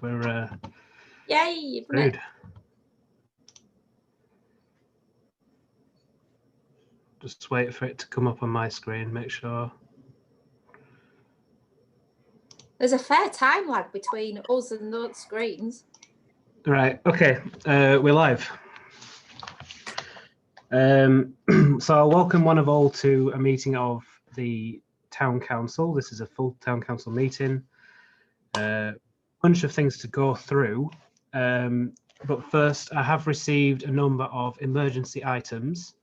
We're Yay! rude. Just wait for it to come up on my screen. Make sure. There's a fair time lag between us and those screens. Right. Okay. We're live. So I'll welcome one of all to a meeting of the Town Council. This is a full Town Council meeting. Bunch of things to go through. But first, I have received a number of emergency items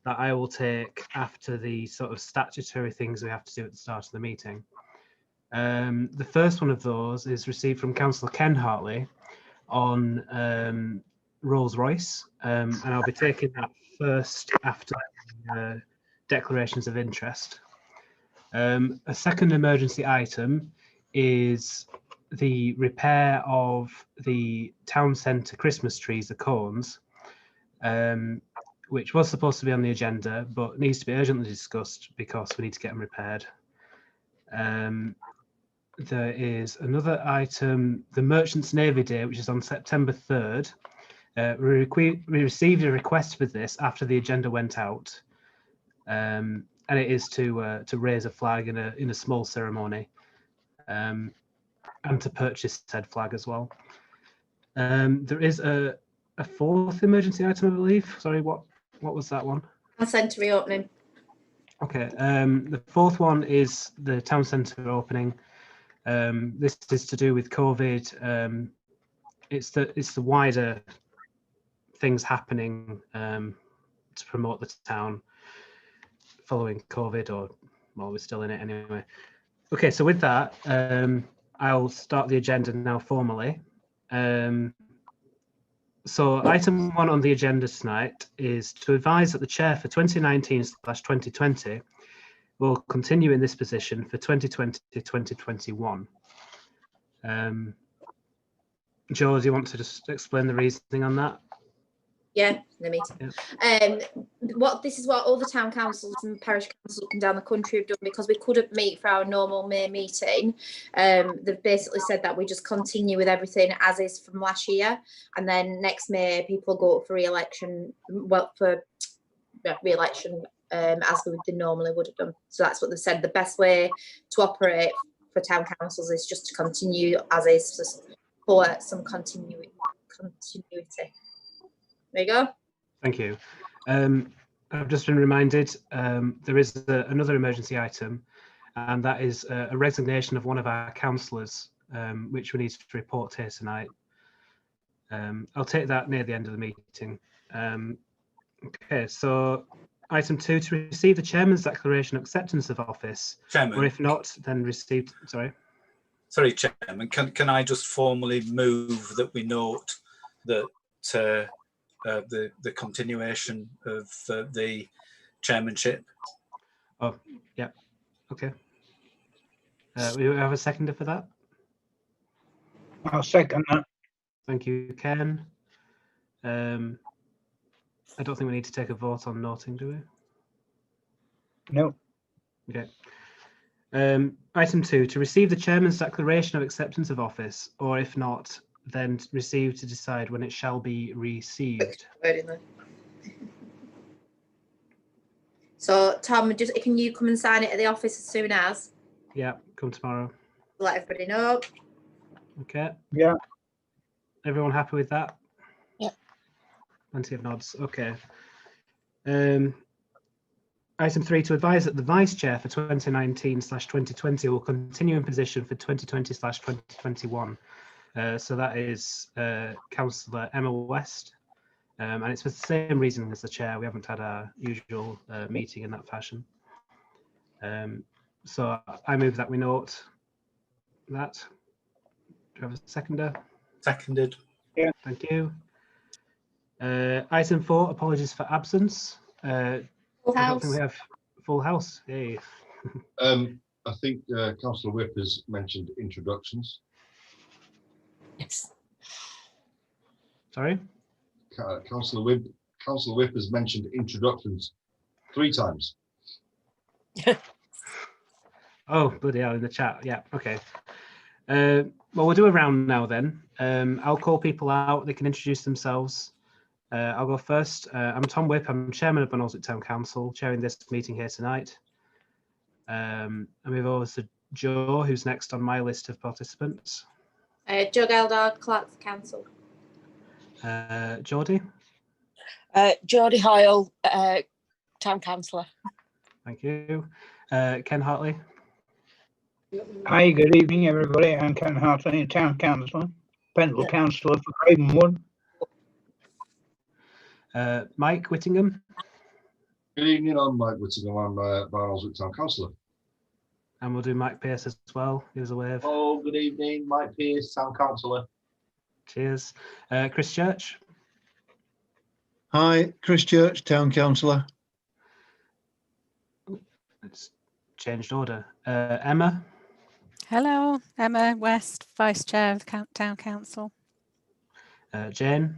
that I will take after the sort of statutory things we have to do at the start of the meeting. The first one of those is received from Councillor Ken Hartley on Rolls-Royce, and I'll be taking that first after declarations of interest. A second emergency item is the repair of the town centre Christmas trees, the cones, which was supposed to be on the agenda, but needs to be urgently discussed because we need to get them repaired. There is another item, the Merchants Navy Day, which is on September 3rd. We received a request for this after the agenda went out, and it is to raise a flag in a small ceremony, and to purchase said flag as well. There is a fourth emergency item, I believe. Sorry, what was that one? Town centre reopening. Okay, the fourth one is the town centre opening. This is to do with COVID. It's the wider things happening to promote the town following COVID, or well, we're still in it anyway. Okay, so with that, I'll start the agenda now formally. So item 1 on the agenda tonight is to advise that the chair for 2019/2020 will continue in this position for 2020 to 2021. Joe, do you want to just explain the reasoning on that? Yeah, the meeting. Yeah. This is what all the town councils and parish councils up and down the country have done because we couldn't meet for our normal May meeting. They've basically said that we just continue with everything as is from last year, and then next May people go up for re-election. Well, for re-election as they normally would have done. So that's what they said. The best way to operate for town councils is just to continue as is, just for some continuity. There you go. Thank you. I've just been reminded there is another emergency item, and that is a resignation of one of our councillors, which we need to report here tonight. I'll take that near the end of the meeting. Okay, so item 2, to receive the chairman's declaration of acceptance of office, Chairman, or if not, then received. Sorry, Chairman. Can I just formally move that we note that the continuation of the chairmanship? Oh, yeah. Okay. We have a seconder for that. I'll second that. Thank you, Ken. I don't think we need to take a vote on noting, do we? No. Okay. Item 2, to receive the chairman's declaration of acceptance of office, or if not, then receive to decide when it shall be received. So Tom, can you come and sign it at the office as soon as? Yeah, come tomorrow. Let everybody know. Okay. Yeah. Everyone happy with that? Yeah. Plenty of nods. Okay. Item 3, to advise that the vice chair for 2019/2020 will continue in position for 2020/2021. So that is Councillor Emma West, and it's for the same reason as the chair. We haven't had our usual meeting in that fashion. So I move that we note that. Do you have a seconder? Seconded. Yeah. Thank you. Item 4, apologies for absence. Full I don't house. think we have full house. Hey. I think Councillor Whip has mentioned introductions. Yes. Sorry? Councillor Whip has mentioned introductions 3 times. Oh, bloody hell, in the chat. Yeah, okay. Well, we'll do a round now then. I'll call people out. They can introduce themselves. I'll go first. I'm Tom Whip. I'm chairman of Bunnelswick Town Council, chairing this meeting here tonight. I move over to Joe, who's next on my list of participants. Jo Geldard, Clerk for Council. Geordie. Geordie Hoyle, Town Councillor. Thank you. Ken Hartley. Hi, good evening, everybody. I'm Ken Hartley, Town Councillor, Pendle Councillor for Cravenwood. Mike Whittingham. Good evening, I'm Mike Whittingham, I'm Bunnelswick Town Councillor. And we'll do Mike Pearce as well. Here's a wave. Oh, good evening, Mike Pearce, Town Councillor. Cheers. Chris Church. Hi, Chris Church, Town Councillor. It's changed order. Emma. Hello, Emma West, Vice Chair of the Town Council. Jane.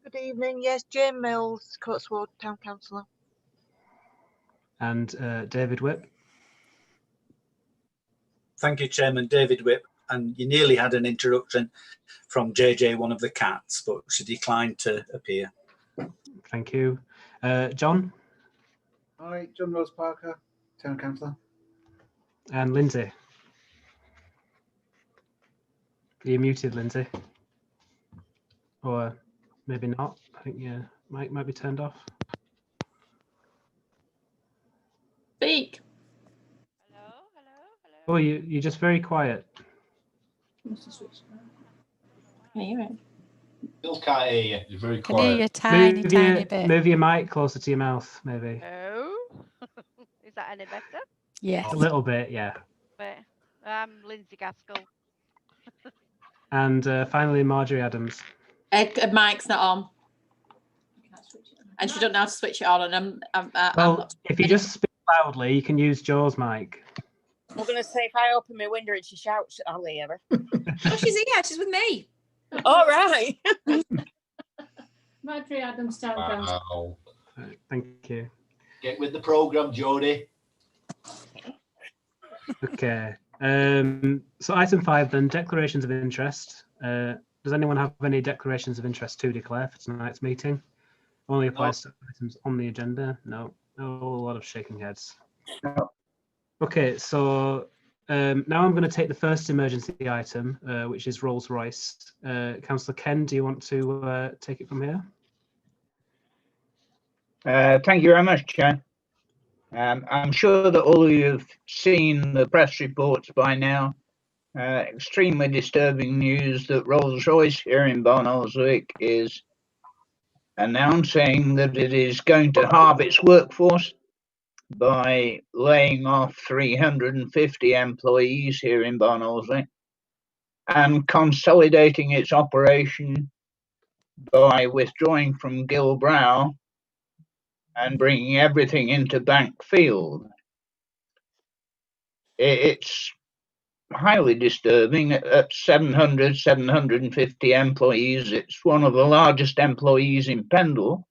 Good evening. Yes, Jane Mills, Cotswold Town Councillor. And David Whip. Thank you, Chairman. David Whip. And you nearly had an introduction from JJ, one of the cats, but she declined to appear. Thank you. John. Hi, John Rose Parker, Town Councillor. And Lindsay. Are you muted, Lindsay? Or maybe not. I think your mic might be turned off. Speak. Hello, hello, hello. Oh, you're just very quiet. Can you hear it? Still can't hear you. You're very Can hear quiet. you a tiny, tiny bit. Move your mic closer to your mouth, maybe. Oh, is that any better? Yes. A little bit, yeah. But I'm Lindsay Gaskell. And finally, Marjorie Adams. Mic's not on. And she don't know how to switch it on. And I'm Well, not. if you just speak loudly, you can use Joe's mic. I'm going to say if I open my window and she shouts, I'll hear her. Oh, she's here. She's with me. All right. Marjorie Adams, Town Council. Wow. Right, thank you. Get with the programme, Jodie. Okay. So item 5 then, declarations of interest. Does anyone have any declarations of interest to declare for tonight's meeting? Only applies to items on the agenda. No, a lot of shaking heads. No. Okay, so now I'm going to take the first emergency item, which is Rolls-Royce. Councillor Ken, do you want to take it from here? Thank you very much, Chair. I'm sure that all of you have seen the press reports by now. Extremely disturbing news that Rolls-Royce here in Bunnelswick is announcing that it is going to halve its workforce by laying off 350 employees here in Bunnelswick and consolidating its operation by withdrawing from Gilbrow and bringing everything into Bankfield. It's highly disturbing. At 750 employees, it's one of the largest employers in Pendle,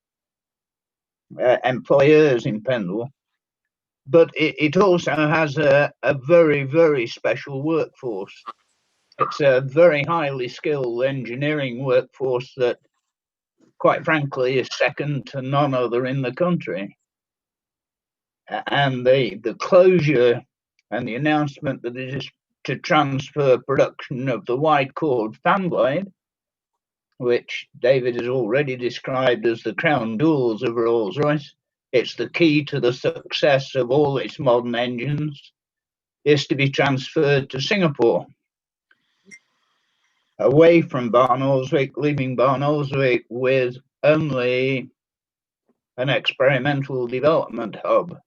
but it also has a very, very special workforce. It's a very highly skilled engineering workforce that, quite frankly, is second to none other in the country. And the closure and the announcement that it is to transfer production of the wide chord fan blade, which David has already described as the crown jewels of Rolls-Royce. It's the key to the success of all its modern engines, is to be transferred to Singapore, away from Bunnelswick, leaving Bunnelswick with only an experimental development hub.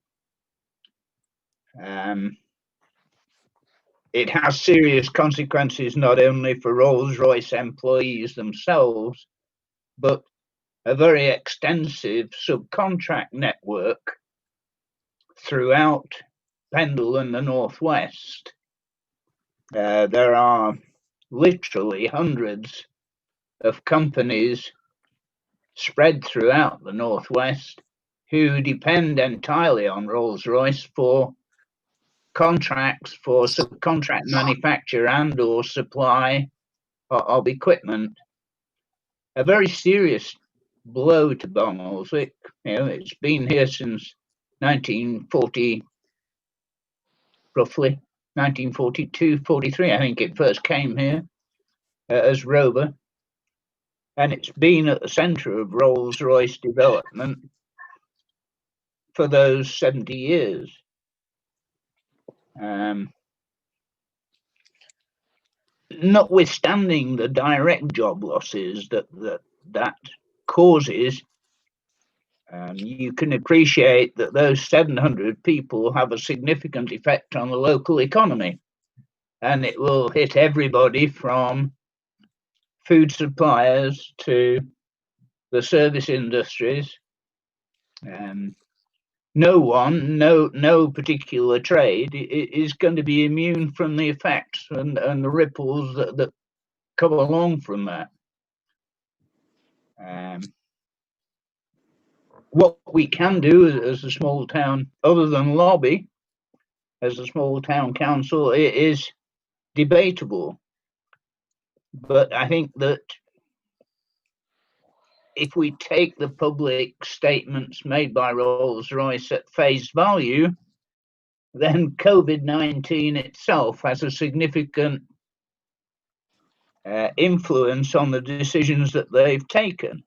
It has serious consequences not only for Rolls-Royce employees themselves, but a very extensive subcontract network throughout Pendle and the Northwest. There are literally hundreds of companies spread throughout the Northwest who depend entirely on Rolls-Royce for contracts for subcontract manufacture and or supply of equipment. A very serious blow to Barnoldswick. It's been here since 1940, roughly 1942, 43. I think it first came here as Rover, and it's been at the centre of Rolls-Royce development for those 70 years. Notwithstanding the direct job losses that causes, you can appreciate that those 700 people have a significant effect on the local economy, and it will hit everybody from food suppliers to the service industries. No particular trade is going to be immune from the effects and the ripples that come along from that. What we can do as a small town, other than lobby, as a small town council, is debatable. But I think that if we take the public statements made by Rolls-Royce at face value, then COVID-19 itself has a significant influence on the decisions that they've taken.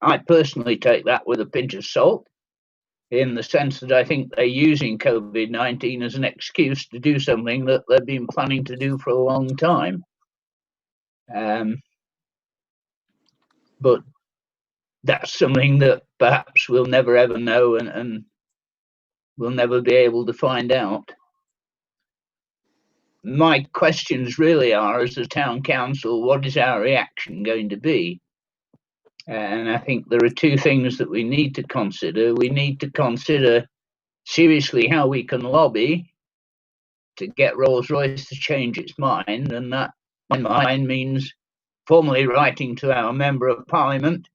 I personally take that with a pinch of salt, in the sense that I think they're using COVID-19 as an excuse to do something that they've been planning to do for a long time. But that's something that perhaps we'll never ever know, and we'll never be able to find out. My questions really are, as a town council, what is our reaction going to be? And I think there are two things that we need to consider. We need to consider seriously how we can lobby to get Rolls-Royce to change its mind, and that mind means formally writing to our Member of Parliament,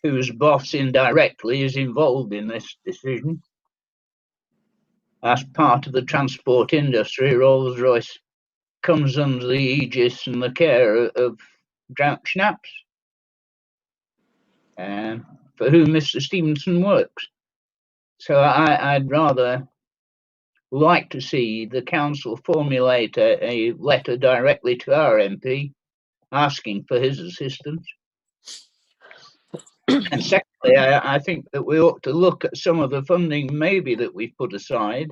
whose boss indirectly is involved in this decision. As part of the transport industry, Rolls-Royce comes under the aegis and the care of Grant Shapps, for whom Mr. Stevenson works. So I'd rather like to see the council formulate a letter directly to our MP asking for his assistance. And secondly, I think that we ought to look at some of the funding maybe that we've put aside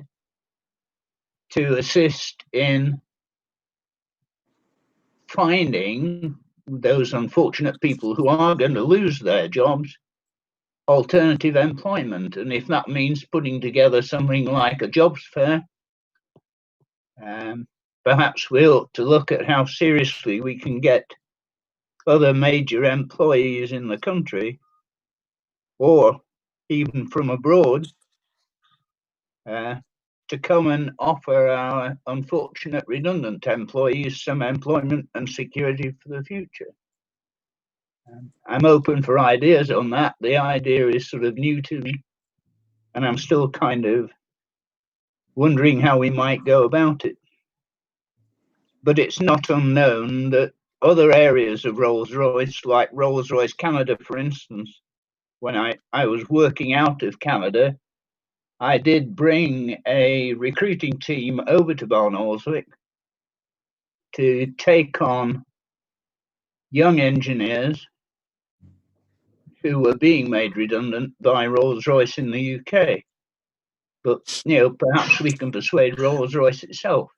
to assist in finding those unfortunate people who are going to lose their jobs alternative employment. And if that means putting together something like a jobs fair, perhaps we ought to look at how seriously we can get other major employees in the country, or even from abroad, to come and offer our unfortunate redundant employees some employment and security for the future. I'm open for ideas on that. The idea is sort of new to me, and I'm still kind of wondering how we might go about it. But it's not unknown that other areas of Rolls-Royce, like Rolls-Royce Canada, for instance, when I was working out of Canada, I did bring a recruiting team over to Barnoldswick to take on young engineers who were being made redundant by Rolls-Royce in the UK. But, perhaps we can persuade Rolls-Royce itself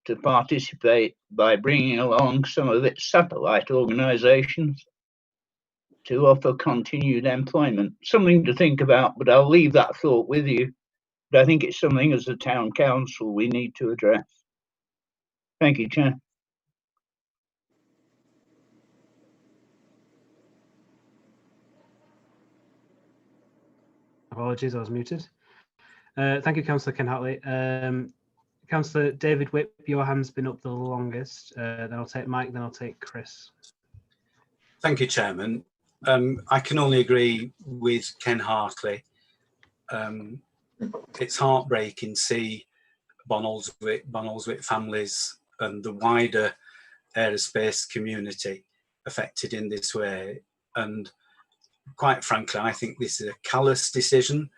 to participate by bringing along some of its satellite organisations to offer continued employment. Something to think about, but I'll leave that thought with you. But I think it's something as a town council we need to address. Thank you, Chair. Apologies, I was muted. Thank you, Councillor Ken Hartley. Councillor David Whip, your hand's been up the longest. Then I'll take Mike, then I'll take Chris. Thank you, Chairman. I can only agree with Ken Hartley. it's heartbreaking to see Bonalswick families and the wider aerospace community affected in this way. And quite frankly, I think this is a callous decision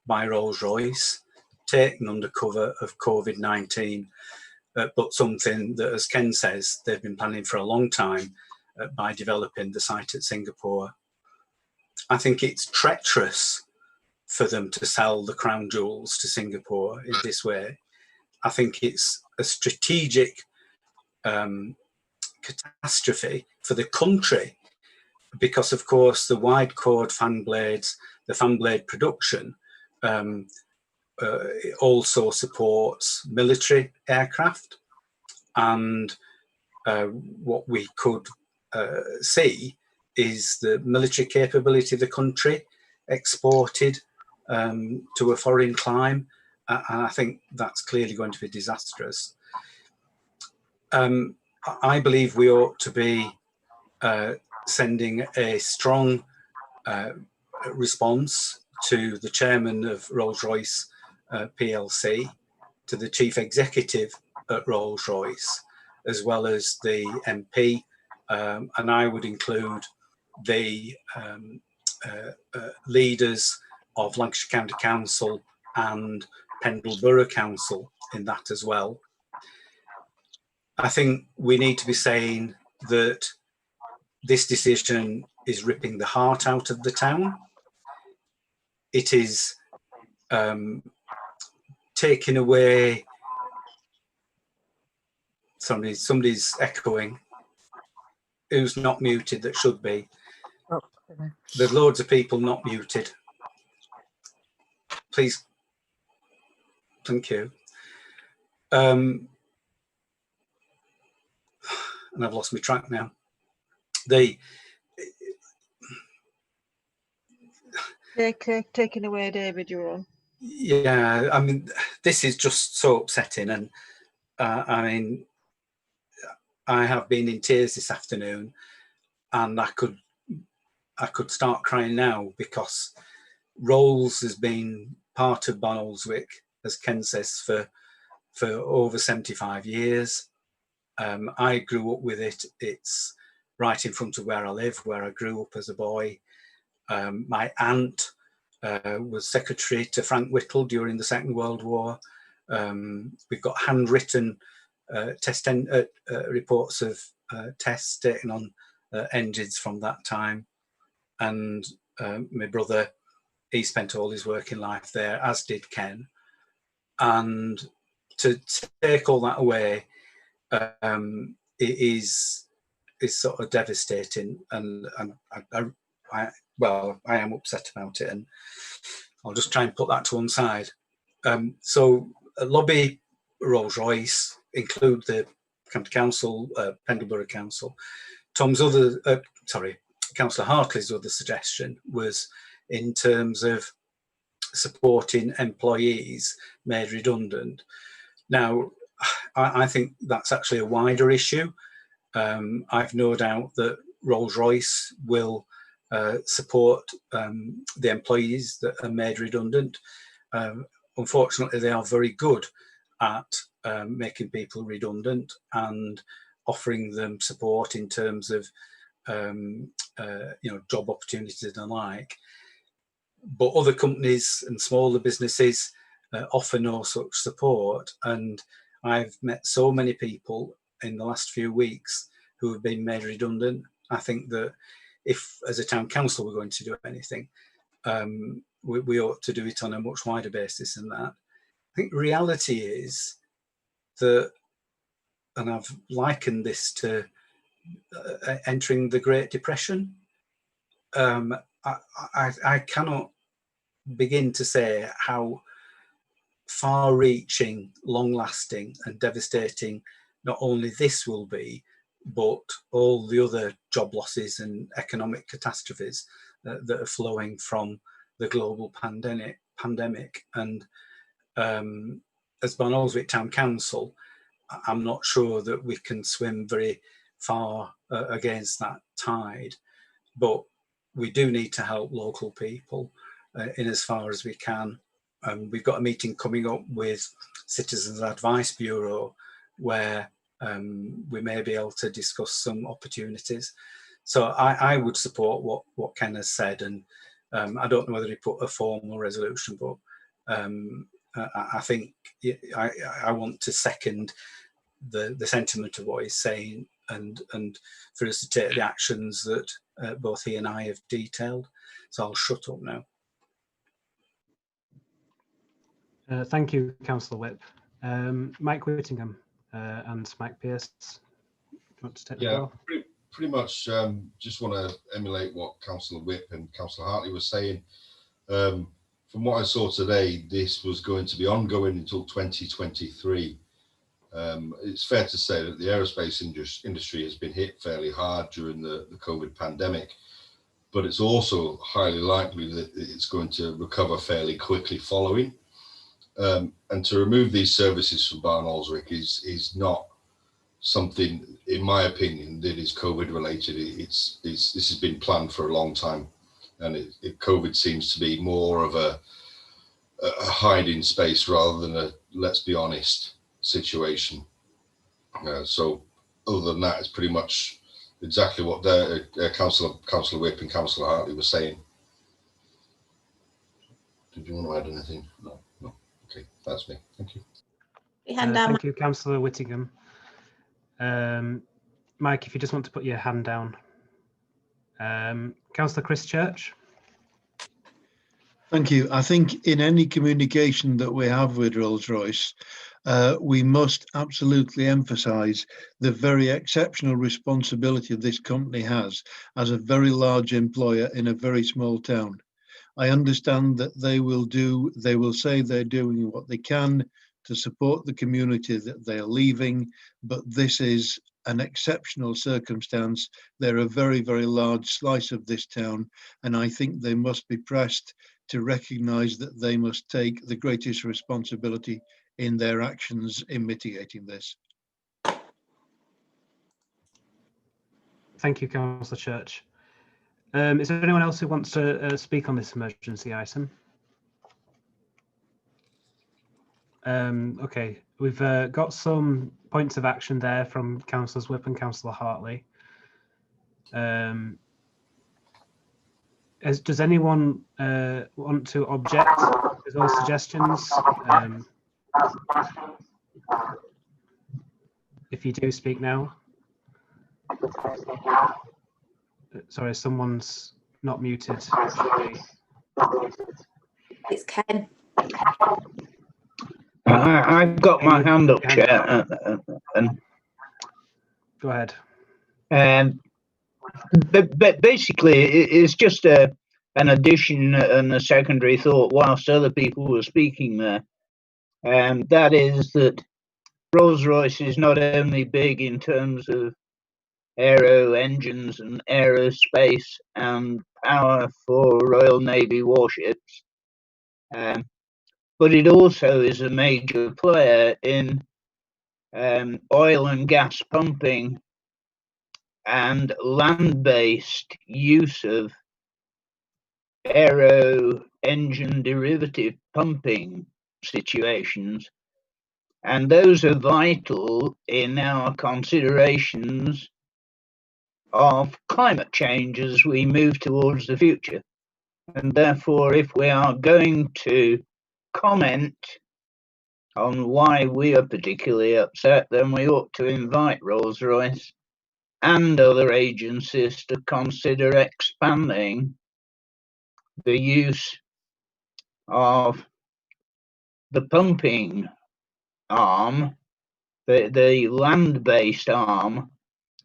by Rolls-Royce, taken under cover of COVID-19, but something that, as Ken says, they've been planning for a long time by developing the site at Singapore. I think it's treacherous for them to sell the crown jewels to Singapore in this way. I think it's a strategic catastrophe for the country, because of course the wide chord fan blades, the fan blade production, also supports military aircraft, and what we could see is the military capability of the country exported to a foreign clime, and I think that's clearly going to be disastrous. I believe we ought to be sending a strong response to the chairman of Rolls-Royce PLC, to the chief executive at Rolls-Royce, as well as the MP, and I would include the leaders of Lancashire County Council and Pendle Borough Council in that as well. I think we need to be saying that this decision is ripping the heart out of the town. It is taking away. Somebody's echoing. Who's not muted that should be? There's loads of people not muted. Please. Thank you. And I've lost my track now. Taking away, David, you're on. Yeah, I mean, this is just so upsetting, and I mean, I have been in tears this afternoon, and I could start crying now, because Rolls has been part of Bonalswick, as Ken says, for over 75 years. I grew up with it. It's right in front of where I live, where I grew up as a boy. My aunt was secretary to Frank Whittle during the Second World War. We've got handwritten reports of tests taken on engines from that time. And my brother, he spent all his working life there, as did Ken. And to take all that away, it is sort of devastating, and I am upset about it, and I'll just try and put that to one side. So lobby Rolls-Royce, include the County Council, Pendle Borough Council. Councillor Hartley's other suggestion was in terms of supporting employees made redundant. Now, I think that's actually a wider issue. I've no doubt that Rolls-Royce will support the employees that are made redundant. Unfortunately, they are very good at making people redundant and offering them support in terms of job opportunities and the like. But other companies and smaller businesses offer no such support, and I've met so many people in the last few weeks who have been made redundant. I think that if, as a town council, we're going to do anything, we ought to do it on a much wider basis than that. I think reality is that, and I've likened this to entering the Great Depression. I cannot begin to say how far-reaching, long-lasting and devastating not only this will be, but all the other job losses and economic catastrophes that are flowing from the global pandemic. And as Bonalswick Town Council, I'm not sure that we can swim very far against that tide, but we do need to help local people in as far as we can. we've got a meeting coming up with Citizens Advice Bureau where we may be able to discuss some opportunities. So I would support what Ken has said, and I don't know whether he put a formal resolution, but I think I want to second the sentiment of what he's saying, and for us to take the actions that both he and I have detailed. So I'll shut up now. Thank you, Councillor Whip. Mike Whittingham and Mike Pearce, do you want to take the floor? Pretty much just want to emulate what Councillor Whip and Councillor Hartley were saying. From what I saw today, this was going to be ongoing until 2023. It's fair to say that the aerospace industry has been hit fairly hard during the COVID pandemic, but it's also highly likely that it's going to recover fairly quickly following. And to remove these services from Barnoldswick is not something, in my opinion, that is COVID related. This has been planned for a long time, and COVID seems to be more of a hiding space rather than a let's be honest situation. So other than that, it's pretty much exactly what Councillor Whip and Councillor Hartley were saying. Did you want to add anything? No. Okay, that's me. Thank you. Thank you, Councillor Whittingham. Mike, if you just want to put your hand down. Councillor Chris Church. Thank you. I think in any communication that we have with Rolls-Royce, we must absolutely emphasise the very exceptional responsibility this company has as a very large employer in a very small town. I understand that they will say they're doing what they can to support the community that they are leaving, but this is an exceptional circumstance. They're a very, very large slice of this town, and I think they must be pressed to recognise that they must take the greatest responsibility in their actions in mitigating this. Thank you, Councillor Church. Is there anyone else who wants to speak on this emergency item? Okay, we've got some points of action there from Councillors Whip and Councillor Hartley. Does anyone want to object to those suggestions? If you do, speak now. Sorry, someone's not muted. It's Ken. I've got my hand up, Chair. Go ahead. But basically, it's just an addition and a secondary thought whilst other people were speaking there. That is that Rolls-Royce is not only big in terms of aero engines and aerospace and power for Royal Navy warships, but it also is a major player in oil and gas pumping and land-based use of aero engine derivative pumping situations. And those are vital in our considerations of climate change as we move towards the future. And therefore, if we are going to comment on why we are particularly upset, then we ought to invite Rolls-Royce and other agencies to consider expanding the use of the pumping arm, the land-based arm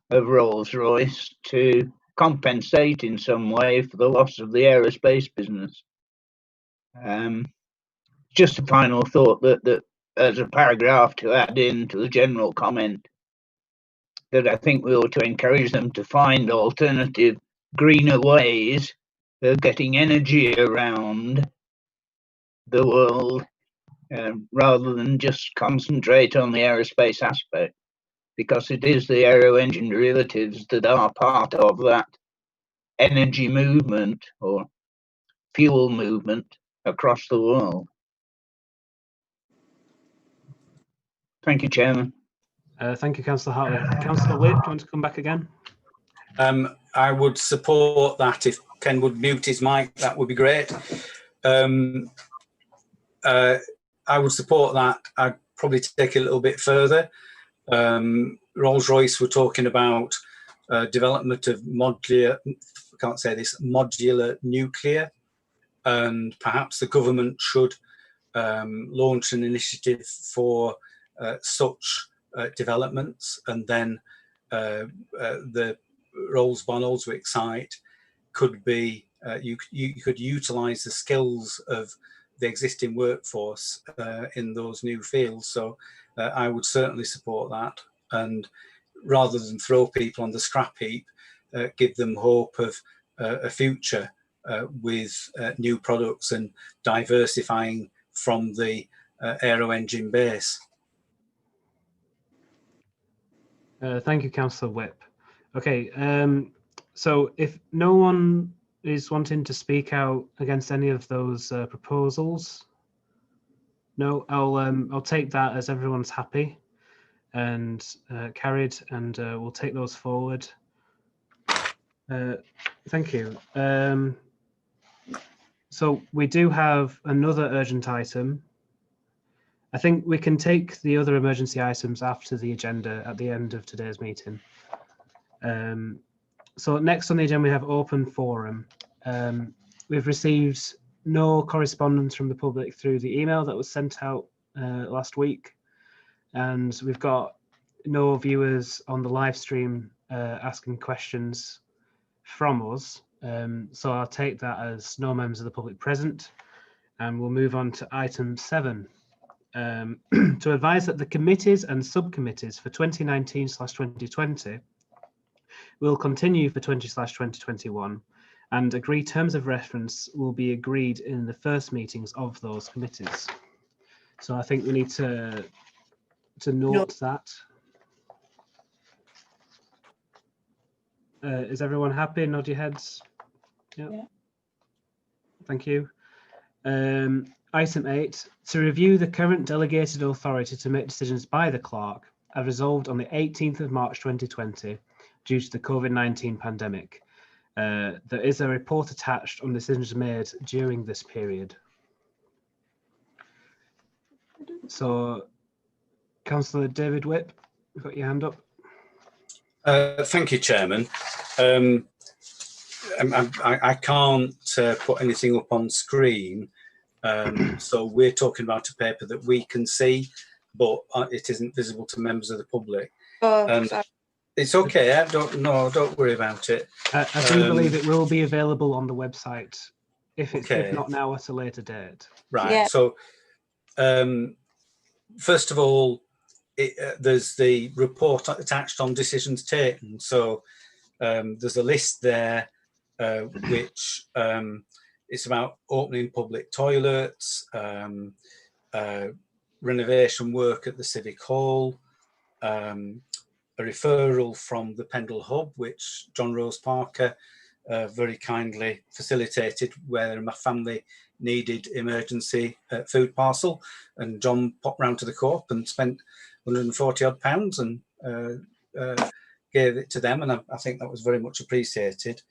of Rolls-Royce, to compensate in some way for the loss of the aerospace business. Just a final thought that as a paragraph to add in to the general comment, that I think we ought to encourage them to find alternative, greener ways of getting energy around the world, rather than just concentrate on the aerospace aspect, because it is the aero engine derivatives that are part of that energy movement or fuel movement across the world. Thank you, Chairman. Thank you, Councillor Hartley. Councillor Whip, do you want to come back again? I would support that. If Ken would mute his mic, that would be great. I would support that. I'd probably take it a little bit further. Rolls-Royce were talking about development of modular nuclear, and perhaps the government should launch an initiative for such developments, and then the Rolls-Bonaldswick site could be, you could utilise the skills of the existing workforce in those new fields. So I would certainly support that, and rather than throw people on the scrap heap, give them hope of a future with new products and diversifying from the aero engine base. Thank you, Councillor Whip. Okay, so if no one is wanting to speak out against any of those proposals, no, I'll take that as everyone's happy and carried, and we'll take those forward. Thank you. So we do have another urgent item. I think we can take the other emergency items after the agenda at the end of today's meeting. So next on the agenda we have open forum. We've received no correspondence from the public through the email that was sent out last week, and we've got no viewers on the live stream asking questions from us. So I'll take that as no members of the public present, and we'll move on to item 7. To advise that the committees and subcommittees for 2019/2020 will continue for 20/2021, and agree terms of reference will be agreed in the first meetings of those committees. So I think we need to note that. Is everyone happy? Nod your heads. Yep. Yeah. Thank you. Item 8, to review the current delegated authority to make decisions by the clerk, as resolved on the 18th of March 2020 due to the COVID-19 pandemic. There is a report attached on decisions made during this period. So, Councillor David Whip, you've got your hand up. Thank you, Chairman. I can't put anything up on screen, so we're talking about a paper that we can see, but it isn't visible to members of the public. It's okay. Don't worry about it. I do believe it will be available on the website, if not now, at a later date. Right. Yeah. So, first of all, there's the report attached on decisions taken. So there's a list there, which is about opening public toilets, renovation work at the Civic Hall, a referral from the Pendle Hub, which John Rose Parker very kindly facilitated, where my family needed emergency food parcel, and John popped round to the co-op and spent £140 odd and gave it to them, and I think that was very much appreciated.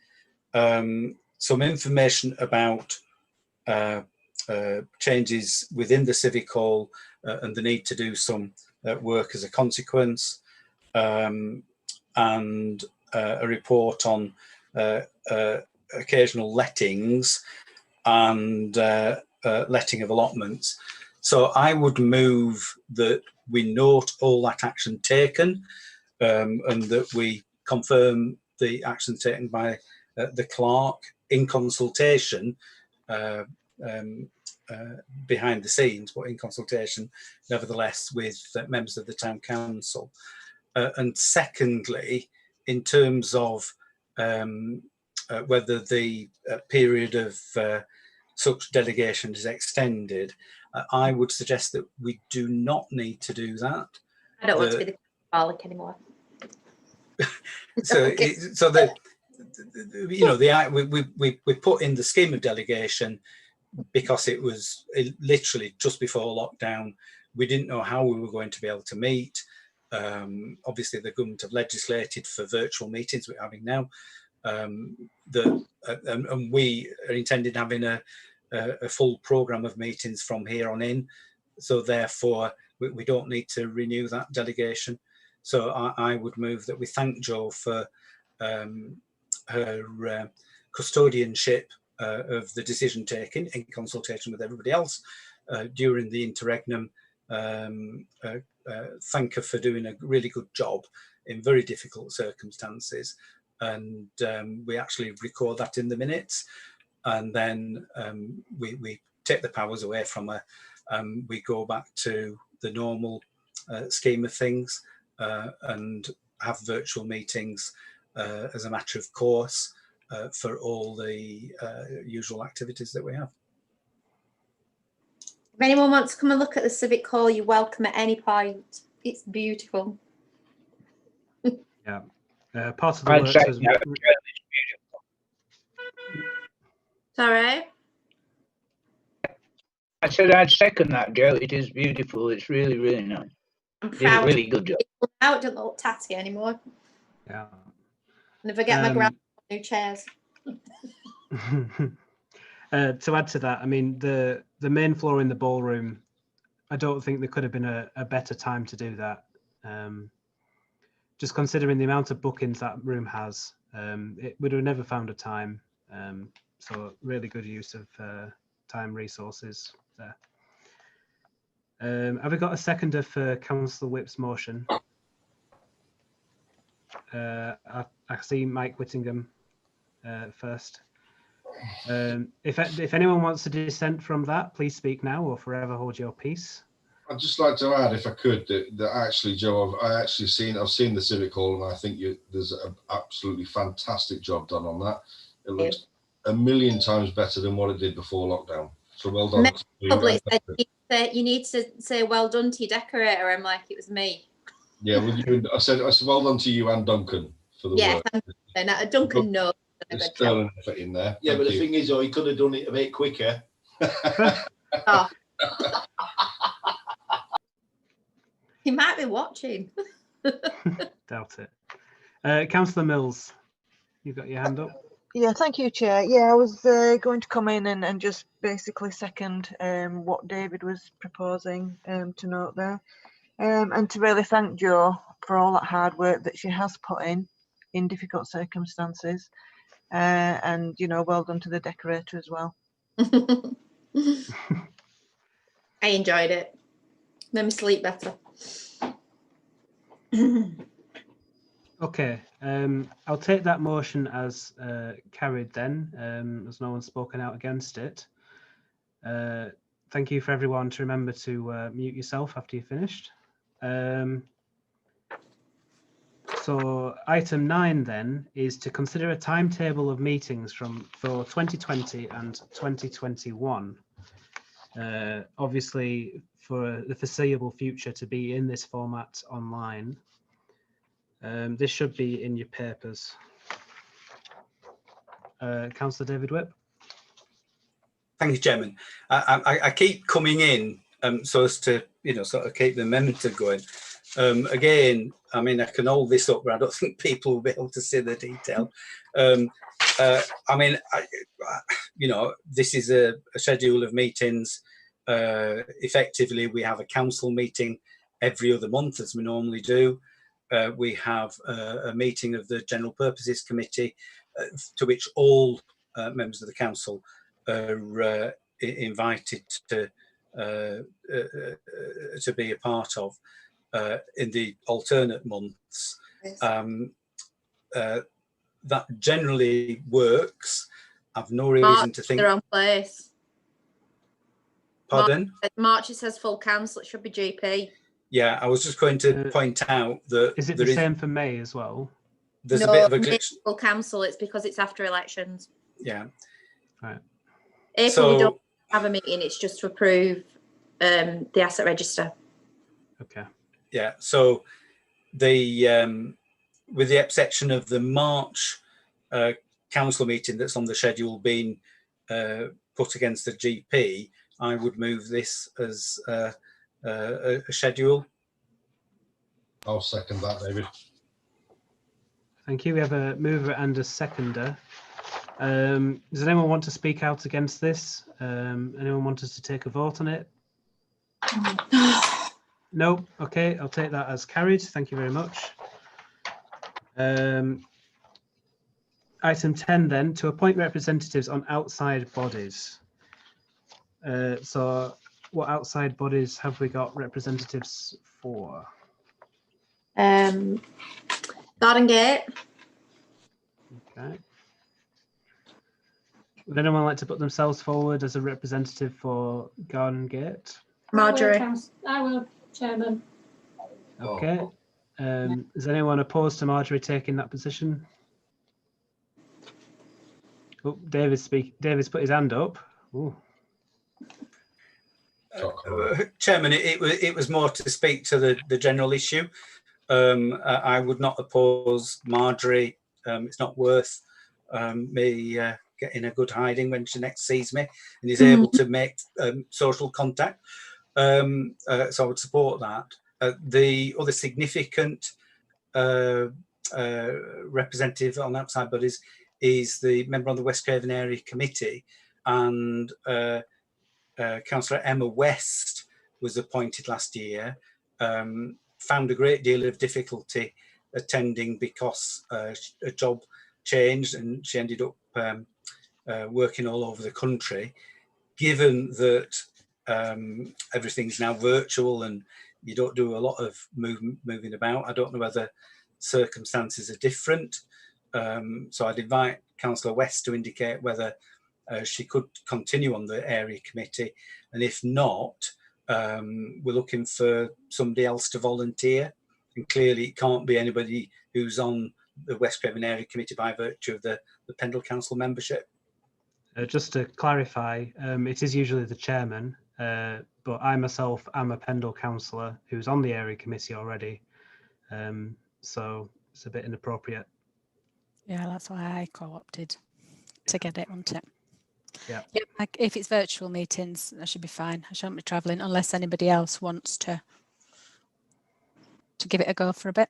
Some information about changes within the Civic Hall and the need to do some work as a consequence, and a report on occasional lettings and letting of allotments. So I would move that we note all that action taken, and that we confirm the action taken by the clerk in consultation behind the scenes, but in consultation nevertheless with members of the Town Council. And secondly, in terms of whether the period of such delegation is extended, I would suggest that we do not need to do that. I don't want to be the garlic anymore. So, Okay. so the you know, we put in the scheme of delegation because it was literally just before lockdown. we didn't know how we were going to be able to meet. Obviously, the government have legislated for virtual meetings we're having now. And we are intended having a full programme of meetings from here on in. So therefore, we don't need to renew that delegation. So I would move that we thank Jo for her custodianship of the decision taking in consultation with everybody else during the interregnum. Thank her for doing a really good job in very difficult circumstances, and we actually record that in the minutes, and then we take the powers away from her. We go back to the normal scheme of things and have virtual meetings as a matter of course for all the usual activities that we have. If anyone wants to come and look at the Civic Hall, you're welcome at any point. It's beautiful. Yeah. Part of the works was... Sorry? I said I'd second that, Joe. It is beautiful. It's really, really nice. I'm It's proud. a really good job. Out, don't look tatty anymore. Yeah. And if I get my grand new chairs. To add to that, I mean, the main floor in the ballroom, I don't think there could have been a better time to do that. Just considering the amount of bookings that room has, it would have never found a time. So really good use of time resources there. Have we got a seconder for Councillor Whip's motion? I see Mike Whittingham first. If anyone wants to dissent from that, please speak now or forever hold your peace. I'd just like to add, if I could, that actually, Joe, I've seen the Civic Hall, and I think there's an absolutely fantastic job done on that. It looks a million times better than what it did before lockdown. So well done. You need to say well done to your decorator. I'm like, it was me. Yeah, well, I said well done to you and Duncan for the work. And Duncan knows. There's sterling effort in there. Yeah, but the thing is, he could have done it a bit quicker. Oh. He might be watching. Doubt it. Councillor Mills, you've got your hand up. Yeah, thank you, Chair. Yeah, I was going to come in and just basically second what David was proposing to note there. And to really thank Jo for all that hard work that she has put in difficult circumstances. And, you know, well done to the decorator as well. I enjoyed it. Made me sleep better. Okay, I'll take that motion as carried then, as no one's spoken out against it. Thank you for everyone to remember to mute yourself after you're finished. So item 9 then is to consider a timetable of meetings for 2020 and 2021. Obviously, for the foreseeable future to be in this format online. This should be in your papers. Councillor David Whip. Thank you, Chairman. I keep coming in so as to, sort of keep the momentum going. Again, I mean, I can hold this up, but I don't think people will be able to see the detail. I mean, this is a schedule of meetings. Effectively, we have a council meeting every other month, as we normally do. We have a meeting of the General Purposes Committee, to which all members of the council are invited to be a part of. In the alternate months, that generally works. I've no reason to think. The wrong place. Pardon? March, it says full council. It should be GP. Yeah, I was just going to point out that. Is it the same for May as well? There's a bit of a glitch. Full council. It's because it's after elections. Yeah. Right. April, we don't have a meeting. It's just to approve the asset register. Okay. Yeah. So the with the exception of the March council meeting that's on the schedule being put against the GP, I would move this as a schedule. I'll second that, David. Thank you. We have a mover and a seconder. Does anyone want to speak out against this? Anyone want us to take a vote on it? No. Okay, I'll take that as carried. Thank you very much. Item 10 then, to appoint representatives on outside bodies. So what outside bodies have we got representatives for? Garden Gate. Okay. Would anyone like to put themselves forward as a representative for Garden Gate? Marjorie. I will, Chairman. Okay. Is anyone opposed to Marjorie taking that position? Oh, David's put his hand up. Ooh. Chairman, it was more to speak to the general issue. I would not oppose Marjorie. It's not worth me getting a good hiding when she next sees me and is able to make social contact. So I would support that. The other significant representative on outside bodies is the member on the West Craven Area Committee, and Councillor Emma West was appointed last year. Found a great deal of difficulty attending because a job changed and she ended up working all over the country. Given that everything's now virtual and you don't do a lot of moving about, I don't know whether circumstances are different. So I'd invite Councillor West to indicate whether she could continue on the area committee, and if not, we're looking for somebody else to volunteer, and clearly it can't be anybody who's on the West Craven Area Committee by virtue of the Pendle Council membership. Just to clarify, it is usually the chairman, but I myself am a Pendle councillor who's on the area committee already, so it's a bit inappropriate. Yeah, that's why I co-opted to get it, wasn't it? Yeah. Like if it's virtual meetings, I should be fine. I shan't be travelling unless anybody else wants to give it a go for a bit.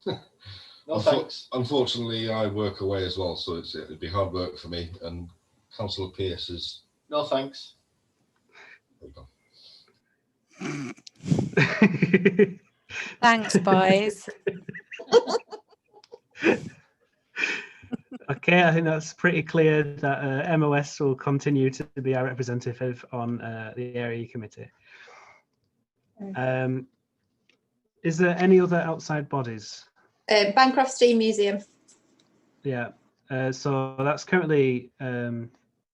No, thanks. Unfortunately, I work away as well, so it'd be hard work for me. And Councillor Pearce is. No, thanks. Thanks, boys. Okay, I think that's pretty clear that MOS will continue to be our representative on the area committee. Is there any other outside bodies? Bancroft Steam Museum. Yeah, so that's currently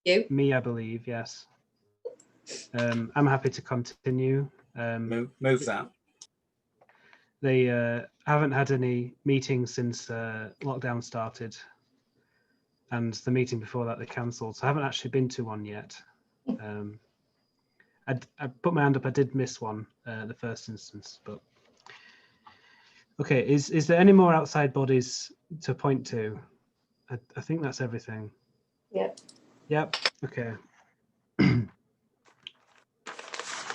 You? me, I believe, yes. I'm happy to continue. Move that. They haven't had any meetings since lockdown started, and the meeting before that they cancelled, so I haven't actually been to one yet. I put my hand up, I did miss one the first instance, but okay, is there any more outside bodies to point to? I think that's everything. Yep, okay.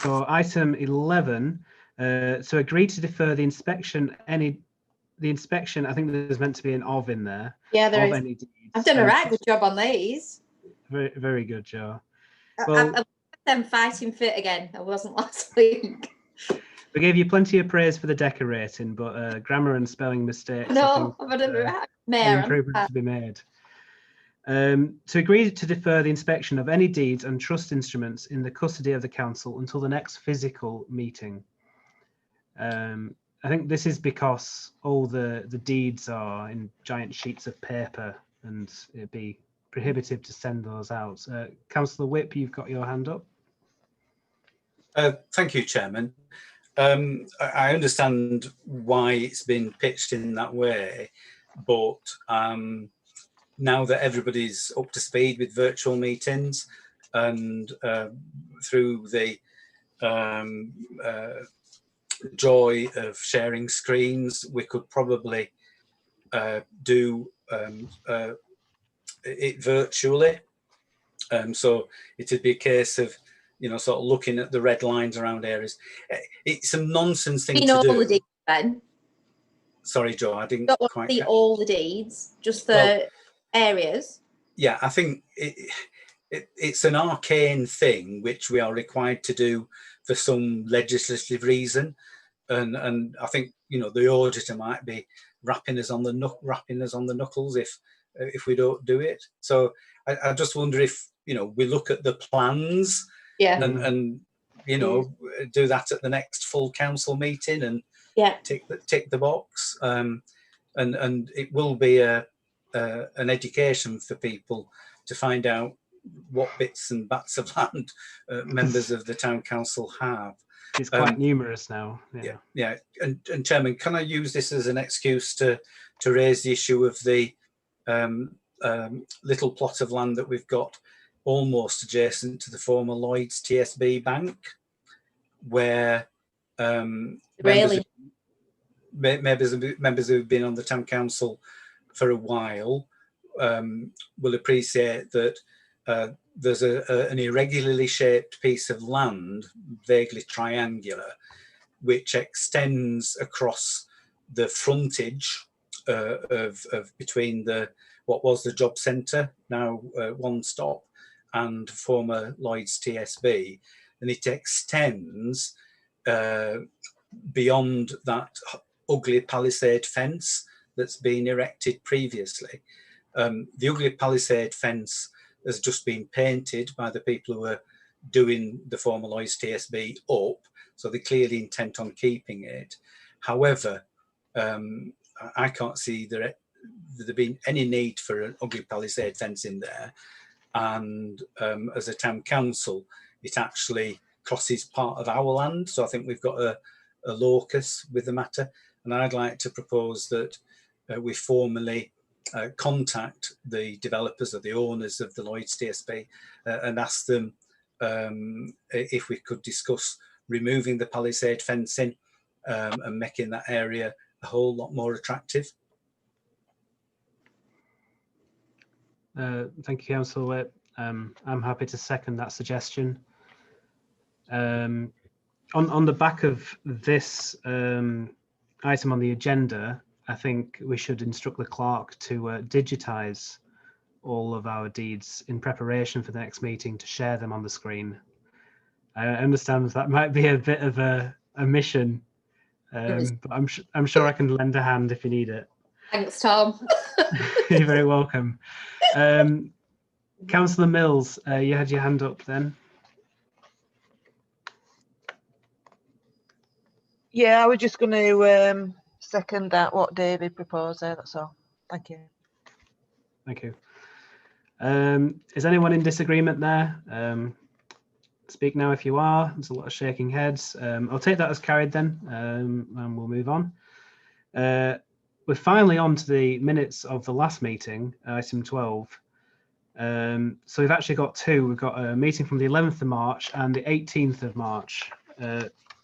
So item 11, so agree to defer the inspection, the inspection, I think there's meant to be an of in there. Yeah, there of is. any deeds. I've done a right good job on these. Very, very good, Jo. I'm fighting fit again. I wasn't last week. We gave you plenty of praise for the decorating, but grammar and spelling mistakes. No, I've done it right. Mayor, improvements to be made. To agree to defer the inspection of any deeds and trust instruments in the custody of the council until the next physical meeting. I think this is because all the deeds are in giant sheets of paper and it'd be prohibitive to send those out. Councillor Whip, you've got your hand up. Thank you, Chairman. I understand why it's been pitched in that way, but now that everybody's up to speed with virtual meetings and through the joy of sharing screens, we could probably do it virtually. So it'd be a case of sort of looking at the red lines around areas. It's a nonsense thing You to know all the do. deeds, then. Sorry, Joe, I didn't Don't want quite to see get. all the deeds, just the Well, areas. Yeah, I think it's an arcane thing which we are required to do for some legislative reason, and I think the auditor might be rapping us on the knuckles if we don't do it. So I just wonder if we look at the plans, Yeah, and do that at the next full council meeting and yeah, tick the box, and it will be an education for people to find out what bits and bats of land members of the town council have. It's quite numerous now. Yeah. And Chairman, can I use this as an excuse to raise the issue of the little plot of land that we've got almost adjacent to the former Lloyd's TSB Bank, where really, members who've been on the town council for a while will appreciate that there's an irregularly shaped piece of land, vaguely triangular, which extends across the frontage of between what was the job centre, now One Stop, and former Lloyd's TSB, and it extends beyond that ugly palisade fence that's been erected previously. The ugly palisade fence has just been painted by the people who are doing the former Lloyd's TSB up, so they're clearly intent on keeping it. However, I can't see there being any need for an ugly palisade fence in there, and as a town council, it actually crosses part of our land, so I think we've got a locus with the matter, and I'd like to propose that we formally contact the developers or the owners of the Lloyd's TSB and ask them if we could discuss removing the palisade fencing and making that area a whole lot more attractive. Thank you, Councillor Whip. I'm happy to second that suggestion. On the back of this item on the agenda, I think we should instruct the clerk to digitise all of our deeds in preparation for the next meeting to share them on the screen. I understand that might be a bit of a mission, but I'm sure I can lend a hand if you need it. Thanks, Tom. You're very welcome. Councillor Mills, you had your hand up then. Yeah, I was just going to second that what David proposed there. That's all. Thank you. Thank you. Is anyone in disagreement there? Speak now if you are. There's a lot of shaking heads. I'll take that as carried then, and we'll move on. We're finally on to the minutes of the last meeting, item 12. So we've actually got two. We've got a meeting from the 11th of March and the 18th of March.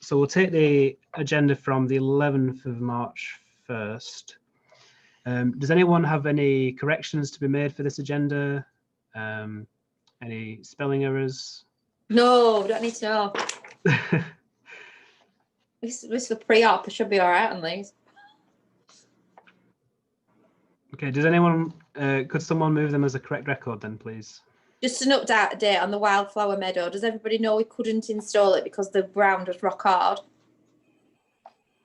So we'll take the agenda from the 11th of March first. Does anyone have any corrections to be made for this agenda? Any spelling errors? No, we don't need to know. This for pre-op. It should be all right on these. Okay, does anyone, could someone move them as a correct record then, please? Just an update on the wildflower meadow. Does everybody know we couldn't install it because the ground was rock hard?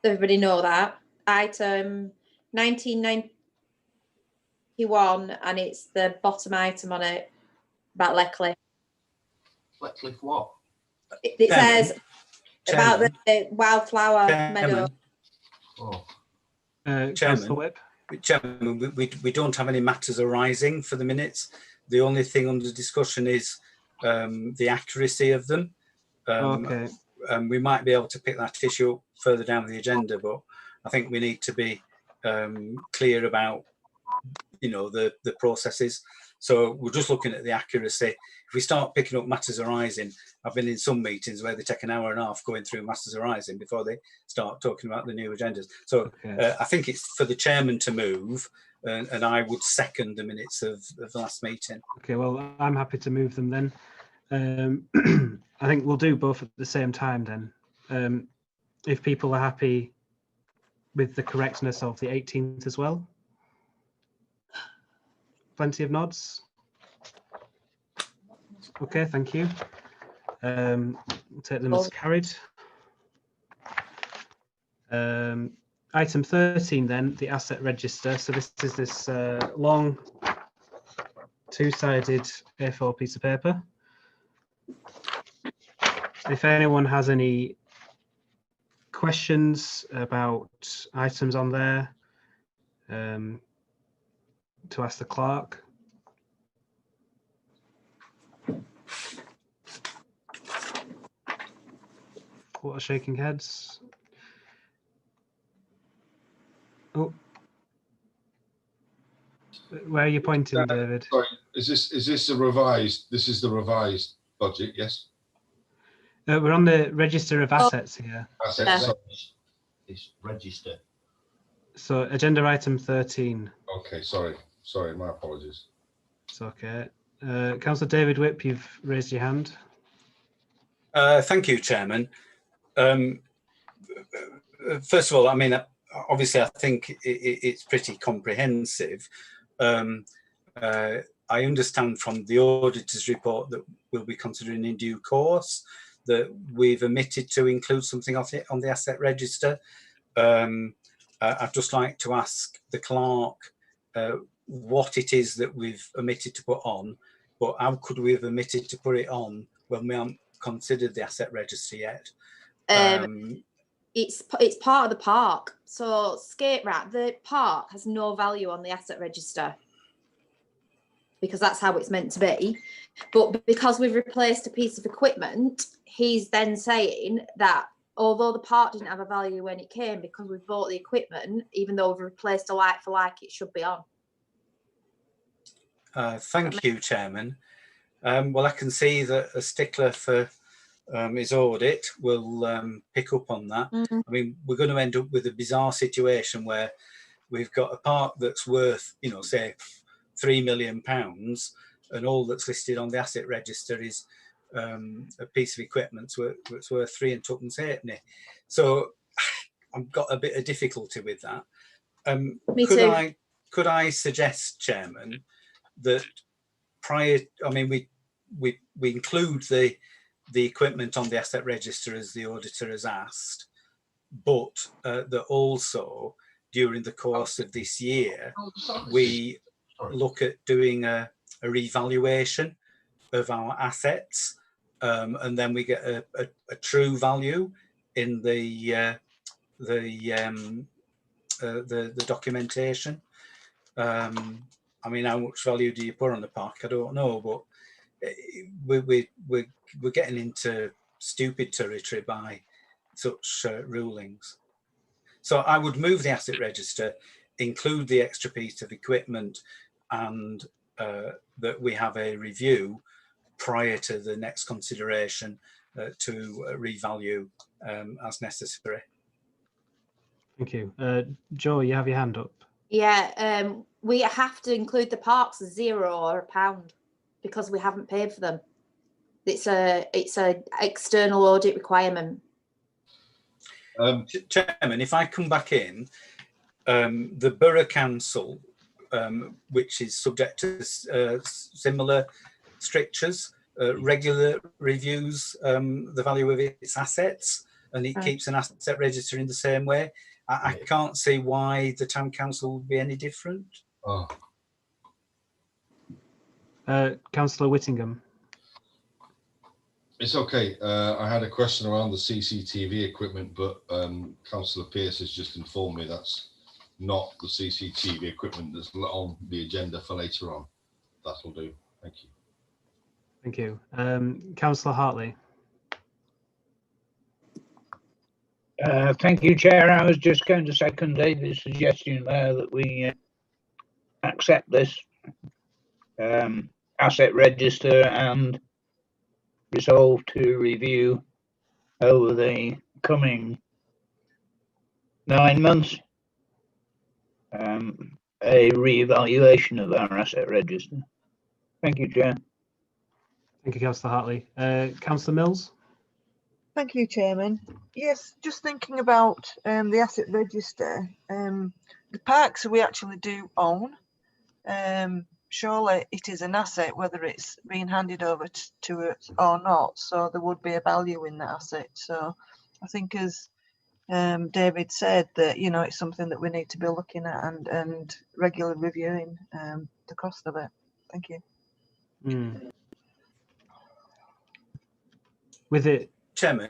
Does everybody know that? Item 1991, and it's the bottom item on it about Leckley. Leckley what? It says about the wildflower meadow. Oh. Councillor Whip. Chairman, we don't have any matters arising for the minutes. The only thing under discussion is the accuracy of them. Okay. We might be able to pick that issue up further down the agenda, but I think we need to be clear about, the processes. So we're just looking at the accuracy. If we start picking up matters arising, I've been in some meetings where they take an hour and a half going through matters arising before they start talking about the new agendas. So okay. I think it's for the chairman to move, and I would second the minutes of the last meeting. Okay, well, I'm happy to move them then. I think we'll do both at the same time then. If people are happy with the correctness of the 18th as well. Plenty of nods. Okay, thank you. We'll take them as carried. Item 13 then, the asset register. So this is this long two-sided A4 piece of paper. If anyone has any questions about items on there, to ask the clerk. What are shaking heads? Oh, where are you pointing, David? Sorry, is this a revised? This is the revised budget, yes? We're on the register of assets here. Assets. So it's register. So agenda item 13. Okay, sorry, my apologies. It's okay. Councillor David Whip, you've raised your hand. Thank you, Chairman. First of all, I mean, obviously, I think it's pretty comprehensive. I understand from the auditor's report that we'll be considering in due course that we've omitted to include something of it on the asset register. I'd just like to ask the clerk what it is that we've omitted to put on, but how could we have omitted to put it on when we haven't considered the asset register yet? It's part of the park. So skate rat, the park has no value on the asset register because that's how it's meant to be. But because we've replaced a piece of equipment, he's then saying that although the park didn't have a value when it came, because we've bought the equipment, even though we've replaced a like for like, it should be on. Thank you, Chairman. Well, I can see that a stickler for his audit will pick up on that. I mean, we're going to end up with a bizarre situation where we've got a park that's worth, you know, say £3 million, and all that's listed on the asset register is a piece of equipment that's worth 3 and tuppence halfpenny. So I've got a bit of difficulty with that. Me too. Could I suggest, Chairman, that prior, I mean, we include the equipment on the asset register as the auditor has asked, but that also during the course of this year, we look at doing a revaluation of our assets, and then we get a true value in the documentation. I mean, how much value do you put on the park? I don't know, but we're getting into stupid territory by such rulings. So I would move the asset register, include the extra piece of equipment, and that we have a review prior to the next consideration to revalue as necessary. Thank you. Joe, you have your hand up. Yeah, we have to include the parks as £0 or £1 because we haven't paid for them. It's a external audit requirement. Chairman, if I come back in, the Borough Council, which is subject to similar strictures, regular reviews the value of its assets, and it keeps an asset register in the same way. I can't see why the Town Council would be any different. Oh. Councillor Whittingham. It's okay. I had a question around the CCTV equipment, but Councillor Pearce has just informed me that's not the CCTV equipment that's on the agenda for later on. That'll do. Thank you. Thank you. Councillor Hartley. Thank you, Chair. I was just going to second David's suggestion there that we accept this asset register and resolve to review over the coming 9 months a re-evaluation of our asset register. Thank you, Chair. Thank you, Councillor Hartley. Councillor Mills? Thank you, Chairman. Yes, just thinking about the asset register. The parks we actually do own. Surely it is an asset, whether it's being handed over to us or not. So there would be a value in that asset. So I think, as David said, that it's something that we need to be looking at and regularly reviewing the cost of it. Thank you. With it, Chairman,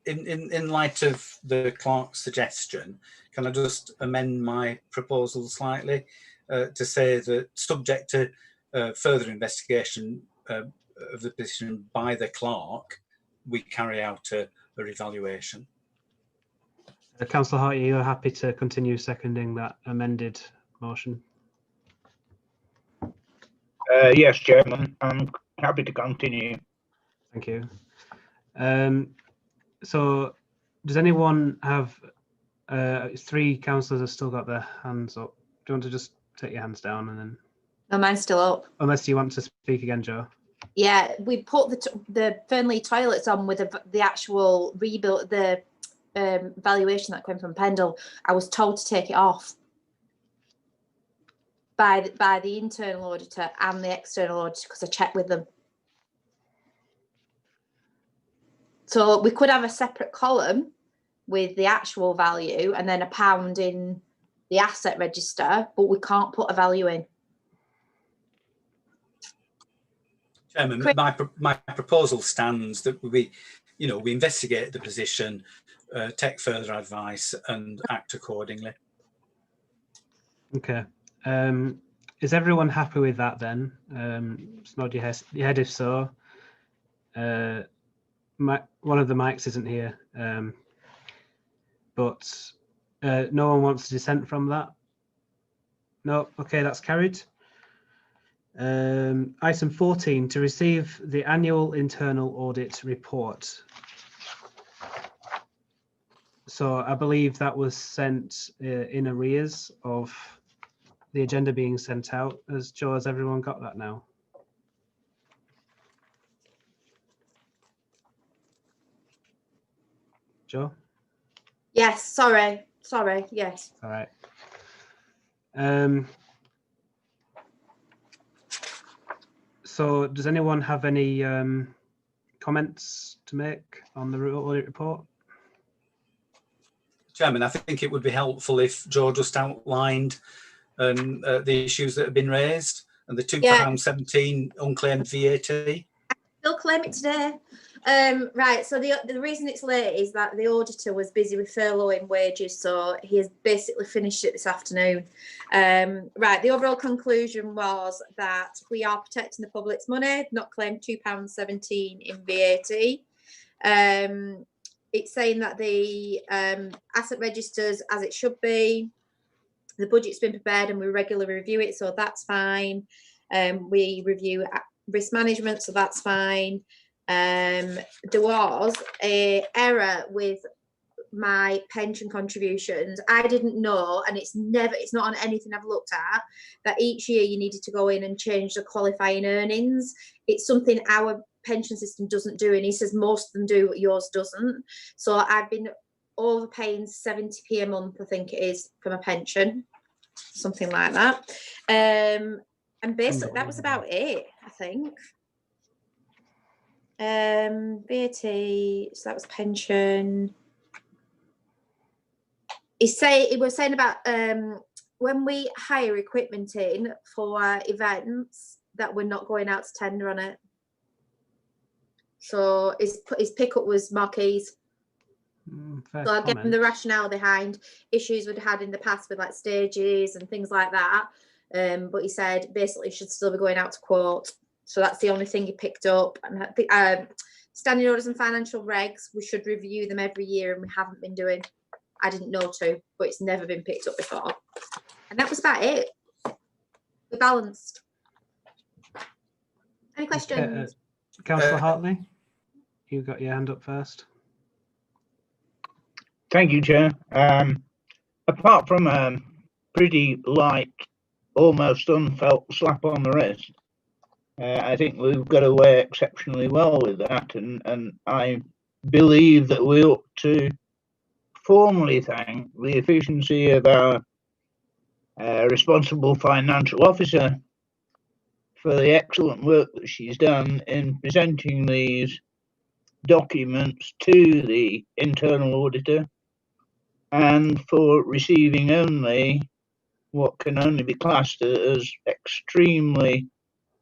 in light of the clerk's suggestion, can I just amend my proposal slightly to say that, subject to further investigation of the position by the clerk, we carry out a revaluation. Councillor Hartley, you're happy to continue seconding that amended motion? Yes, Chairman, I'm happy to continue. Thank you. So does anyone have, 3 councillors have still got their hands up. Do you want to just take your hands down and then? No, mine's still up. Unless you want to speak again, Joe. Yeah, we put the Fernley toilets on with the actual rebuild, the valuation that came from Pendle. I was told to take it off by the internal auditor and the external auditor because I checked with them. So we could have a separate column with the actual value and then £1 in the asset register, but we can't put a value in. Chairman, my proposal stands that we investigate the position, take further advice and act accordingly. Okay. Is everyone happy with that then? Just nod your head if so. One of the mics isn't here, but no one wants to dissent from that? No? Okay, that's carried. Item 14, to receive the annual internal audit report. So I believe that was sent in arrears of the agenda being sent out. Has everyone got that now? Joe? Yes, sorry, yes. All right. So does anyone have any comments to make on the audit report? Chairman, I think it would be helpful if Joe just outlined the issues that have been raised and the £2.17 unclaimed VAT. Still claim it today. Right, so the reason it's late is that the auditor was busy with furloughing wages, so he has basically finished it this afternoon. Right, the overall conclusion was that we are protecting the public's money, not claimed £2.17 in VAT. It's saying that the asset registers as it should be. The budget's been prepared and we regularly review it, so that's fine. We review risk management, so that's fine. There was an error with my pension contributions. I didn't know, and it's not on anything I've looked at, that each year you needed to go in and change the qualifying earnings. It's something our pension system doesn't do, and he says most of them do, but yours doesn't. So I've been overpaying 70p a month, I think it is, for my pension, something like that. And basically that was about it, I think. VAT, so that was pension. It was saying about when we hire equipment in for events that we're not going out to tender on it. So his pickup was marquees. So I gave him the rationale behind issues we'd had in the past with like stages and things like that. But he said basically should still be going out to quote. So that's the only thing he picked up. And standing orders and financial regs, we should review them every year, and we haven't been doing. I didn't know to, but it's never been picked up before. And that was about it. We're balanced. Any questions? Councillor Hartley, you got your hand up first. Thank you, Chair. Apart from pretty light, almost unfelt slap on the wrist, I think we've got away exceptionally well with that, and I believe that we ought to formally thank the efficiency of our responsible financial officer for the excellent work that she's done in presenting these documents to the internal auditor, and for receiving only what can only be classed as extremely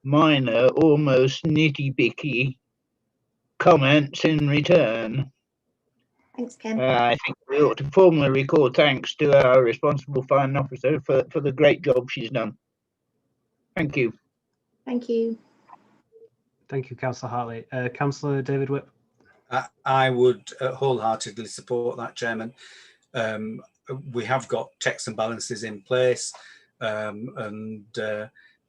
minor, almost nitty-bitty comments in return. Thanks, Ken. I think we ought to formally record thanks to our responsible finance officer for the great job she's done. Thank you. Thank you. Thank you, Councillor Hartley. Councillor David Whip. I would wholeheartedly support that, Chairman. We have got checks and balances in place, and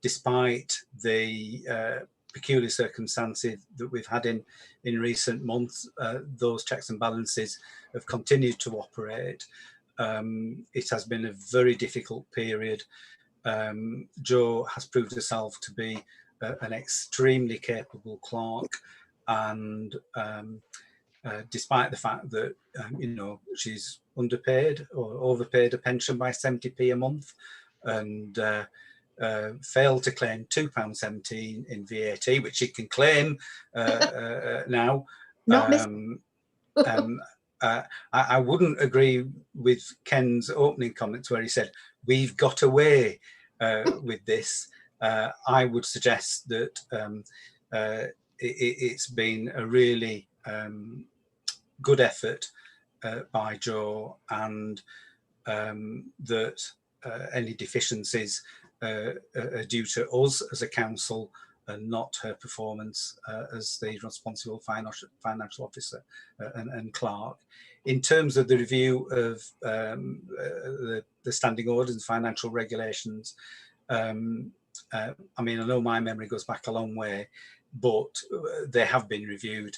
despite the peculiar circumstances that we've had in recent months, those checks and balances have continued to operate. It has been a very difficult period. Jo has proved herself to be an extremely capable clerk, and despite the fact that you know, she's underpaid or overpaid a pension by 70p a month, and failed to claim £2.17 in VAT, which she can claim now. I wouldn't agree with Ken's opening comments where he said, we've got away with this. I would suggest that it's been a really good effort by Jo, and that any deficiencies are due to us as a council and not her performance as the responsible financial officer and clerk. In terms of the review of the standing orders and financial regulations, I mean, I know my memory goes back a long way, but they have been reviewed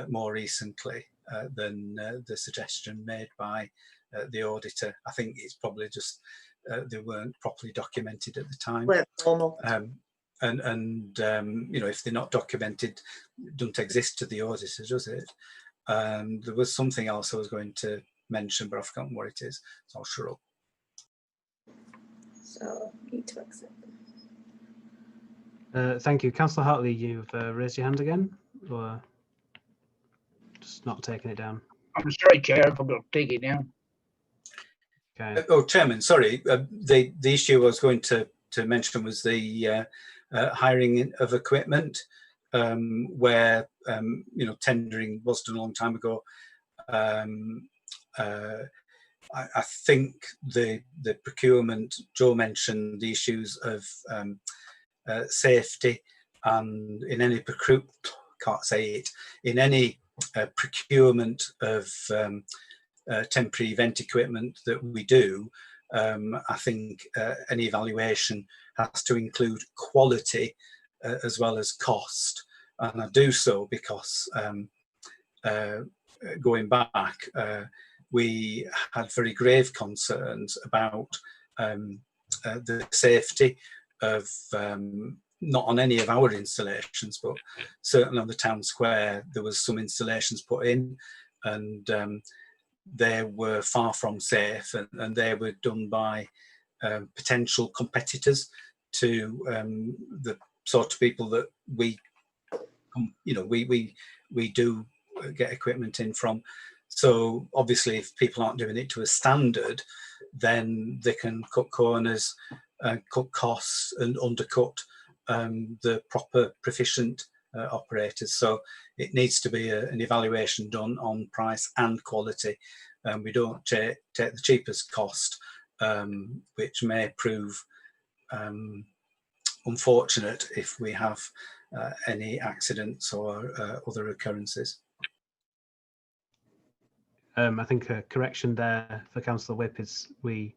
more recently than the suggestion made by the auditor. I think it's probably just they weren't properly documented at the time. Weren't formal. And you know, if they're not documented, don't exist to the auditor, does it? There was something else I was going to mention, but I've forgotten what it is, so I'll shut up. So, need to accept. Thank you. Councillor Hartley, you've raised your hand again, or just not taking it down? I'm sorry, Chair, I forgot to take it down. Okay. Oh, Chairman, sorry. The issue I was going to mention was the hiring of equipment, where you know, tendering was done a long time ago. I think the procurement, Jo mentioned the issues of safety, and in any procurement of temporary event equipment that we do, I think an evaluation has to include quality as well as cost, and I do so because going back, we had very grave concerns about the safety of not on any of our installations, but certainly on the town square there was some installations put in, and they were far from safe, and they were done by potential competitors to the sort of people that we, you know, we do get equipment in from. So obviously, if people aren't doing it to a standard, then they can cut corners, cut costs, and undercut the proper proficient operators. So it needs to be an evaluation done on price and quality. We don't take the cheapest cost, which may prove unfortunate if we have any accidents or other occurrences. I think a correction there for Councillor Whip is we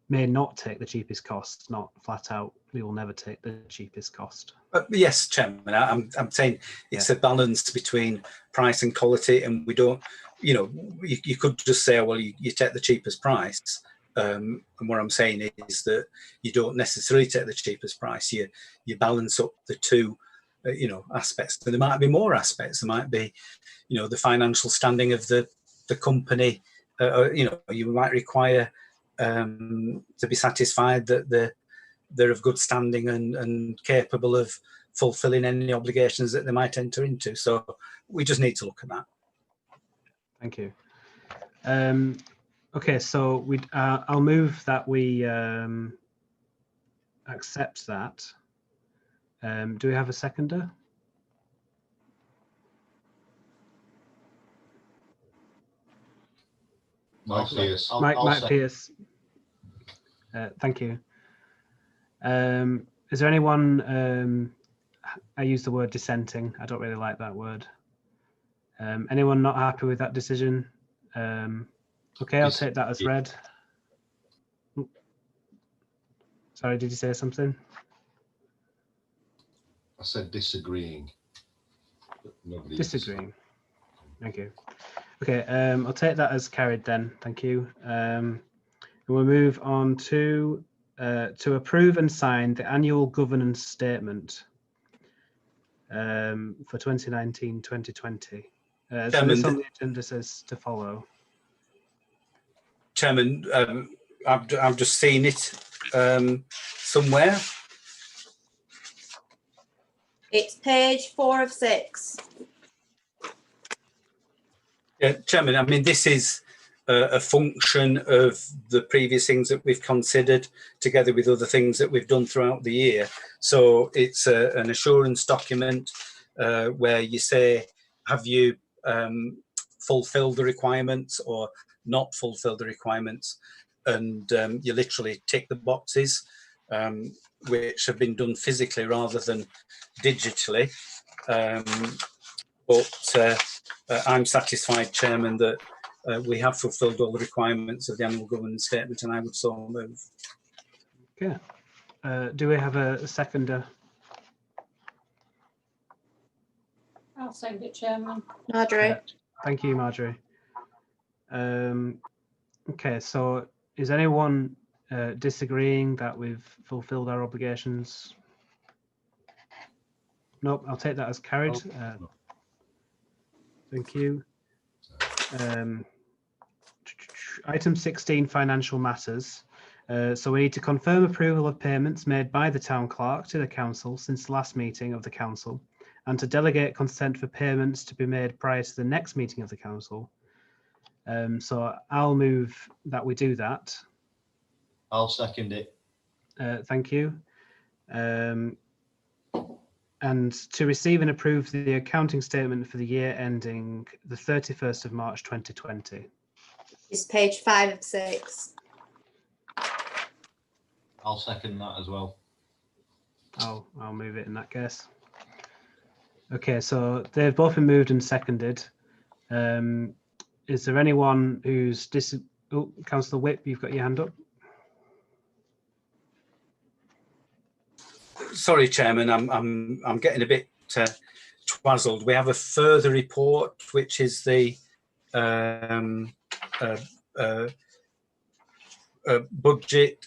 may not take the cheapest cost, not flat out, we will never take the cheapest cost. Yes, Chairman, I'm saying it's a balance between price and quality, and we don't, you know, you could just say, well, you take the cheapest price, and what I'm saying is that you don't necessarily take the cheapest price, you balance up the two aspects. And there might be more aspects. There might be, the financial standing of the company. You might require to be satisfied that they're of good standing and capable of fulfilling any obligations that they might enter into. So we just need to look at that. Thank you. Okay, so I'll move that we accept that. Do we have a seconder? Mike Pierce. Mike Pierce. Thank you. Is there anyone, I use the word dissenting, I don't really like that word. Anyone not happy with that decision? Okay, I'll take that as read. Sorry, did you say something? I said disagreeing. But nobody Disagreeing. Thank you. Okay, I'll take that as carried then. Thank you. And we'll move on to approve and sign the annual governance statement for 2019-2020. So this on the agenda says to follow. Chairman, I've just seen it somewhere. It's page 4 of 6. Yeah, Chairman, I mean, this is a function of the previous things that we've considered together with other things that we've done throughout the year. So it's an assurance document where you say, have you fulfilled the requirements or not fulfilled the requirements? And you literally tick the boxes, which have been done physically rather than digitally. But I'm satisfied, Chairman, that we have fulfilled all the requirements of the annual governance statement, and I would so move. Okay. Do we have a seconder? I'll second it, Chairman. Marjorie. Thank you, Marjorie. Okay, so is anyone disagreeing that we've fulfilled our obligations? Nope, I'll take that as carried. Thank you. Item 16, financial matters. So we need to confirm approval of payments made by the town clerk to the council since the last meeting of the council, and to delegate consent for payments to be made prior to the next meeting of the council. So I'll move that we do that. I'll second it. Thank you. And to receive and approve the accounting statement for the year ending the 31st of March 2020. It's page 5 of 6. I'll second that as well. I'll move it in that case. Okay, so they've both been moved and seconded. Is there anyone who's oh, Councillor Whip, you've got your hand up. Sorry, Chairman, I'm getting a bit twazzled. We have a further report, which is the budget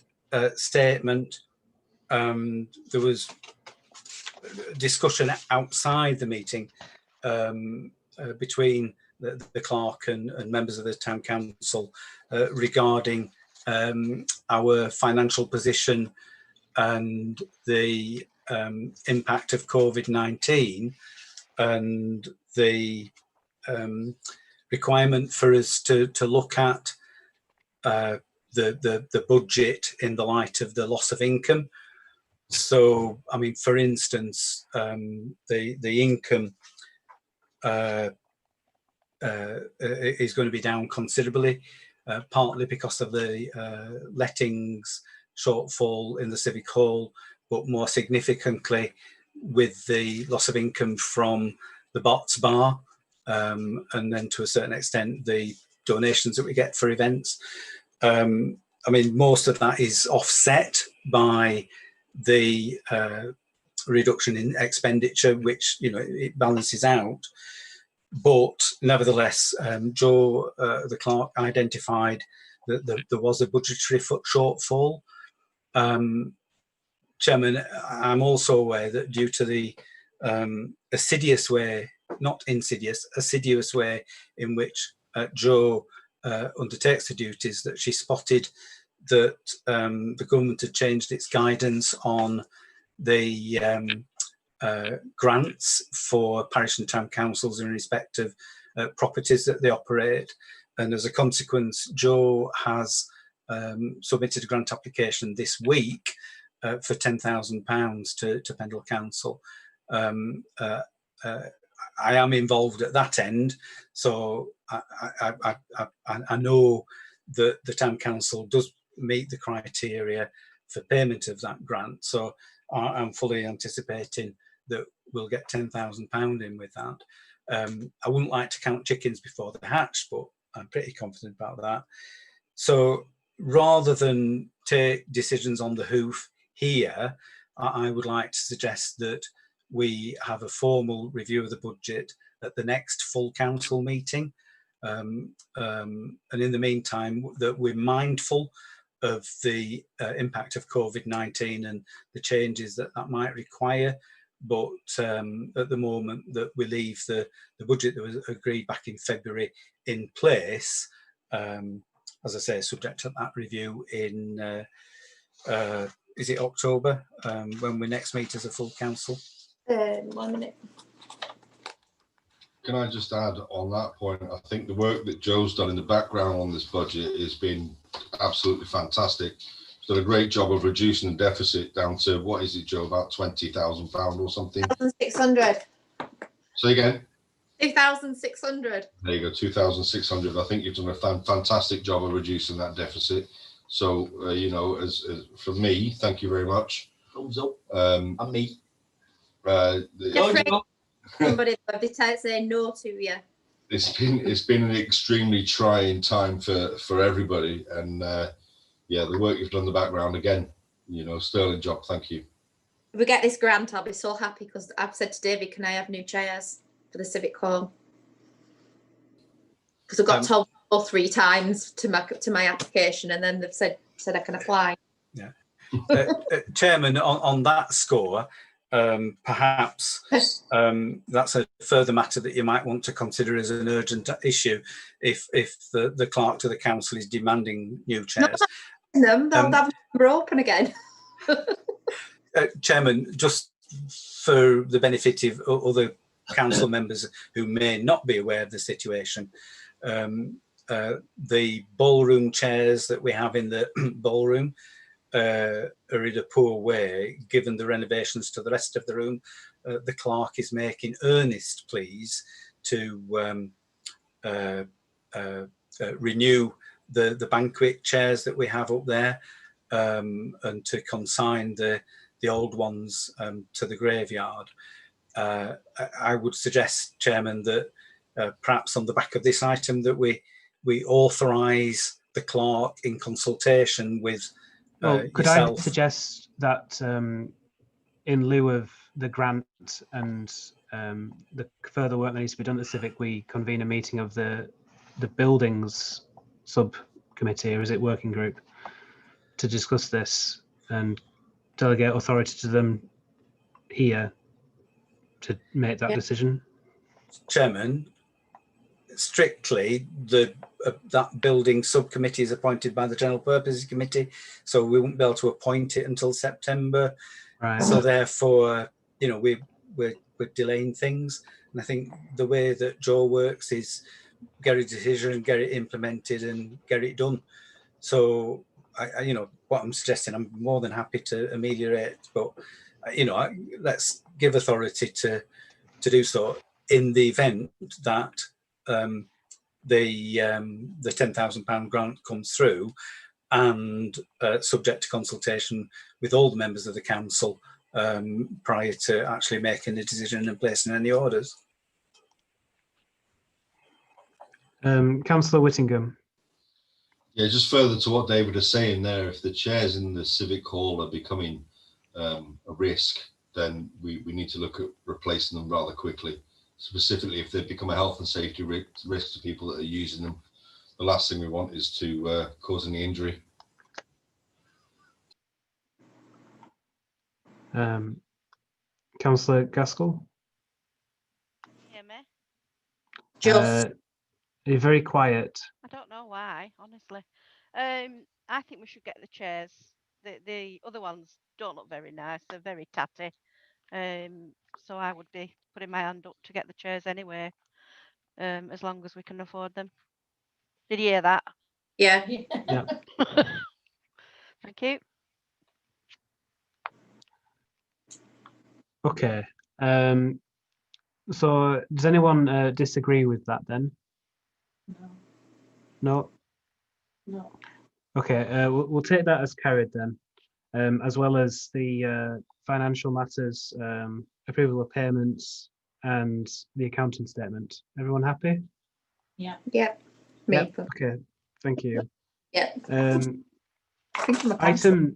statement. There was discussion outside the meeting between the clerk and members of the town council regarding our financial position and the impact of COVID-19 and the requirement for us to look at the budget in the light of the loss of income. So, I mean, for instance, the income is going to be down considerably, partly because of the lettings shortfall in the Civic Hall, but more significantly with the loss of income from the Bots Bar, and then to a certain extent the donations that we get for events. I mean, most of that is offset by the reduction in expenditure, which, you know, it balances out. But nevertheless, Joe, the clerk, identified that there was a budgetary shortfall. Chairman, I'm also aware that due to the assiduous way, not insidious, assiduous way in which Jo undertakes the duties, that she spotted that the government had changed its guidance on the grants for parish and town councils in respect of properties that they operate. And as a consequence, Jo has submitted a grant application this week for £10,000 to Pendle Council. I am involved at that end, so I know that the town council does meet the criteria for payment of that grant. So I'm fully anticipating that we'll get £10,000 in with that. I wouldn't like to count chickens before they hatch, but I'm pretty confident about that. So rather than take decisions on the hoof here, I would like to suggest that we have a formal review of the budget at the next full council meeting. And in the meantime, that we're mindful of the impact of COVID-19 and the changes that that might require. But at the moment that we leave the budget that was agreed back in February in place, as I say, subject to that review in, is it October, when we next meet as a full council? 1 minute. Can I just add on that point? I think the work that Joe's done in the background on this budget has been absolutely fantastic. She's done a great job of reducing the deficit down to, what is it, Joe, about £20,000 or something? 2,600. Say again? 2,600. There you go, 2,600. I think you've done a fantastic job of reducing that deficit. So, you know, as for me, thank you very much. Thumbs up. And me. Somebody say no to you. It's been an extremely trying time for everybody, and yeah, the work you've done in the background, again, you know, sterling job. Thank you. If we get this grant, I'll be so happy, because I've said to David, can I have new chairs for the civic hall? Because I got told 3 times to my application, and then they've said I can apply. Yeah, Chairman, on that score, perhaps that's a further matter that you might want to consider as an urgent issue if the clerk to the council is demanding new chairs. They'll have them open again. Chairman, just for the benefit of other council members who may not be aware of the situation, the ballroom chairs that we have in the ballroom are in a poor way, given the renovations to the rest of the room. The clerk is making earnest pleas to renew the banquet chairs that we have up there, and to consign the old ones to the graveyard. I would suggest, Chairman, that perhaps on the back of this item that we authorise the clerk in consultation with could yourself. I suggest that in lieu of the grant and the further work that needs to be done at the Civic, we convene a meeting of the buildings subcommittee, or is it working group, to discuss this and delegate authority to them here to make that decision? Chairman, strictly that building subcommittee is appointed by the General Purposes Committee, so we won't be able to appoint it until September. Right. So therefore, you know, we're delaying things, and I think the way that Joe works is get a decision, get it implemented, and get it done. So I you know, what I'm suggesting, I'm more than happy to ameliorate, but you know, let's give authority to do so in the event that the £10,000 grant comes through, and subject to consultation with all the members of the council prior to actually making a decision and placing any orders. Councillor Whittingham. Yeah, just further to what David is saying there, if the chairs in the Civic Hall are becoming a risk, then we need to look at replacing them rather quickly. Specifically, if they become a health and safety risk to people that are using them, the last thing we want is to cause any injury. Councillor Gaskell. You're very quiet. I don't know why, honestly. I think we should get the chairs. The other ones don't look very nice. They're very tatty. So I would be putting my hand up to get the chairs anyway, as long as we can afford them. Did you hear that? Yeah. Yeah. Thank you. Okay. So does anyone disagree with that then? No? No. Okay, we'll take that as carried then, as well as the financial matters, approval of payments and the accounting statement. Everyone happy? Yeah. Yeah. Me. Yep. Okay, thank you. Yeah. Item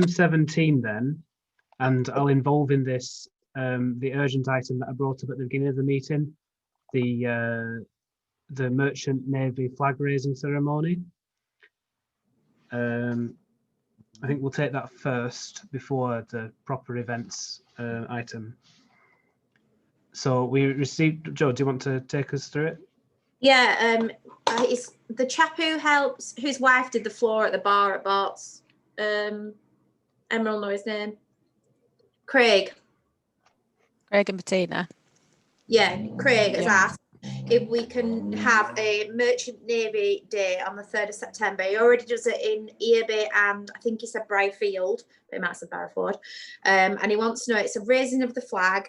17 then, and I'll involve in this the urgent item that I brought up at the beginning of the meeting, the Merchant Navy flag raising ceremony. I think we'll take that first before the proper events item. So we received, Joe, do you want to take us through it? Yeah, it's the chap whose wife did the floor at the bar at Bart's. Emma will know his name. Craig and Bettina. Yeah, Craig has asked if we can have a Merchant Navy Day on the 3rd of September. He already does it in Earby and I think he said Briarfield, but he might have said Barrowford. And he wants to know, it's a raising of the flag.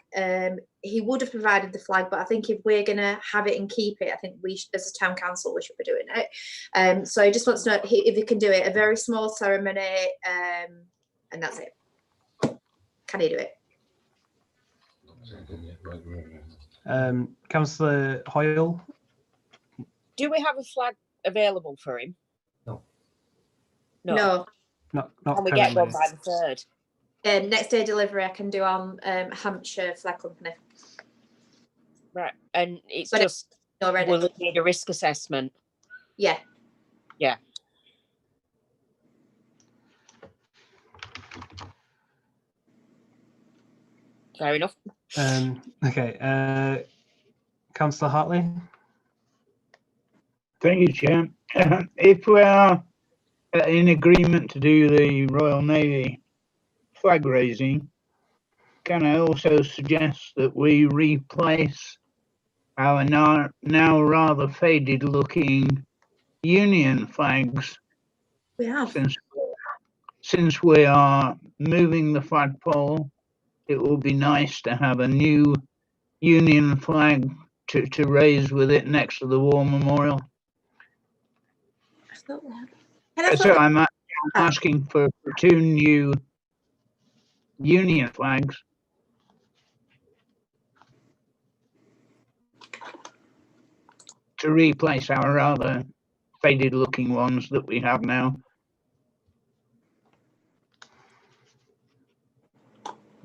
He would have provided the flag, but I think if we're going to have it and keep it, I think we, as a town council, we should be doing it. So he just wants to know if he can do it, a very small ceremony, and that's it. Can he do it? Councillor Hoyle. Do we have a flag available for him? No. No. Not Can we get one by the 3rd? Next day delivery I can do on Hampshire Flag Company. Right, and it's But just, already. will it need a risk assessment? Yeah. Yeah. Fair enough. Okay. Councillor Hartley. Thank you, Chair. If we are in agreement to do the Royal Navy flag raising, can I also suggest that we replace our now rather faded looking Union flags? We have. Since we are moving the flagpole, it will be nice to have a new Union flag to raise with it next to the War Memorial. So I'm asking for 2 new Union flags. To replace our rather faded looking ones that we have now.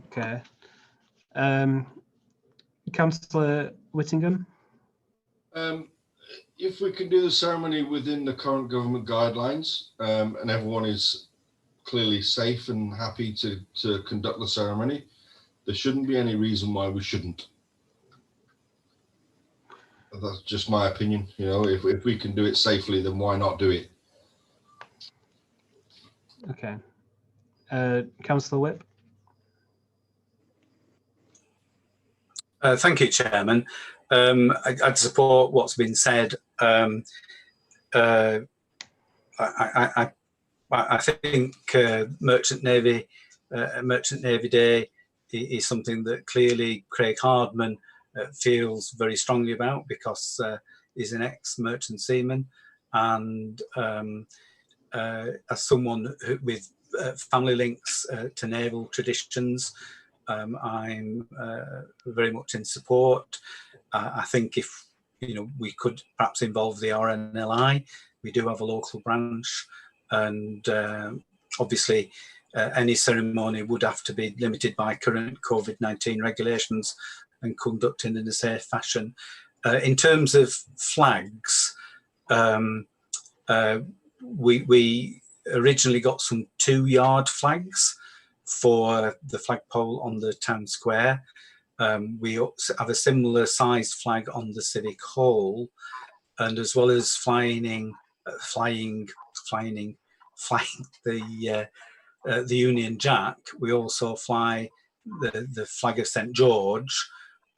Okay. Councillor Whittingham. If we can do the ceremony within the current government guidelines, and everyone is clearly safe and happy to conduct the ceremony, there shouldn't be any reason why we shouldn't. That's just my opinion. You know, if we can do it safely, then why not do it? Okay. Councillor Whip. Thank you, Chairman. I'd support what's been said. I think Merchant Navy Day is something that clearly Craig Hardman feels very strongly about, because he's an ex-merchant seaman, and as someone with family links to naval traditions, I'm very much in support. I think if we could perhaps involve the RNLI. We do have a local branch, and obviously any ceremony would have to be limited by current COVID-19 regulations and conducted in a safe fashion. In terms of flags, we originally got some 2-yard flags for the flagpole on the town square. We also have a similar sized flag on the Civic Hall, and as well as flying the Union Jack, we also fly the flag of St George,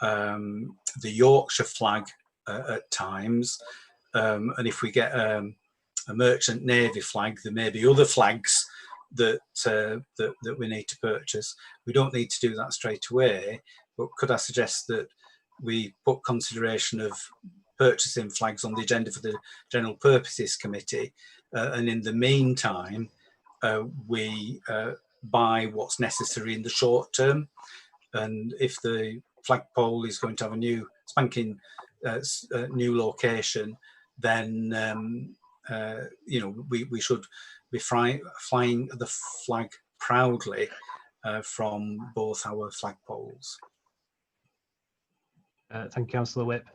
the Yorkshire flag at times, and if we get a Merchant Navy flag, there may be other flags that we need to purchase. We don't need to do that straight away, but could I suggest that we put consideration of purchasing flags on the agenda for the General Purposes Committee, and in the meantime we buy what's necessary in the short term. And if the flagpole is going to have a new spanking new location, then you know, we should be flying the flag proudly from both our flagpoles. Thank you, Councillor Whip.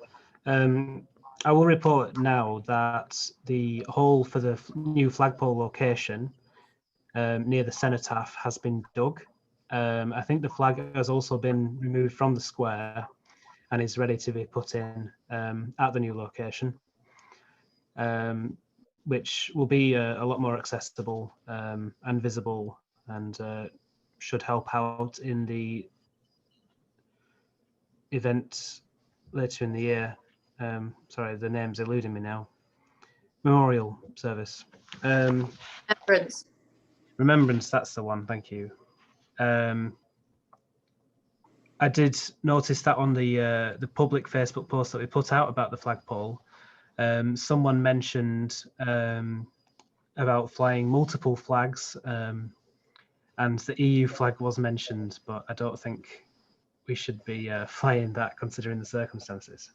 I will report now that the hole for the new flagpole location near the cenotaph has been dug. I think the flag has also been removed from the square and is ready to be put in at the new location, which will be a lot more accessible and visible, and should help out in the event later in the year. Sorry, the name's eluding me now. Memorial service. Remembrance. Remembrance, that's the one, thank you. I did notice that on the public Facebook post that we put out about the flagpole, someone mentioned about flying multiple flags, and the EU flag was mentioned, but I don't think we should be flying that considering the circumstances.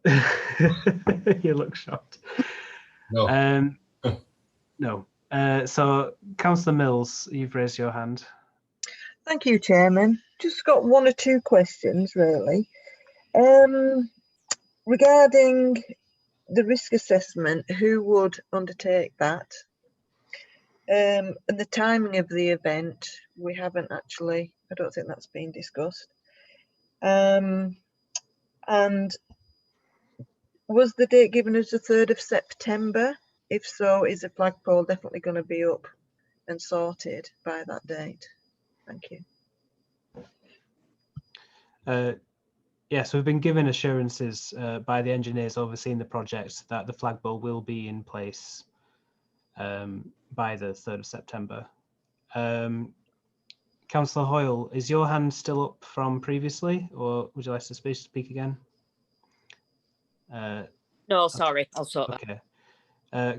You look shocked. No. No. So, Councillor Mills, you've raised your hand. Thank you, Chairman. Just got one or two questions, really. Regarding the risk assessment, who would undertake that? And the timing of the event, we haven't actually, I don't think that's been discussed. And was the date given as the 3rd of September? If so, is the flagpole definitely going to be up and sorted by that date? Thank you. Yes, we've been given assurances by the engineers overseeing the project that the flagpole will be in place by the 3rd of September. Councillor Hoyle, is your hand still up from previously, or would you like to speak again? No, sorry, I'll sort that. Okay.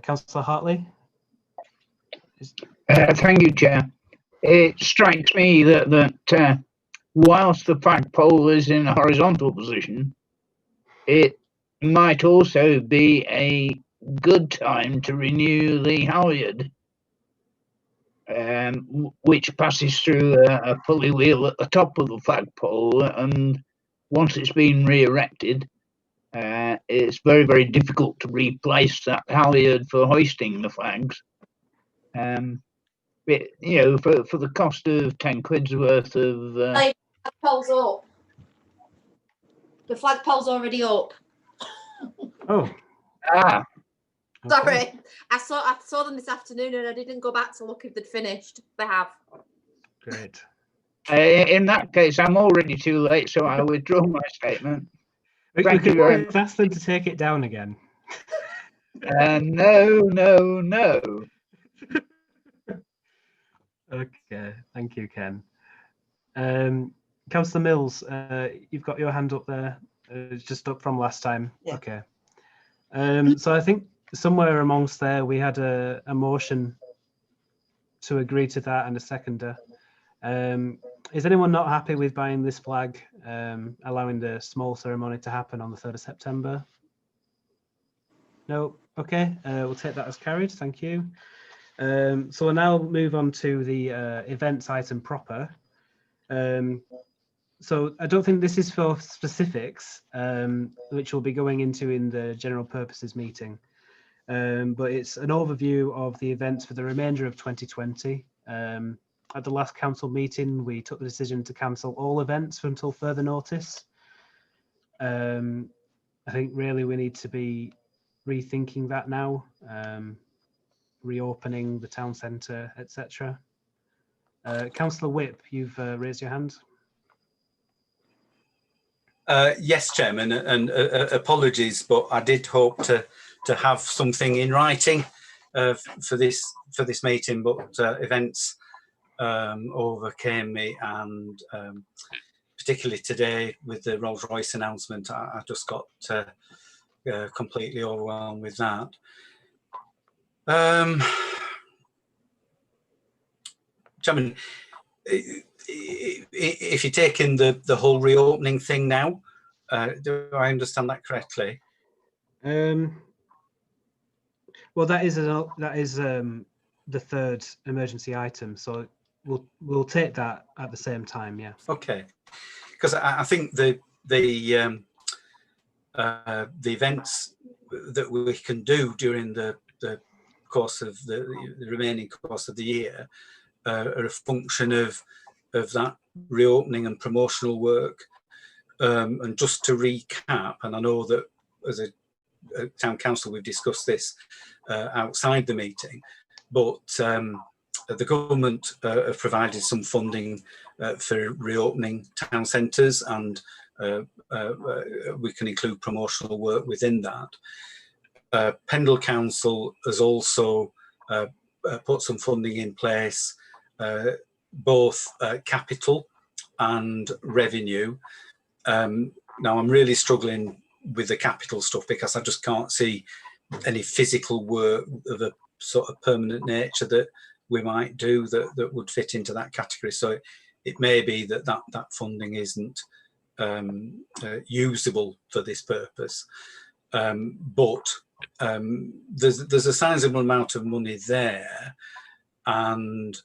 Councillor Hartley? Thank you, Chair. It strikes me that whilst the flagpole is in a horizontal position, it might also be a good time to renew the halyard, which passes through a pulley wheel at the top of the flagpole, and once it's been re-erected, it's very, very difficult to replace that halyard for hoisting the flags. You know, for the cost of 10 quid's worth of... The flagpole's up. The flagpole's already up. Oh. Ah. Sorry, Okay. I saw them this afternoon and I didn't go back to look if they'd finished. They have. Great. In that case, I'm already too late, so I withdraw my statement. We Thank you could very always ask them to take it down again. No. Okay, thank you, Ken. Councillor Mills, you've got your hand up there. It's just up from last time. Yeah. Okay. So I think somewhere amongst there we had a motion to agree to that and a seconder. Is anyone not happy with buying this flag, allowing the small ceremony to happen on the 3rd of September? No? Okay, we'll take that as carried. Thank you. So we'll now move on to the events item proper. So I don't think this is for specifics, which we'll be going into in the general purposes meeting. But it's an overview of the events for the remainder of 2020, At the last council meeting, we took the decision to cancel all events until further notice. I think really we need to be rethinking that now, reopening the town centre, etc. Councillor Whip, you've raised your hand. Yes, Chairman, and apologies, but I did hope to have something in writing for this meeting, but events overcame me, and particularly today with the Rolls-Royce announcement, I just got completely overwhelmed with that. Chairman, if you're taking the whole reopening thing now, do I understand that correctly? Well, that is the third emergency item, so we'll take that at the same time. Yeah. Okay, because I think the events that we can do during the course of the remaining course of the year are a function of that reopening and promotional work. And just to recap, and I know that as a town council we've discussed this outside the meeting, but the government have provided some funding for reopening town centres, and we can include promotional work within that. Pendle Council has also put some funding in place, both capital and revenue. Now I'm really struggling with the capital stuff because I just can't see any physical work of a sort of permanent nature that we might do that would fit into that category. So it may be that funding isn't usable for this purpose. But there's a sizable amount of money there, and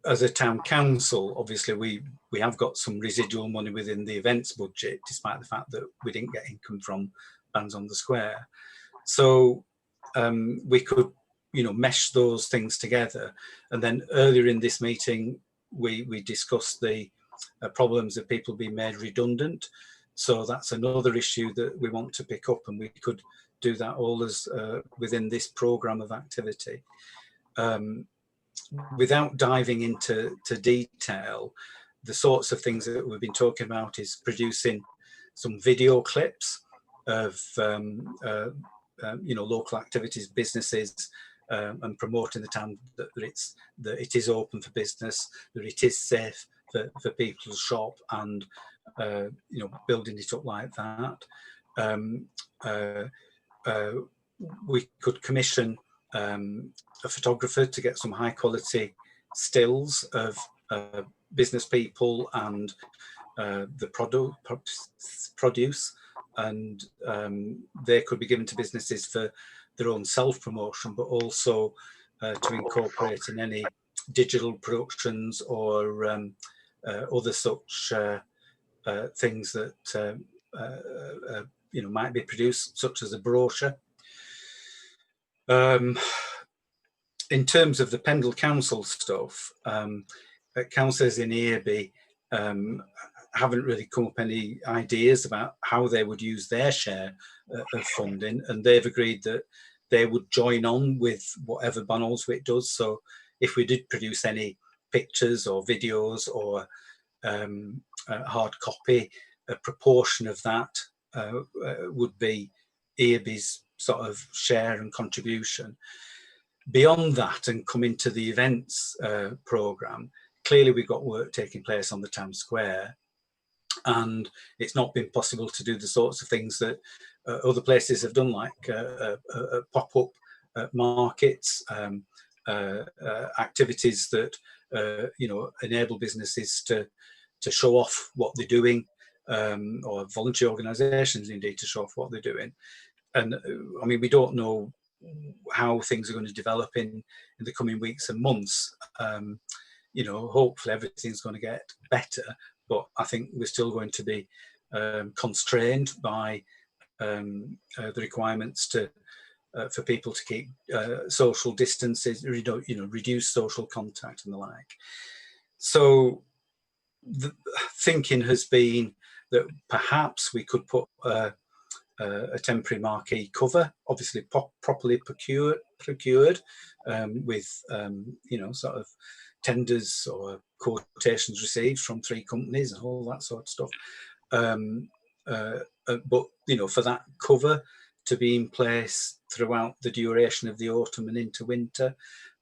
as a town council, obviously we have got some residual money within the events budget, despite the fact that we didn't get income from Bands on the Square. So we could, mesh those things together. And then earlier in this meeting, we discussed the problems of people being made redundant. So that's another issue that we want to pick up, and we could do that all as within this programme of activity. Without diving into detail, the sorts of things that we've been talking about is producing some video clips of local activities, businesses, and promoting the town that it is open for business, that it is safe for people to shop, and building it up like that. We could commission a photographer to get some high quality stills of business people and the produce, and they could be given to businesses for their own self-promotion, but also to incorporate in any digital productions or other such things that might be produced, such as a brochure. In terms of the Pendle Council stuff, councillors in Earby haven't really come up any ideas about how they would use their share of funding, and they've agreed that they would join on with whatever Bonalswick does. So if we did produce any pictures or videos or hard copy, a proportion of that would be Earby's sort of share and contribution. Beyond that, and coming to the events programme, clearly we've got work taking place on the town square, and it's not been possible to do the sorts of things that other places have done, like pop-up markets, activities that enable businesses to show off what they're doing, or voluntary organisations indeed to show off what they're doing. And I mean, we don't know how things are going to develop in the coming weeks and months. Hopefully everything's going to get better, but I think we're still going to be constrained by the requirements to for people to keep social distances, reduce social contact and the like. So the thinking has been that perhaps we could put a temporary marquee cover, obviously properly procured with sort of tenders or quotations received from 3 companies and all that sort of stuff. But for that cover to be in place throughout the duration of the autumn and into winter,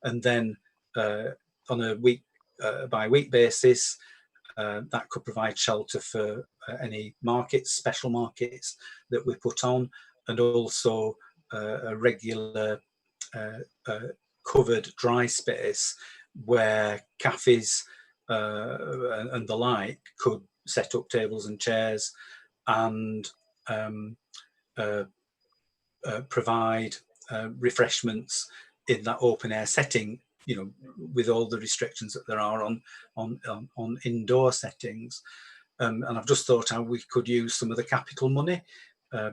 and then on a week by week basis, that could provide shelter for any markets, special markets that we put on, and also a regular covered dry space where cafes and the like could set up tables and chairs and provide refreshments in that open air setting, with all the restrictions that there are on indoor settings. And I've just thought how we could use some of the capital money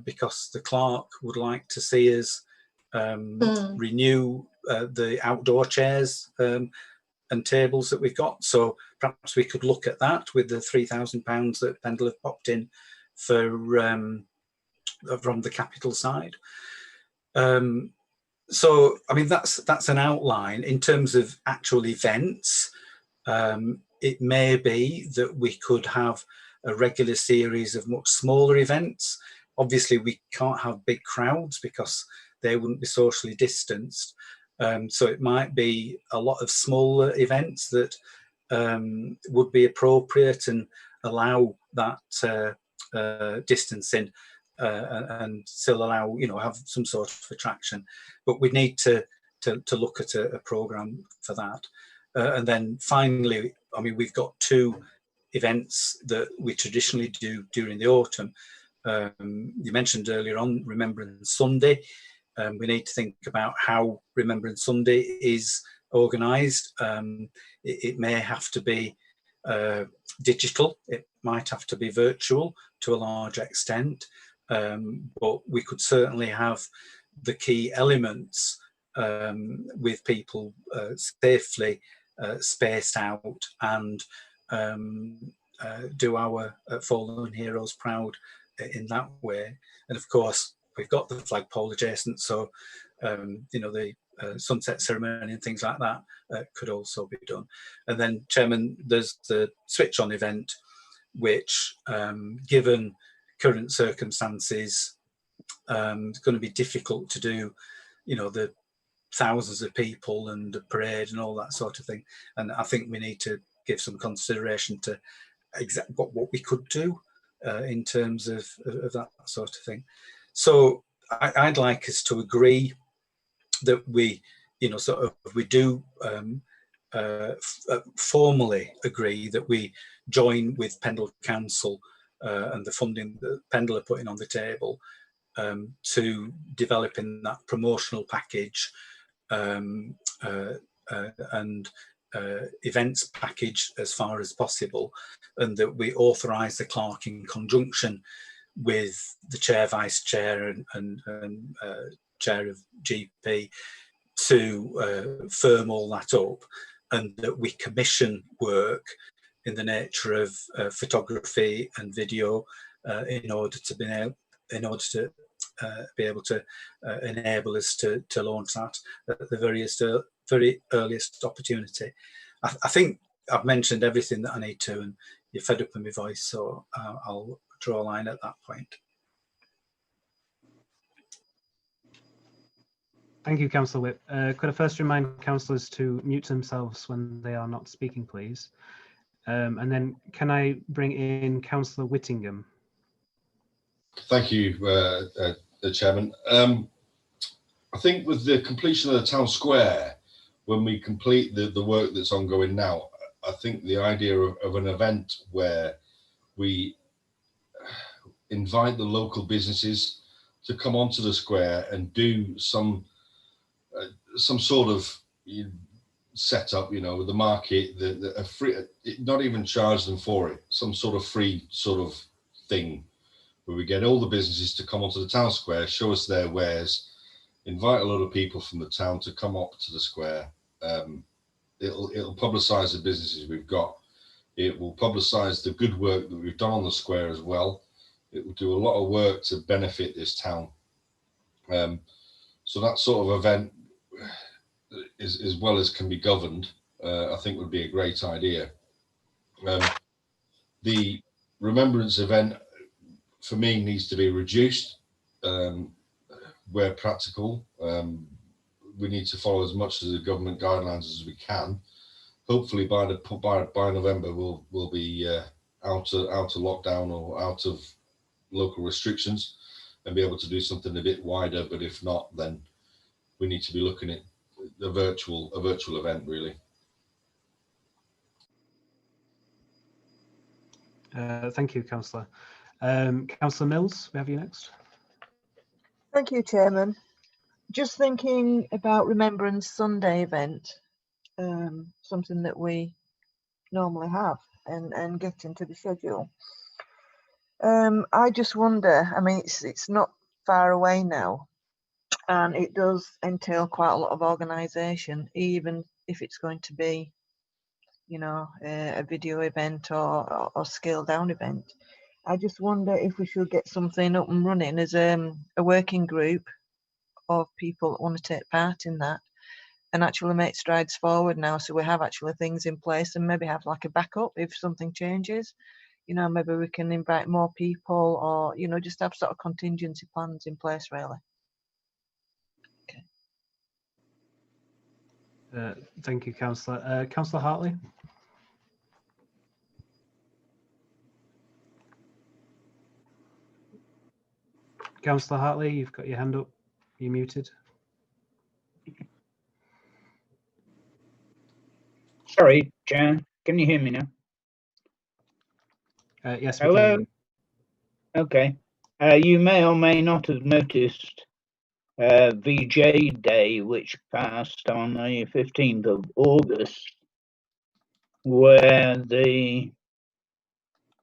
because the clerk would like to see us renew the outdoor chairs and tables that we've got. So perhaps we could look at that with the £3,000 that Pendle have popped in for from the capital side. So I mean that's an outline. In terms of actual events, it may be that we could have a regular series of much smaller events. Obviously we can't have big crowds because they wouldn't be socially distanced. So it might be a lot of smaller events that would be appropriate and allow that distancing and still allow, have some sort of attraction. But we need to look at a programme for that. And then finally, I mean, we've got 2 events that we traditionally do during the autumn. You mentioned earlier on Remembrance Sunday. We need to think about how Remembrance Sunday is organised. It may have to be digital, it might have to be virtual to a large extent, but we could certainly have the key elements with people safely spaced out and do our fallen heroes proud in that way. And of course we've got the flagpole adjacent, so the sunset ceremony and things like that could also be done. And then, Chairman, there's the switch on event, which given current circumstances it's going to be difficult to do, the thousands of people and the parade and all that sort of thing. And I think we need to give some consideration to exactly what we could do in terms of that sort of thing. So I'd like us to agree that we, we do formally agree that we join with Pendle Council and the funding that Pendle are putting on the table to developing that promotional package and events package as far as possible, and that we authorise the clerk in conjunction with the chair, vice chair and chair of GP to firm all that up, and that we commission work in the nature of photography and video in order to be able to enable us to launch that at the very earliest opportunity. I think I've mentioned everything that I need to, and you're fed up with my voice, so I'll draw a line at that point. Thank you, Councillor Whip. Could I first remind councillors to mute themselves when they are not speaking, please? And then can I bring in Councillor Whittingham? Thank you, Chairman. I think with the completion of the town square, when we complete the work that's ongoing now, I think the idea of an event where we invite the local businesses to come onto the square and do some sort of setup, with the market, a free, not even charge them for it, some sort of free sort of thing where we get all the businesses to come onto the town square, show us their wares, invite a lot of people from the town to come up to the square. It'll publicise the businesses we've got. It will publicise the good work that we've done on the square as well. It will do a lot of work to benefit this town. So that sort of event, as well as can be governed, I think would be a great idea. The remembrance event for me needs to be reduced where practical. We need to follow as much of the government guidelines as we can. Hopefully by November we'll be out of lockdown or out of local restrictions and be able to do something a bit wider. But if not, then we need to be looking at a virtual event really. Thank you, Councillor. Councillor Mills, we have you next. Thank you, Chairman. Just thinking about Remembrance Sunday event, something that we normally have and get into the schedule. I just wonder, I mean, it's not far away now, and it does entail quite a lot of organisation, even if it's going to be, you know, a video event or scaled down event. I just wonder if we should get something up and running as a working group of people that want to take part in that and actually make strides forward now, so we have actually things in place and maybe have like a backup if something changes. You know, maybe we can invite more people, or, you know, just have sort of contingency plans in place really. Okay. Thank you, Councillor. Councillor Hartley. Councillor Hartley, you've got your hand up. You're muted. Sorry, Jan, can you hear me now? Yes. Hello. Okay. You may or may not have noticed VJ Day, which passed on the 15th of August, where the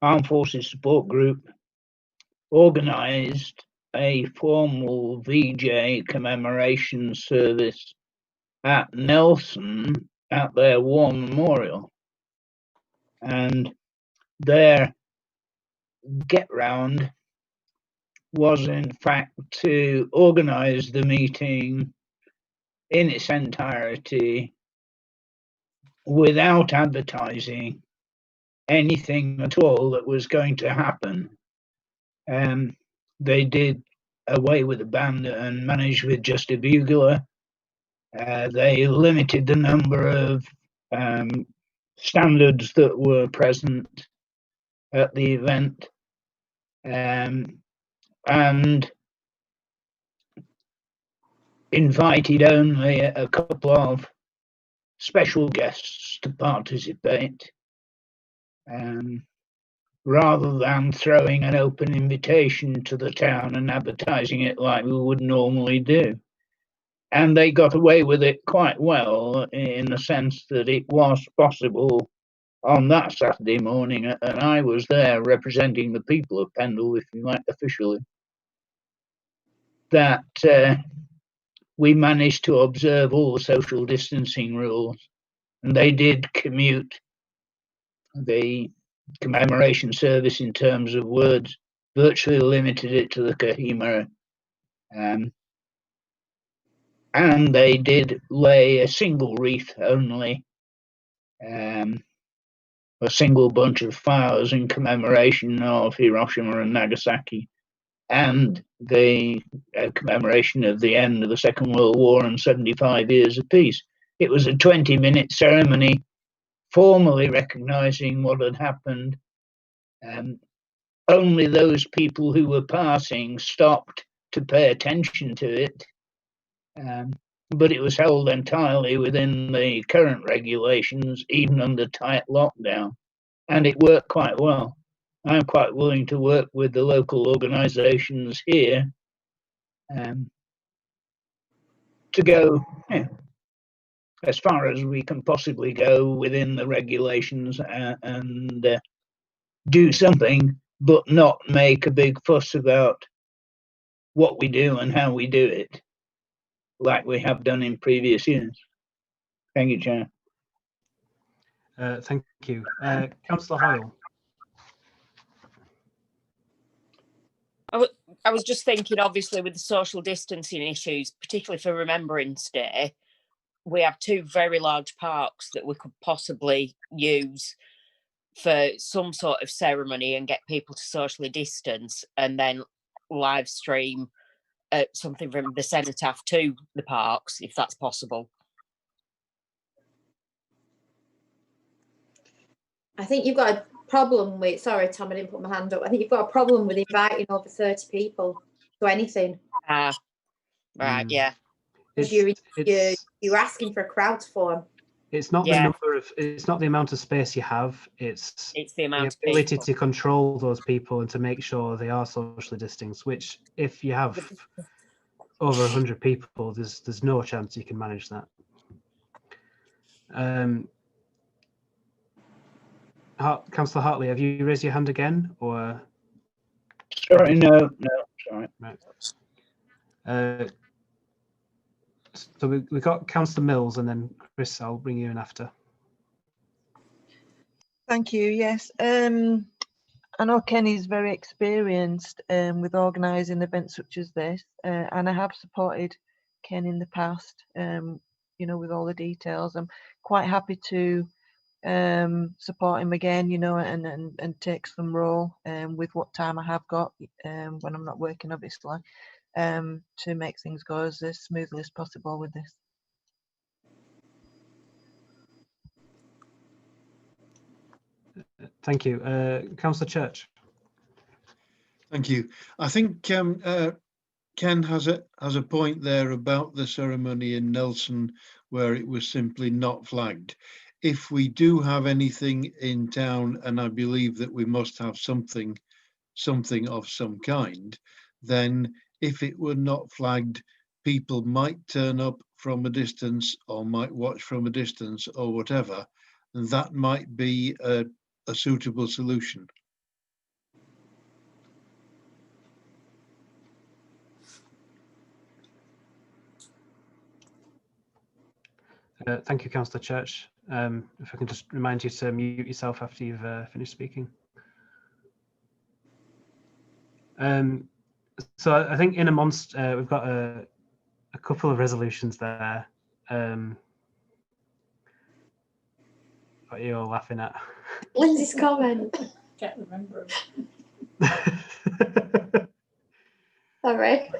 Armed Forces Support Group organised a formal VJ commemoration service at Nelson at their war memorial. And their get round was in fact to organise the meeting in its entirety without advertising anything at all that was going to happen. They did away with the band and managed with just a bugler. They limited the number of standards that were present at the event, and invited only a couple of special guests to participate, rather than throwing an open invitation to the town and advertising it like we would normally do. And they got away with it quite well, in the sense that it was possible on that Saturday morning, and I was there representing the people of Pendle, if you like, officially, that we managed to observe all the social distancing rules, and they did commute the commemoration service in terms of words, virtually limited it to the Kohima, and they did lay a single wreath only, a single bunch of flowers in commemoration of Hiroshima and Nagasaki, and the commemoration of the end of the Second World War and 75 years of peace. It was a 20-minute ceremony formally recognising what had happened. Only those people who were passing stopped to pay attention to it, but it was held entirely within the current regulations, even under tight lockdown, and it worked quite well. I'm quite willing to work with the local organisations here to go as far as we can possibly go within the regulations and do something, but not make a big fuss about what we do and how we do it. like we have done in previous years. Thank you, Chair. Thank you. Councillor Hoyle. I was just thinking, obviously, with the social distancing issues, particularly for Remembrance Day, we have two very large parks that we could possibly use for some sort of ceremony and get people to socially distance, and then live stream something from the cenotaph to the parks, if that's possible. I think you've got a problem with, sorry Tom, I didn't put my hand up. I think you've got a problem with inviting over 30 people to anything. Right, yeah. You're asking for a crowd to form. It's not the number of, it's not the amount of space you have, it's the amount the ability to control those people and to make sure they are socially distanced, which if you have over 100 people, there's no chance you can manage that. Councillor Hartley, have you raised your hand again, or? Sorry, no, sorry. Right. So we've got Councillor Mills, and then Chris, I'll bring you in after. Thank you. Yes, I know Kenny's very experienced with organising events such as this, and I have supported Ken in the past. You know, with all the details, I'm quite happy to support him again, you know, and take some role with what time I have got when I'm not working, obviously, to make things go as smoothly as possible with this. Thank you. Councillor Church. Thank you. I think Ken has a point there about the ceremony in Nelson where it was simply not flagged. If we do have anything in town, and I believe that we must have something of some kind, then if it were not flagged, people might turn up from a distance or might watch from a distance or whatever, and that might be a suitable solution. Thank you, Councillor Church. If I can just remind you to mute yourself after you've finished speaking. So I think in amongst, we've got a couple of resolutions there. What are you all laughing at? Lindsay's comment. Can't remember. Sorry.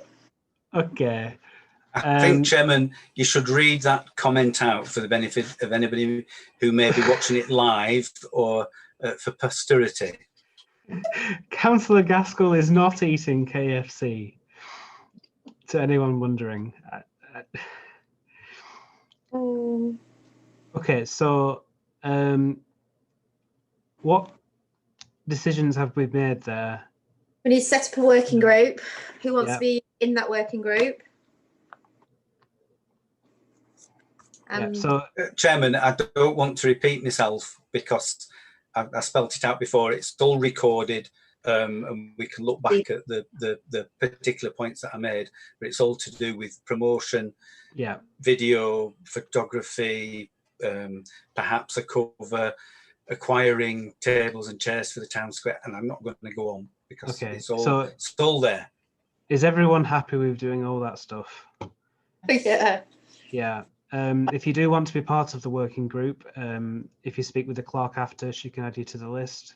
Okay. I think, Chairman, you should read that comment out for the benefit of anybody who may be watching it live or for posterity. Councillor Gaskell is not eating KFC, to anyone wondering. Okay, so what decisions have we made there? We need to set up a working group. Who wants to be in that working group? So, Chairman, I don't want to repeat myself because I spelt it out before. It's all recorded, and we can look back at the particular points that I made. But it's all to do with promotion, video, photography, perhaps a cover, acquiring tables and chairs for the town square. And I'm not going to go on because it's all there. Is everyone happy with doing all that stuff? Yeah. Yeah. If you do want to be part of the working group, if you speak with the clerk after, she can add you to the list.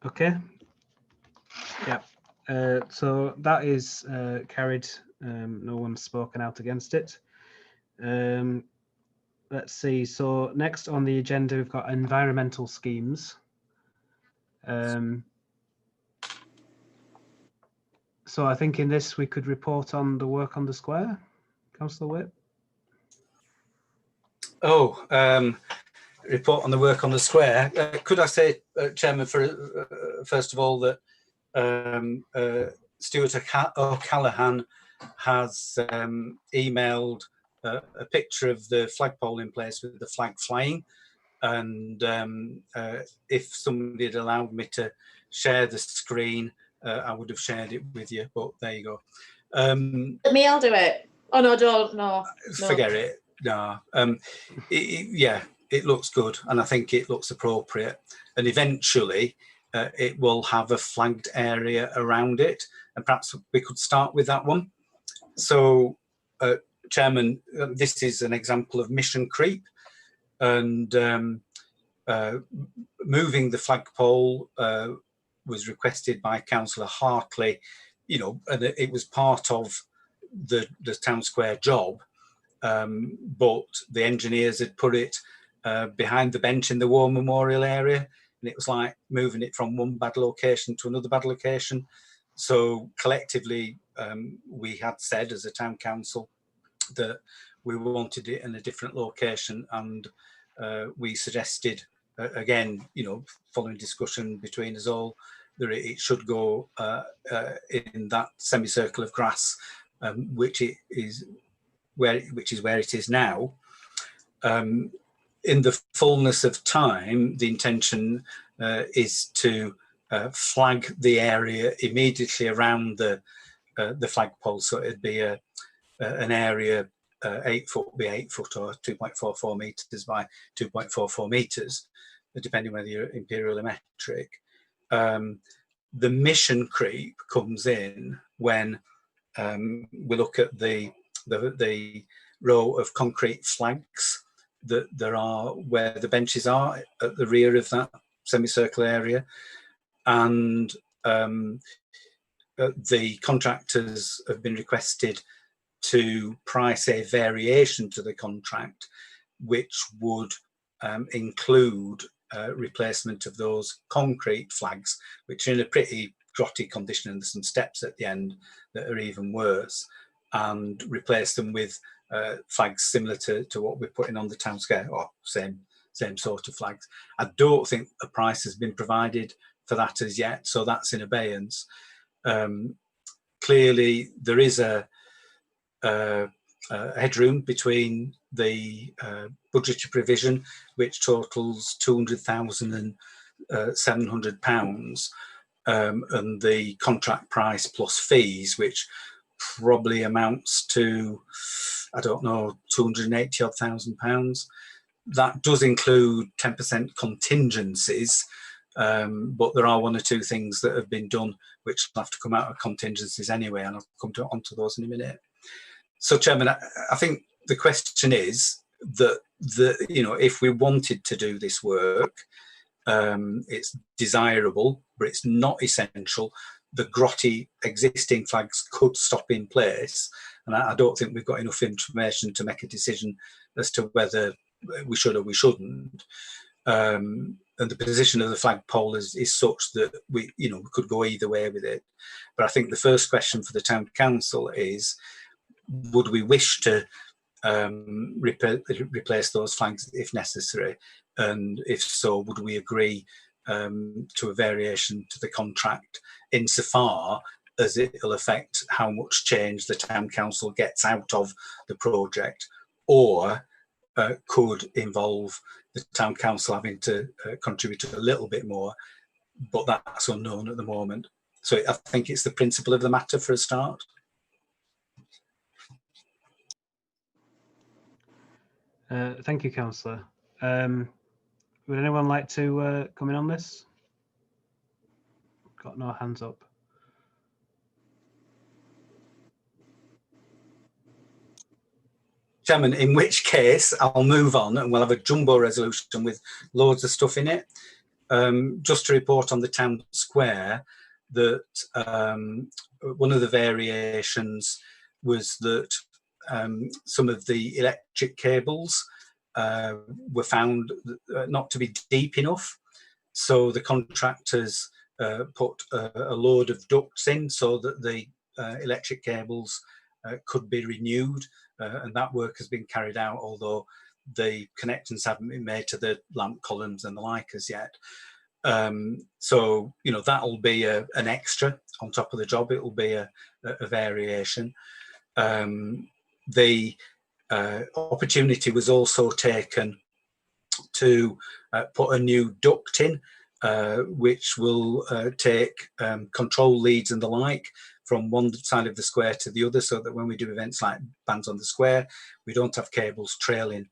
Okay. Yeah. So that is carried. No one's spoken out against it. Let's see. So next on the agenda, we've got environmental schemes. So I think in this we could report on the work on the square. Councillor Whip. Report on the work on the square. Could I say, Chairman, first of all, that Stuart O'Callaghan has emailed a picture of the flagpole in place with the flag flying, and if somebody had allowed me to share the screen, I would have shared it with you, but there you go. Me, I'll do it. Oh no, don't, no. Forget it. No. Yeah, it looks good, and I think it looks appropriate. And eventually, it will have a flagged area around it, and perhaps we could start with that one. So, Chairman, this is an example of mission creep, and moving the flagpole was requested by Councillor Hartley, you know, and it was part of the town square job, but the engineers had put it behind the bench in the War Memorial area, and it was like moving it from one bad location to another bad location. So collectively, we had said as a town council that we wanted it in a different location, and we suggested, again, you know, following discussion between us all, that it should go in that semicircle of grass, which is where it is now. In the fullness of time, the intention is to flag the area immediately around the flagpole, so it'd be an area 8 foot by 8 foot, or 2.44 meters by 2.44 meters, depending whether you're imperial or metric. The mission creep comes in when we look at the row of concrete flags that there are where the benches are at the rear of that semicircle area, and the contractors have been requested to price a variation to the contract, which would include replacement of those concrete flags, which are in a pretty grotty condition, and there's some steps at the end that are even worse, and replace them with flags similar to what we're putting on the town square, or same sort of flags. I don't think a price has been provided for that as yet, so that's in abeyance. Clearly, there is a headroom between the budgetary provision, which totals £200,700, and the contract price plus fees, which probably amounts to, I don't know, £280,000. That does include 10% contingencies, but there are one or two things that have been done which will have to come out of contingencies anyway, and I'll come onto those in a minute. So, Chairman, I think the question is that you know, if we wanted to do this work, it's desirable, but it's not essential. The grotty existing flags could stop in place, and I don't think we've got enough information to make a decision as to whether we should or we shouldn't. And the position of the flagpole is such that we could go either way with it. But I think the first question for the town council is, would we wish to replace those flags if necessary? And if so, would we agree to a variation to the contract insofar as it will affect how much change the town council gets out of the project, or could involve the town council having to contribute a little bit more, but that's unknown at the moment. So I think it's the principle of the matter for a start. Thank you, Councillor. Would anyone like to come in on this? Got no hands up. Chairman, in which case I'll move on and we'll have a jumbo resolution with loads of stuff in it. Just to report on the town square that one of the variations was that some of the electric cables were found not to be deep enough. So the contractors put a load of ducts in so that the electric cables could be renewed. And that work has been carried out, although the connections haven't been made to the lamp columns and the like as yet. So, you know, that'll be an extra on top of the job. It will be a variation. The opportunity was also taken to put a new duct in, which will take control leads and the like from one side of the square to the other, so that when we do events like Bands on the Square, we don't have cables trailing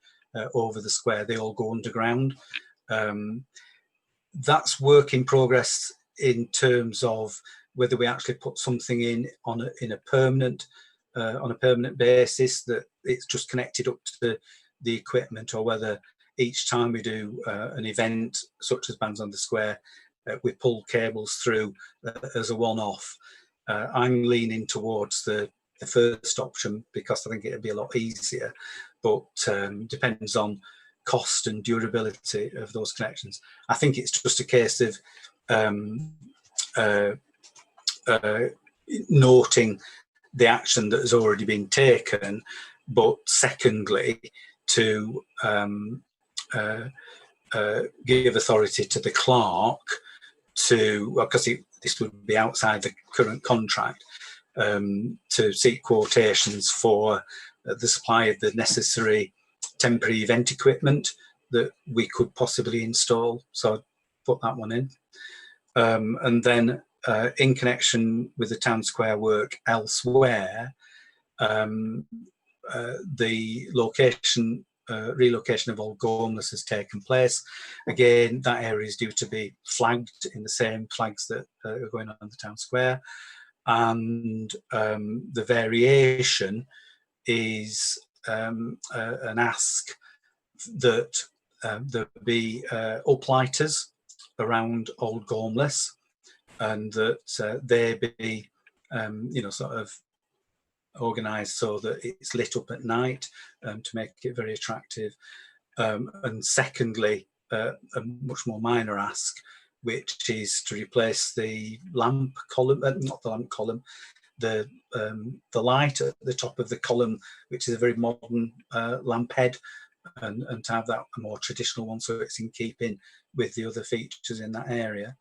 over the square. They all go underground. That's work in progress in terms of whether we actually put something in on a permanent basis, that it's just connected up to the equipment, or whether each time we do an event such as Bands on the Square, we pull cables through as a one-off. I'm leaning towards the first option because I think it'd be a lot easier, but depends on cost and durability of those connections. I think it's just a case of noting the action that has already been taken, but secondly, to give authority to the clerk to, because this would be outside the current contract, to seek quotations for the supply of the necessary temporary event equipment that we could possibly install. So I'd put that one in. And then in connection with the town square work elsewhere, the relocation of Old Gormless has taken place. Again, that area is due to be flagged in the same flags that are going on the town square. And the variation is an ask that there be uplighters around Old Gormless, and that they be, sort of organised so that it's lit up at night to make it very attractive. And secondly, a much more minor ask, which is to replace the lamp column, not the lamp column, the light at the top of the column, which is a very modern lamp head, and to have that a more traditional one, so it's in keeping with the other features in that area.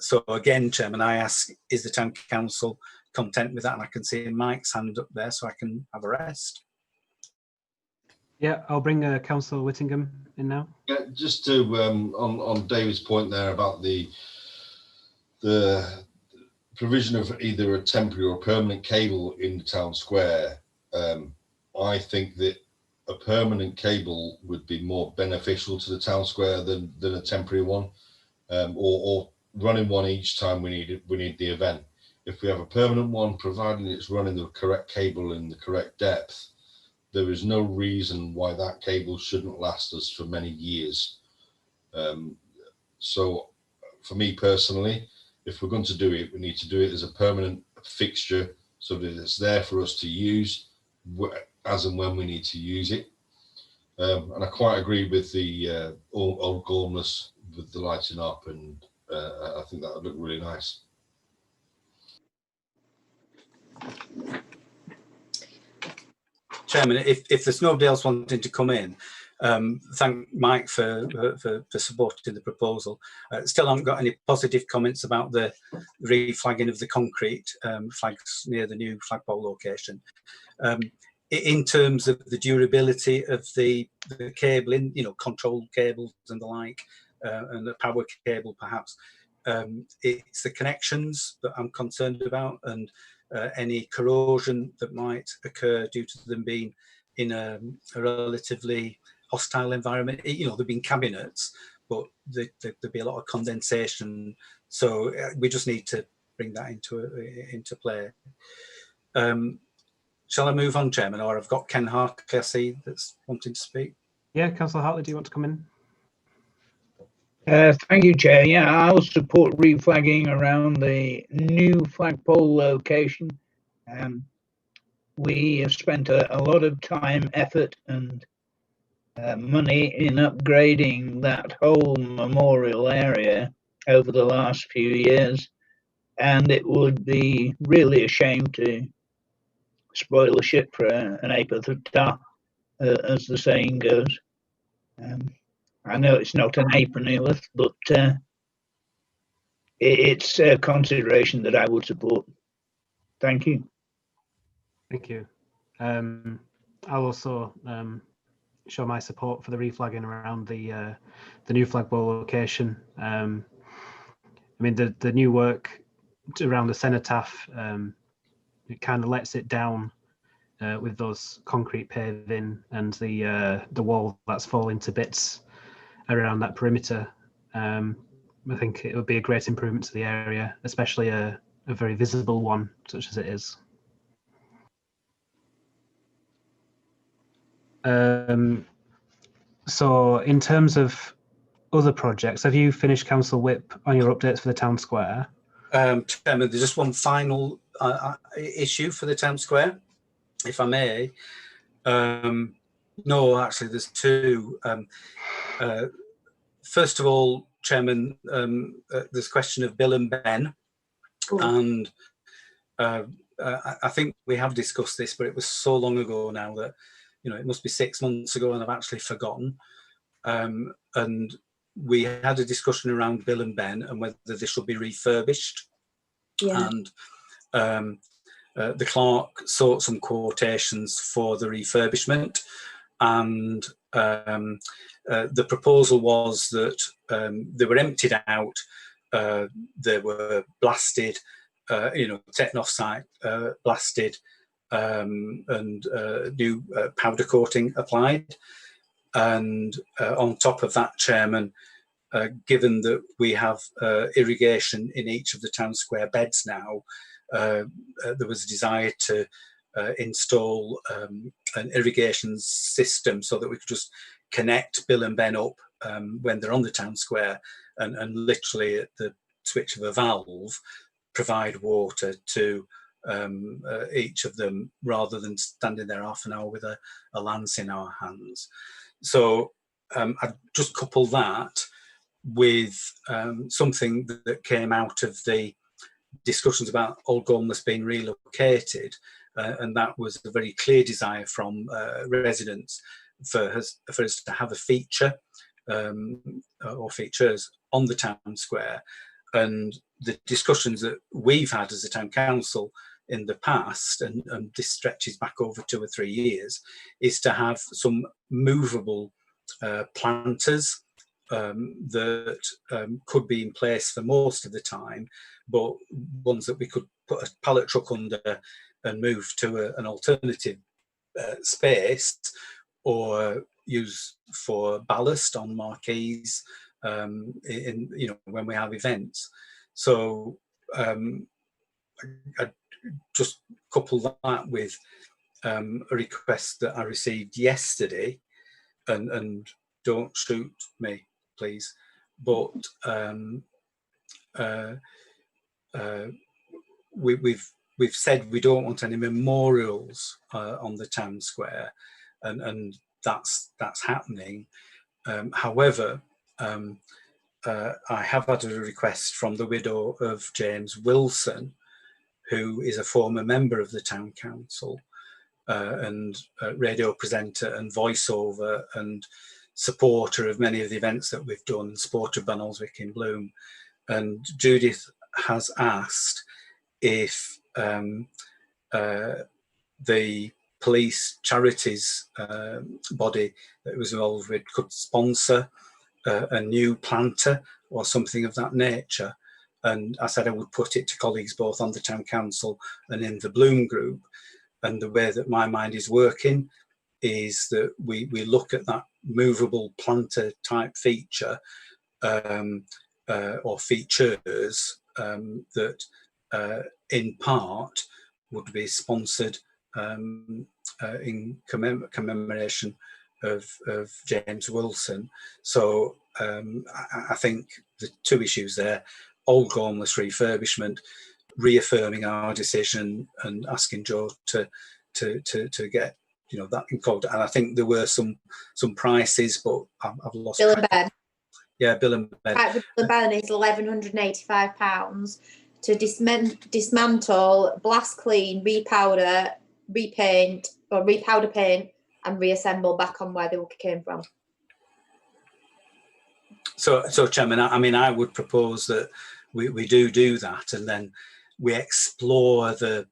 So again, Chairman, I ask, is the Town Council content with that? And I can see Mike's hand up there, so I can have a rest. Yeah, I'll bring Councillor Whittingham in now. Yeah, just to on David's point there about the provision of either a temporary or a permanent cable in the town square. I think that a permanent cable would be more beneficial to the town square than a temporary one, or running one each time we need the event. If we have a permanent one, providing it's running the correct cable in the correct depth, there is no reason why that cable shouldn't last us for many years. So for me personally, if we're going to do it, we need to do it as a permanent fixture so that it's there for us to use as and when we need to use it. And I quite agree with the Old Gormless with the lighting up, and I think that would look really nice. Chairman, if there's nobody else wanting to come in, thank Mike for supporting the proposal. Still haven't got any positive comments about the reflagging of the concrete flags near the new flagpole location. In terms of the durability of the cabling, control cables and the like, and the power cable perhaps, it's the connections that I'm concerned about, and any corrosion that might occur due to them being in a relatively hostile environment. There've been cabinets, but there'd be a lot of condensation. So we just need to bring that into play. Shall I move on, Chairman, or I've got Ken Hartley, I see, that's wanting to speak. Yeah, Councillor Hartley, do you want to come in? Thank you, Chair. Yeah, I'll support reflagging around the new flagpole location. We have spent a lot of time, effort, and money in upgrading that whole memorial area over the last few years, and it would be really a shame to spoil a ship for an ape of tar, as the saying goes. I know it's not an apronilith, but it's a consideration that I would support. Thank you. Thank you. I'll also show my support for the reflagging around the new flagpole location. I mean, the new work around the cenotaph it kind of lets it down with those concrete paving and the wall that's falling to bits around that perimeter. I think it would be a great improvement to the area, especially a very visible one such as it is. So in terms of other projects, have you finished Council Whip on your updates for the town square? Chairman, there's just one final issue for the town square, if I may. No, actually, there's two. First of all, Chairman, there's a question of Bill and Ben, and I think we have discussed this, but it was so long ago now that, you know, it must be 6 months ago, and I've actually forgotten. And we had a discussion around Bill and Ben and whether they should be refurbished. Yeah. And the clerk sought some quotations for the refurbishment, and the proposal was that they were emptied out, they were blasted, taken off site, blasted, and new powder coating applied. And on top of that, Chairman, given that we have irrigation in each of the town square beds now, there was a desire to install an irrigation system so that we could just connect Bill and Ben up when they're on the town square, and literally at the switch of a valve provide water to each of them, rather than standing there half an hour with a lance in our hands. So I'd just couple that with something that came out of the discussions about Old Gormless being relocated, and that was a very clear desire from residents for us to have a feature or features on the town square. And the discussions that we've had as a town council in the past, and this stretches back over 2 or 3 years, is to have some movable planters that could be in place for most of the time, but ones that we could put a pallet truck under and move to an alternative space, or use for ballast on marquees when we have events. So I just couple that with a request that I received yesterday, and don't shoot me, please, but we've said we don't want any memorials on the town square, and that's happening. However, I have had a request from the widow of James Wilson, who is a former member of the town council, and radio presenter and voiceover and supporter of many of the events that we've done, supporter of Bunnelswick in Bloom. And Judith has asked if the police charities body that was involved with could sponsor a new planter or something of that nature. And I said I would put it to colleagues both on the town council and in the Bloom group. And the way that my mind is working is that we look at that movable planter type feature or features that in part would be sponsored in commemoration of James Wilson. So I think the two issues there: Old Gormless refurbishment, reaffirming our decision and asking Joe to get that in code. And I think there were some prices, but I've lost. Bill and Ben. Yeah, Bill and Ben. Right, Bill and Ben is £1,185 to dismantle, blast clean, repowder, repaint, or repowder paint, and reassemble back on where they came from. So Chairman, I would propose that we do that, and then we explore the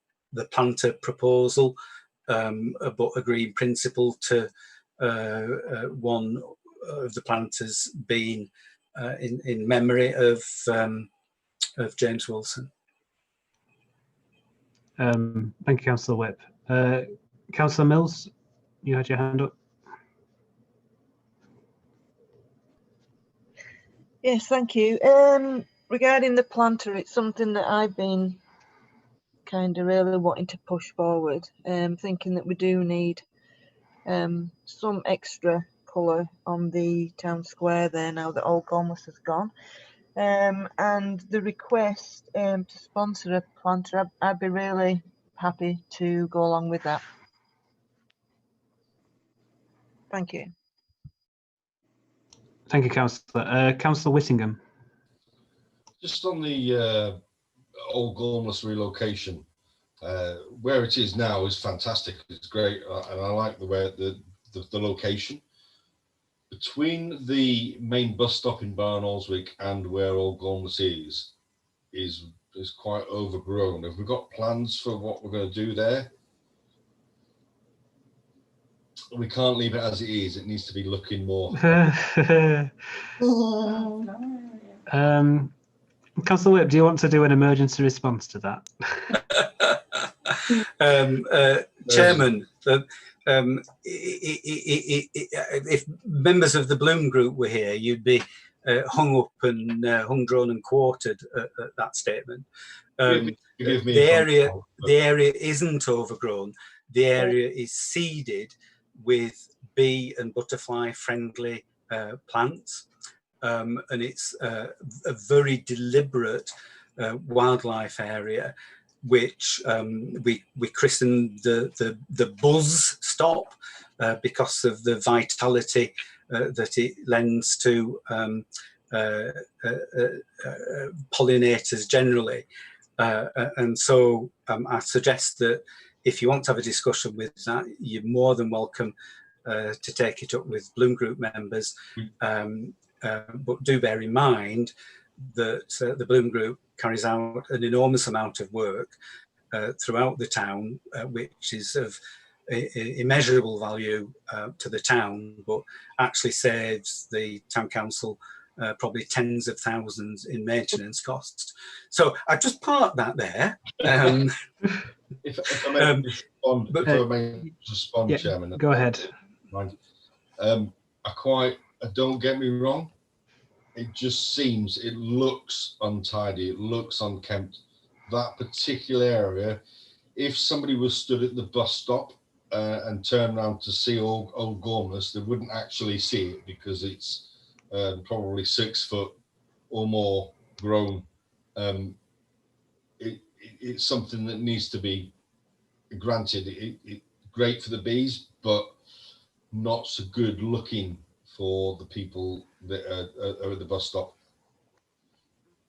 planter proposal, but agree in principle to one of the planters being in memory of James Wilson. Thank you, Councillor Whip. Councillor Mills, you had your hand up. Yes, thank you. Regarding the planter, it's something that I've been kind of really wanting to push forward, thinking that we do need some extra colour on the town square there now that Old Gormless has gone. And the request to sponsor a planter, I'd be really happy to go along with that. Thank you. Thank you, Councillor. Councillor Whittingham. Just on the Old Gormless relocation, where it is now is fantastic. It's great, and I like the way the location between the main bus stop in Barnoldswick and where Old Gormless is quite overgrown. Have we got plans for what we're going to do there? We can't leave it as it is. It needs to be looking more. Councillor Whip, do you want to do an emergency response to that? Chairman, if members of the Bloom Group were here, you'd be hung up and hung, drawn and quartered at that statement. The area isn't overgrown. The area is seeded with bee and butterfly friendly plants, and it's a very deliberate wildlife area, which we christened the buzz stop because of the vitality that it lends to pollinators generally. And so I suggest that if you want to have a discussion with that, you're more than welcome to take it up with Bloom Group members. But do bear in mind that the Bloom Group carries out an enormous amount of work throughout the town, which is of immeasurable value to the town, but actually saves the town council probably tens of thousands in maintenance costs. So I just park that there. If I may respond, yeah, Chairman. Go ahead. Don't get me wrong. It just seems, it looks untidy. It looks unkempt. That particular area, if somebody was stood at the bus stop and turned around to see Old Gormless, they wouldn't actually see it because it's probably 6 foot or more grown. It's something that needs to be granted. It's great for the bees, but not so good looking for the people that are at the bus stop.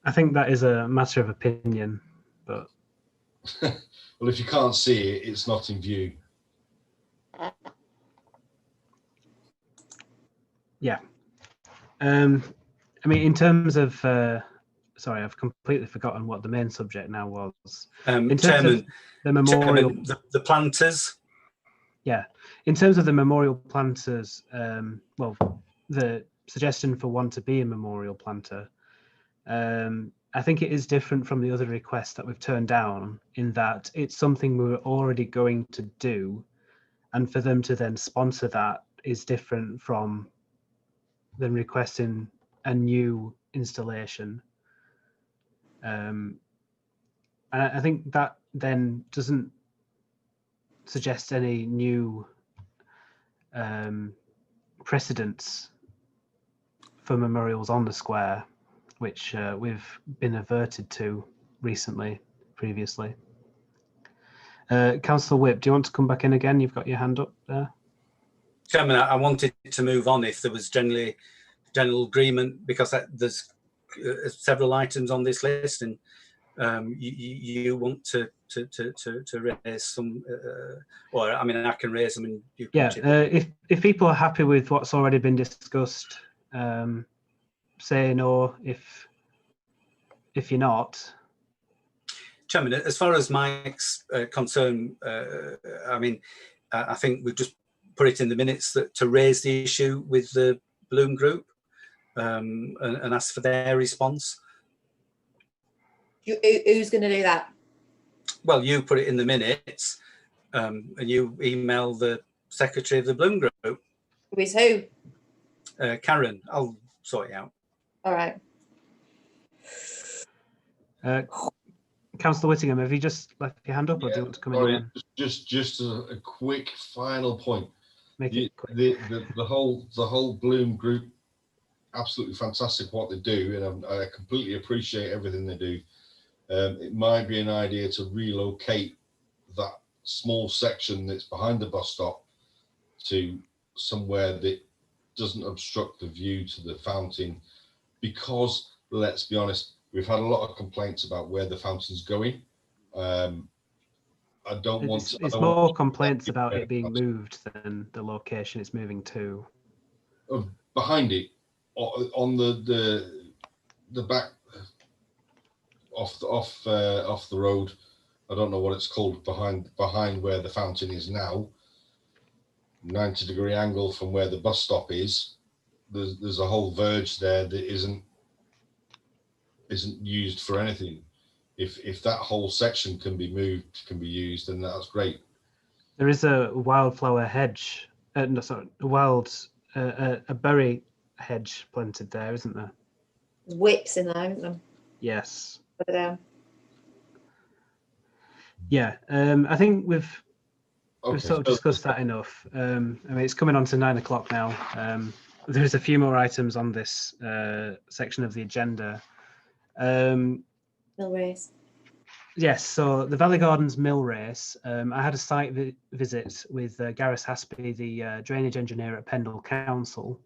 I think that is a matter of opinion, but well, if you can't see it, it's not in view. Yeah. I mean, in terms of sorry, I've completely forgotten what the main subject now was. In terms Chairman, of the memorial, Chairman, the planters. Yeah, in terms of the memorial planters, well, the suggestion for one to be a memorial planter, I think it is different from the other requests that we've turned down in that it's something we were already going to do, and for them to then sponsor that is different from them requesting a new installation. And I think that then doesn't suggest any new precedents for memorials on the square, which we've been averted to previously. Councillor Whip, do you want to come back in again? You've got your hand up there. Chairman, I wanted to move on if there was general agreement, because there's several items on this list, and you want to raise some, or I mean, I can raise them and you can chip in. If people are happy with what's already been discussed, say no. If you're not. Chairman, as far as Mike's concerned, I mean, I think we've just put it in the minutes that to raise the issue with the Bloom Group and ask for their response. Who's going to do that? well, you put it in the minutes, and you email the secretary of the Bloom Group. Who is who? Karen, I'll sort it out. All right. Councillor Whittingham, have you just left your hand up, or do you want to come in Sorry, again? just a quick final point. Make it quick. The whole Bloom Group, absolutely fantastic what they do, and I completely appreciate everything they do. It might be an idea to relocate that small section that's behind the bus stop to somewhere that doesn't obstruct the view to the fountain, because let's be honest, we've had a lot of complaints about where the fountain's going. I don't want to. It's more complaints about it being moved than the location it's moving to. Behind it, on the back, off the road. I don't know what it's called, behind where the fountain is now. 90-degree angle from where the bus stop is. There's a whole verge there that isn't used for anything. If that whole section can be moved, can be used, then that's great. There is a wildflower hedge, no, sorry, a berry hedge planted there, isn't there? There's whips in there, aren't there? Yes. Put it down. Yeah, I think we've sort of discussed that enough. I mean, it's coming on to 9 o'clock now. There's a few more items on this section of the agenda. Mill race. Yes, so the Valley Gardens mill race. I had a site visit with Gareth Haspy, the drainage engineer at Pendle Council,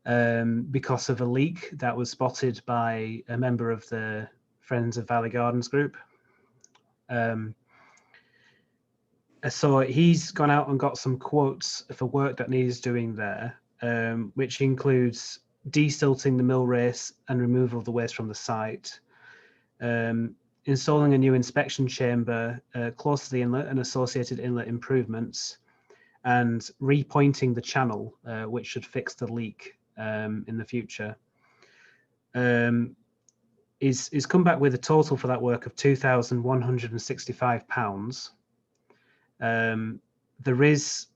because of a leak that was spotted by a member of the Friends of Valley Gardens group. So he's gone out and got some quotes for work that needs doing there, which includes desilting the mill race and removal of the waste from the site, installing a new inspection chamber close to the inlet and associated inlet improvements, and repointing the channel, which should fix the leak in the future. Is come back with a total for that work of £2,165. There is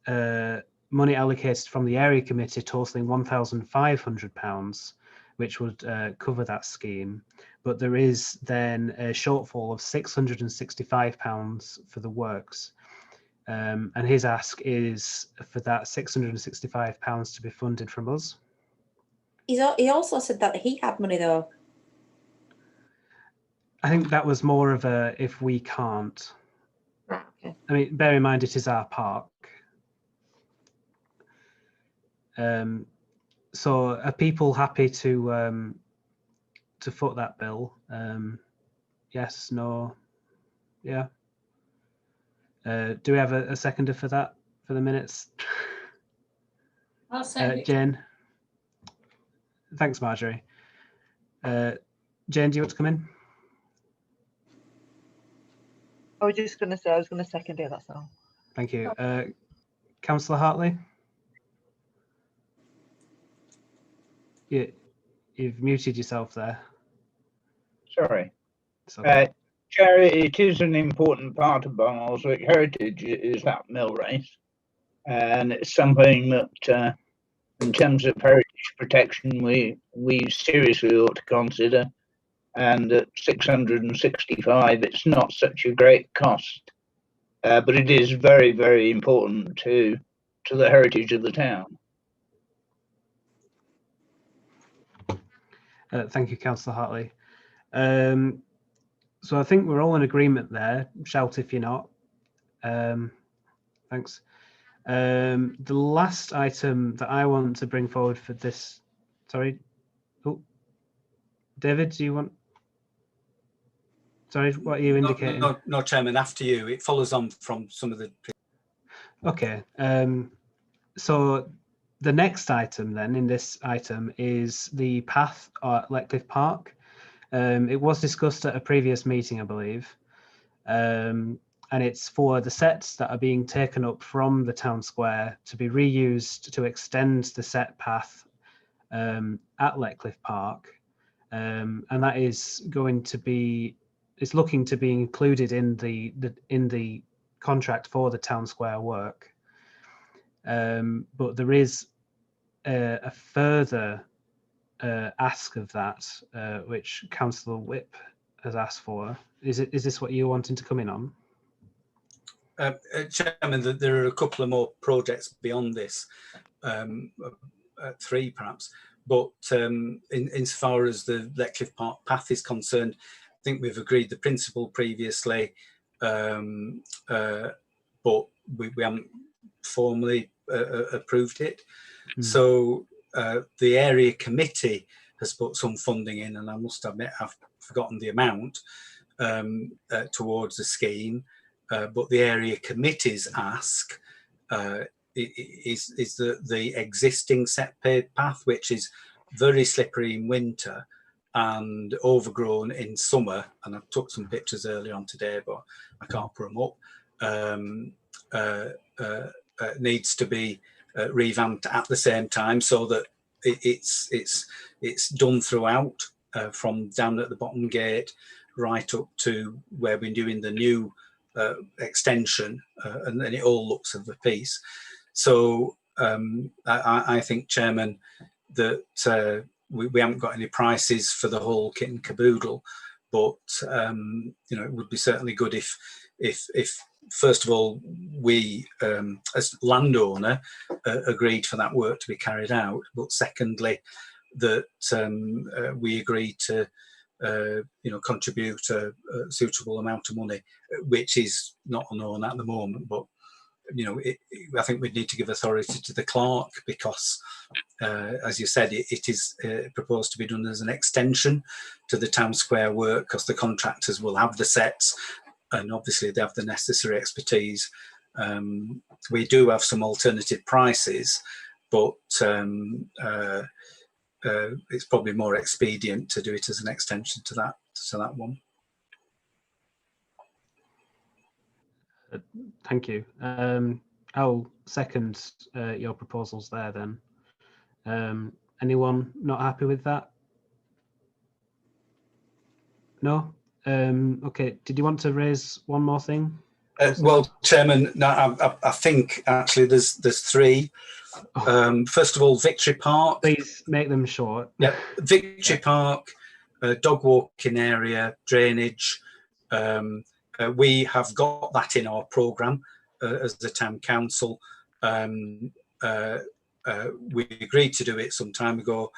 money allocated from the area committee totaling £1,500, which would cover that scheme. But there is then a shortfall of £665 for the works. And his ask is for that £665 to be funded from us. He also said that he had money though. I think that was more of a if we can't. Right, okay. I mean, bear in mind it is our park. So are people happy to foot that bill? Yes, no, yeah. Do we have a seconder for that for the minutes? I'll send it. Jane. Thanks, Marjorie. Jane, do you want to come in? I was just going to say, I was going to second it, that's all. Thank you. Councillor Hartley? You've muted yourself there. Sorry. Okay. Chair, it is an important part of Barnoldswick heritage, is that mill race. And it's something that, in terms of heritage protection, we seriously ought to consider. And at 665, it's not such a great cost, but it is very, very important to the heritage of the town. Thank you, Councillor Hartley. So I think we're all in agreement there. Shout if you're not. Thanks. The last item that I want to bring forward for this, sorry. Oh, David, do you want? Sorry, what are you indicating? No, Chairman, after you. It follows on from some of the... Okay. So the next item then in this item is the path at Letcliffe Park. It was discussed at a previous meeting, I believe. And it's for the sets that are being taken up from the town square to be reused to extend the set path at Letcliffe Park. And that is going to be it's looking to be included in the contract for the town square work. But there is a further ask of that, which Councillor Whip has asked for. Is this what you're wanting to come in on? Chairman, there are a couple of more projects beyond this, 3 perhaps, but insofar as the Letcliffe Park path is concerned, I think we've agreed the principle previously, but we haven't formally approved it. So the area committee has put some funding in, and I must admit I've forgotten the amount, towards the scheme. But the area committee's ask is the existing set paved path, which is very slippery in winter and overgrown in summer. And I took some pictures earlier on today, but I can't put them up. Needs to be revamped at the same time, so that it's done throughout, from down at the bottom gate right up to where we're doing the new extension, and then it all looks of a piece. So I think, Chairman, that we haven't got any prices for the whole kit and caboodle, but you know, it would be certainly good if first of all we as landowner agreed for that work to be carried out, but secondly that we agreed to you know, contribute a suitable amount of money, which is not unknown at the moment. But you know, I think we need to give authority to the clerk, because, as you said, it is proposed to be done as an extension to the town square work, because the contractors will have the sets, and obviously they have the necessary expertise. We do have some alternative prices, but it's probably more expedient to do it as an extension to that one. Thank you. I'll second your proposals there then. Anyone not happy with that? No? Okay, did you want to raise one more thing? Well, Chairman, no, I think actually there's 3. First of all, Victory Park. Please make them short. Yeah, Victory Park, dog walking area, drainage. We have got that in our programme as the town council. We agreed to do it some time ago.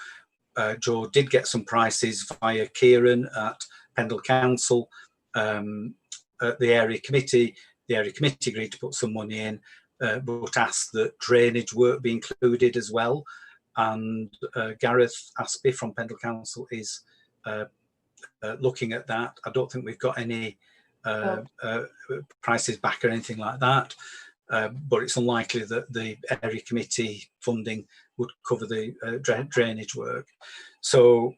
Joe did get some prices via Kieran at Pendle Council. At the area committee agreed to put some money in, but asked that drainage work be included as well. And Gareth Aspey from Pendle Council is looking at that. I don't think we've got any prices back or anything like that, but it's unlikely that the area committee funding would cover the drainage work. So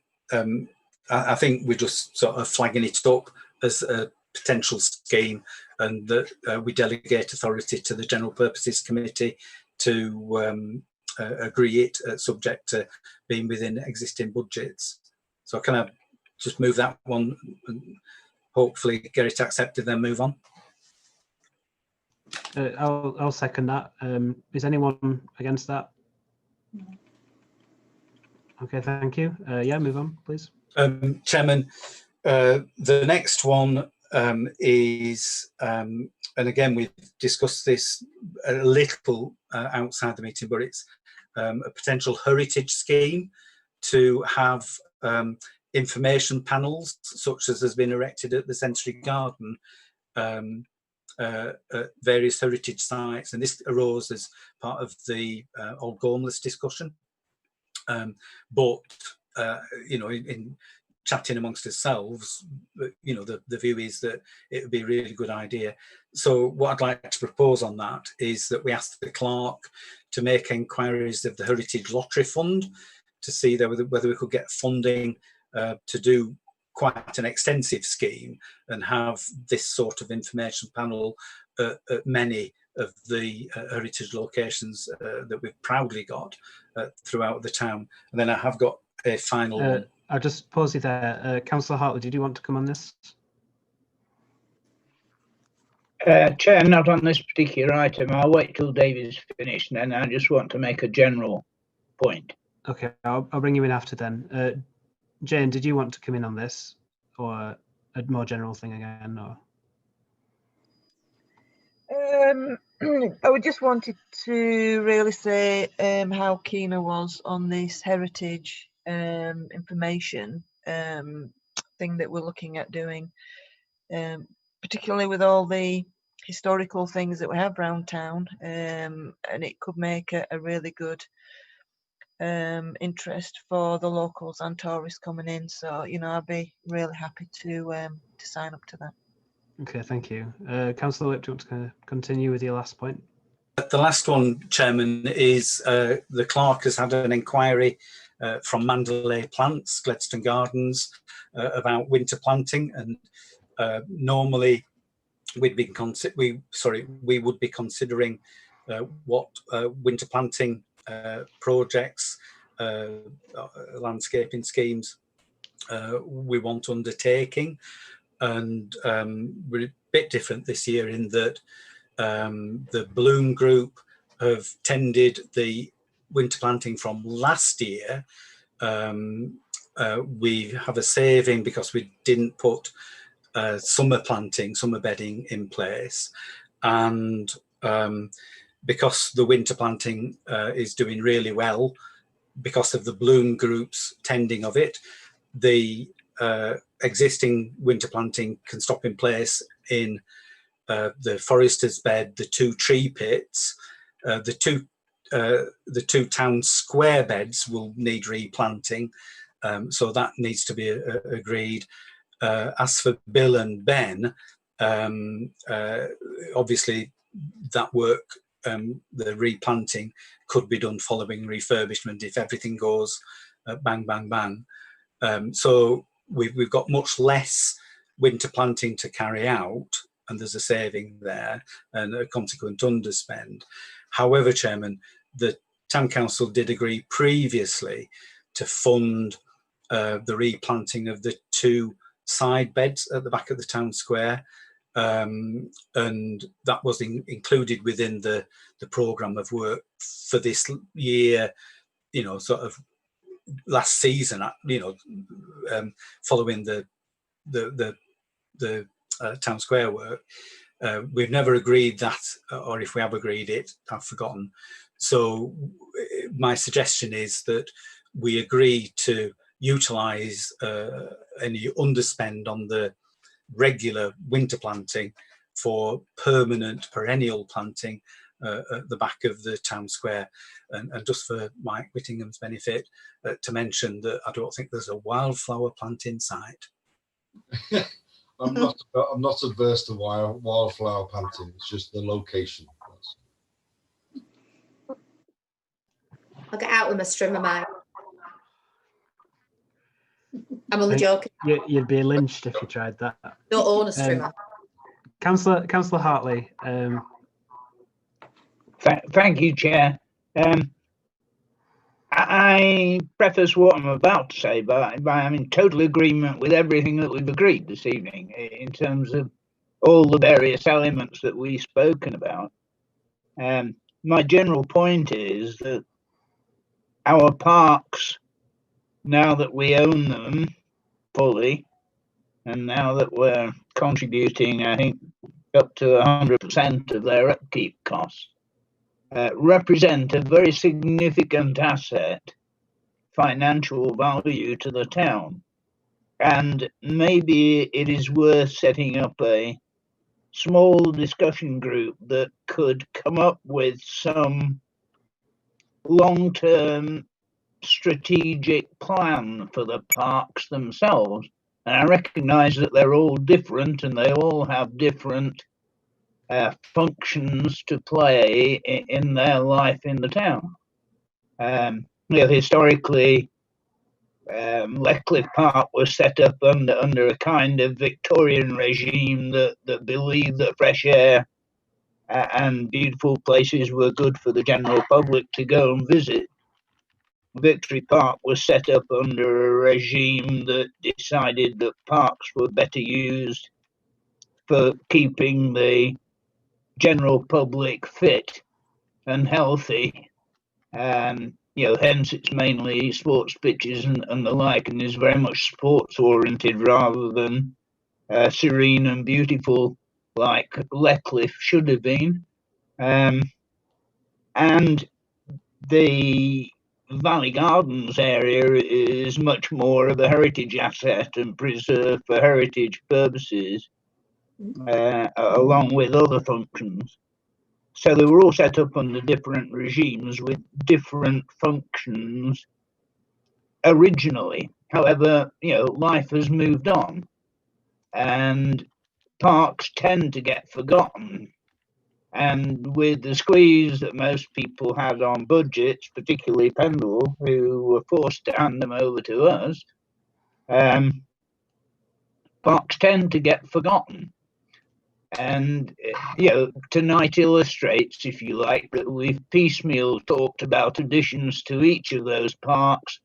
I think we're just sort of flagging it up as a potential scheme, and that we delegate authority to the General Purposes Committee to agree it, subject to being within existing budgets. So can I just move that one and hopefully get it accepted, then move on? I'll second that. Is anyone against that? Okay, thank you. Yeah, move on, please. Chairman, the next one is, and again, we've discussed this a little outside the meeting, but it's a potential heritage scheme to have information panels, such as has been erected at the Century Garden, at various heritage sites. And this arose as part of the Old Gormless discussion. But, you know, in chatting amongst ourselves, you know, the view is that it would be a really good idea. So what I'd like to propose on that is that we ask the clerk to make inquiries of the Heritage Lottery Fund to see whether we could get funding to do quite an extensive scheme and have this sort of information panel at many of the heritage locations that we've proudly got throughout the town. And then I have got a final one. I'll just pause you there. Councillor Hartley, did you want to come on this? Chair, not on this particular item. I'll wait till David's finished, and then I just want to make a general point. Okay, I'll bring you in after then. Jane, did you want to come in on this, or a more general thing again? Or I just wanted to really say how keen I was on this heritage information thing that we're looking at doing, particularly with all the historical things that we have around town, and it could make a really good interest for the locals and tourists coming in. So, you know, I'd be really happy to sign up to that. okay, thank you. Councillor Whip, do you want to continue with your last point? The last one, Chairman, is the clerk has had an inquiry from Mandalay Plants, Gledstone Gardens, about winter planting, and normally we would be considering what winter planting projects, landscaping schemes we want undertaking, and we're a bit different this year in that the Bloom Group have tended the winter planting from last year. We have a saving because we didn't put summer bedding in place, and because the winter planting is doing really well because of the Bloom Group's tending of it, the existing winter planting can stop in place in the Forester's Bed, the 2 tree pits, the two town square beds will need replanting, so that needs to be agreed. As for Bill and Ben, obviously that work, the replanting could be done following refurbishment if everything goes bang, bang, bang. So we've got much less winter planting to carry out, and there's a saving there and a consequent underspend. However, Chairman, the Town Council did agree previously to fund the replanting of the 2 side beds at the back of the town square, and that was included within the programme of work for this year, you know, sort of last season, you know, following the town square work. We've never agreed that, or if we have agreed it, I've forgotten. So my suggestion is that we agree to utilise any underspend on the regular winter planting for permanent perennial planting at the back of the town square. And just for Mike Whittingham's benefit, to mention that I don't think there's a wildflower plant in sight. I'm not averse to wildflower planting. It's just the location. I'll get out with my strimmer, mate. I'm only joking. You'd be lynched if you tried that. Don't own a strimmer. Councillor Hartley. Thank you, Chair. I preface what I'm about to say by I'm in total agreement with everything that we've agreed this evening in terms of all the various elements that we've spoken about. My general point is that our parks, now that we own them fully, and now that we're contributing, I think, up to 100% of their upkeep costs, represent a very significant asset, financial value to the town. And maybe it is worth setting up a small discussion group that could come up with some long-term strategic plan for the parks themselves. And I recognise that they're all different and they all have different functions to play in their life in the town. You know, historically, Leckliffe Park was set up under a kind of Victorian regime that believed that fresh air and beautiful places were good for the general public to go and visit. Victory Park was set up under a regime that decided that parks were better used for keeping the general public fit and healthy. Hence it's mainly sports pitches and the like, and is very much sports oriented rather than serene and beautiful like Leckliffe should have been. And the Valley Gardens area is much more of a heritage asset and preserved for heritage purposes, along with other functions. So they were all set up under different regimes with different functions originally. However, life has moved on, and parks tend to get forgotten. And with the squeeze that most people had on budgets, particularly Pendle, who were forced to hand them over to us, parks tend to get forgotten. And, tonight illustrates, if you like, that we've piecemeal talked about additions to each of those parks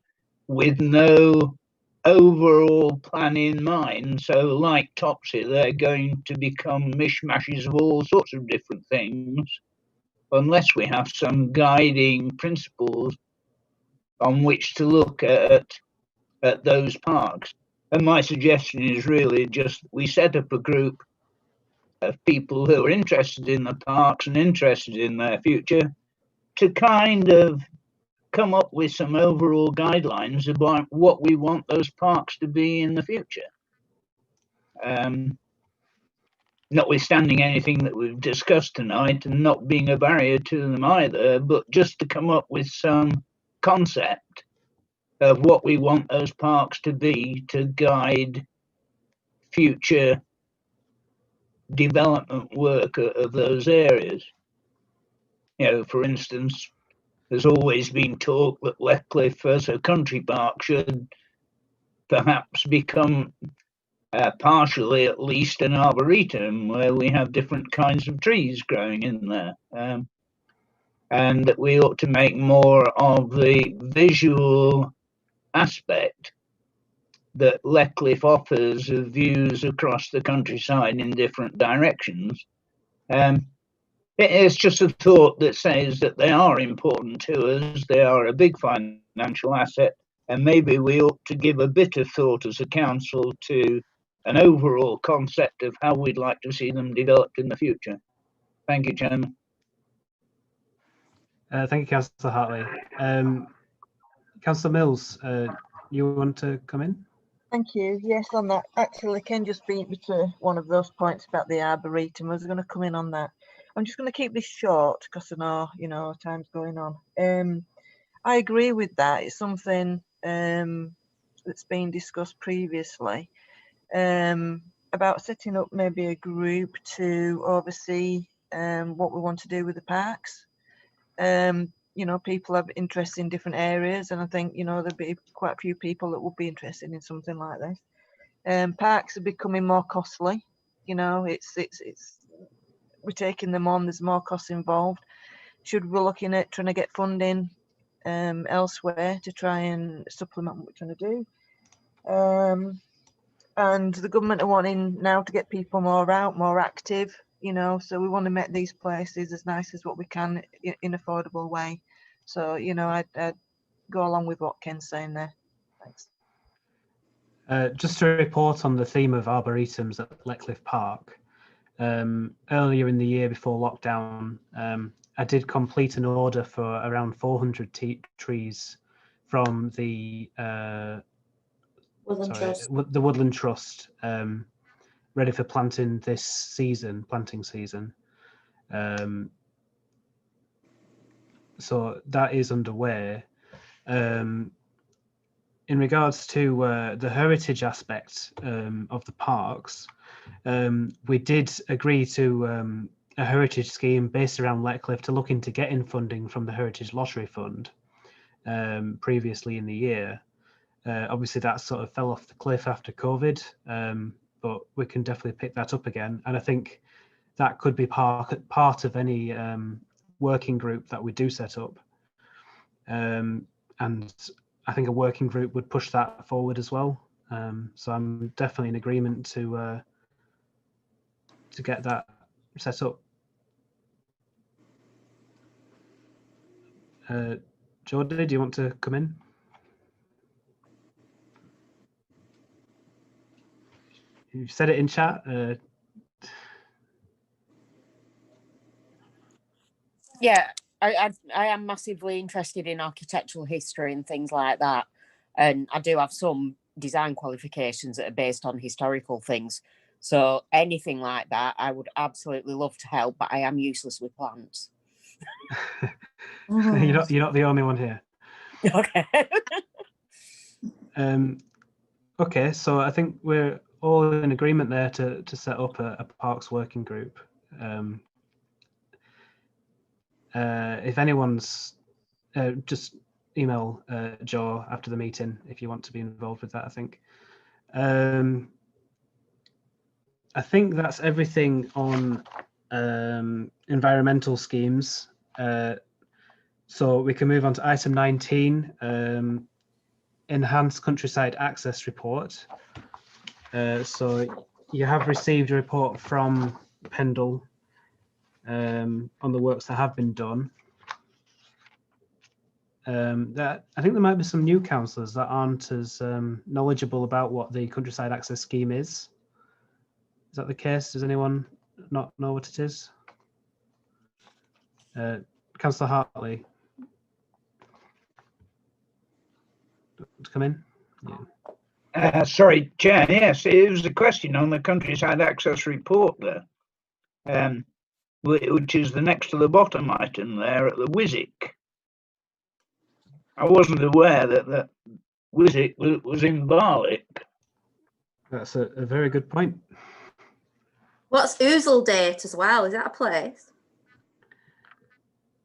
with no overall plan in mind. So like Topsy, they're going to become mishmashes of all sorts of different things unless we have some guiding principles on which to look at those parks. And my suggestion is really just we set up a group of people who are interested in the parks and interested in their future to kind of come up with some overall guidelines about what we want those parks to be in the future. Notwithstanding anything that we've discussed tonight and not being a barrier to them either, but just to come up with some concept of what we want those parks to be to guide future development work of those areas. For instance, there's always been talk that Leckliffe as a country park should perhaps become partially at least an arboretum where we have different kinds of trees growing in there, and that we ought to make more of the visual aspect that Leckliffe offers of views across the countryside in different directions. It's just a thought that says that they are important to us, they are a big financial asset, and maybe we ought to give a bit of thought as a council to an overall concept of how we'd like to see them developed in the future. Thank you, Chairman. Thank you, Councillor Hartley. Councillor Mills, you want to come in? Thank you. Yes, on that. Actually, Ken just beat me to one of those points about the Arboretum. I was going to come in on that. I'm just going to keep this short because I know, time's going on. I agree with that. It's something that's been discussed previously about setting up maybe a group to oversee what we want to do with the parks. People have interest in different areas, and I think there'd be quite a few people that would be interested in something like this. Parks are becoming more costly. It's we're taking them on. There's more costs involved. Should we be looking at trying to get funding elsewhere to try and supplement what we're trying to do? And the government are wanting now to get people more out, more active. So we want to make these places as nice as what we can in an affordable way. So, I'd go along with what Ken's saying there. Thanks. Just to report on the theme of arboretums at Leckliffe Park, earlier in the year before lockdown, I did complete an order for around 400 trees from the Woodland Trust, ready for planting this planting season. So that is underway. In regards to the heritage aspect of the parks, we did agree to a heritage scheme based around Leckliffe to look into getting funding from the Heritage Lottery Fund previously in the year. Obviously that sort of fell off the cliff after COVID, but we can definitely pick that up again. And I think that could be part of any working group that we do set up. And I think a working group would push that forward as well. So I'm definitely in agreement to get that set up. Jordan, do you want to come in? You've said it in chat. Yeah, I am massively interested in architectural history and things like that. And I do have some design qualifications that are based on historical things. So anything like that, I would absolutely love to help, but I am useless with plants. You're not the only one here. Okay. Okay, so I think we're all in agreement there to set up a parks working group. If anyone's just email Joe after the meeting if you want to be involved with that. I think that's everything on environmental schemes. So we can move on to item 19, enhanced countryside access report. So you have received a report from Pendle on the works that have been done. I think there might be some new councillors that aren't as knowledgeable about what the countryside access scheme is. Is that the case? Does anyone not know what it is? Councillor Hartley. To come in? Yeah. Sorry, Chair. Yes, it was a question on the countryside access report there, which is the next to the bottom item there at the WISIC. I wasn't aware that WISIC was in Barlick. That's a very good point. What's Ousledate as well? Is that a place?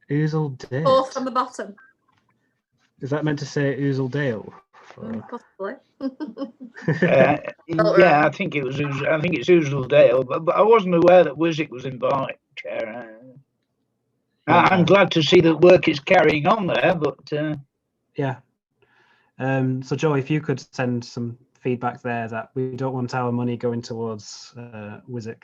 Ousledate. Fourth from the bottom. Is that meant to say Ousledale? Possibly. Yeah, I think it's Ousledale, but I wasn't aware that WISIC was in Barlick, Chair. I'm glad to see that work is carrying on there, but yeah. So Joe, if you could send some feedback there that we don't want our money going towards WISIC.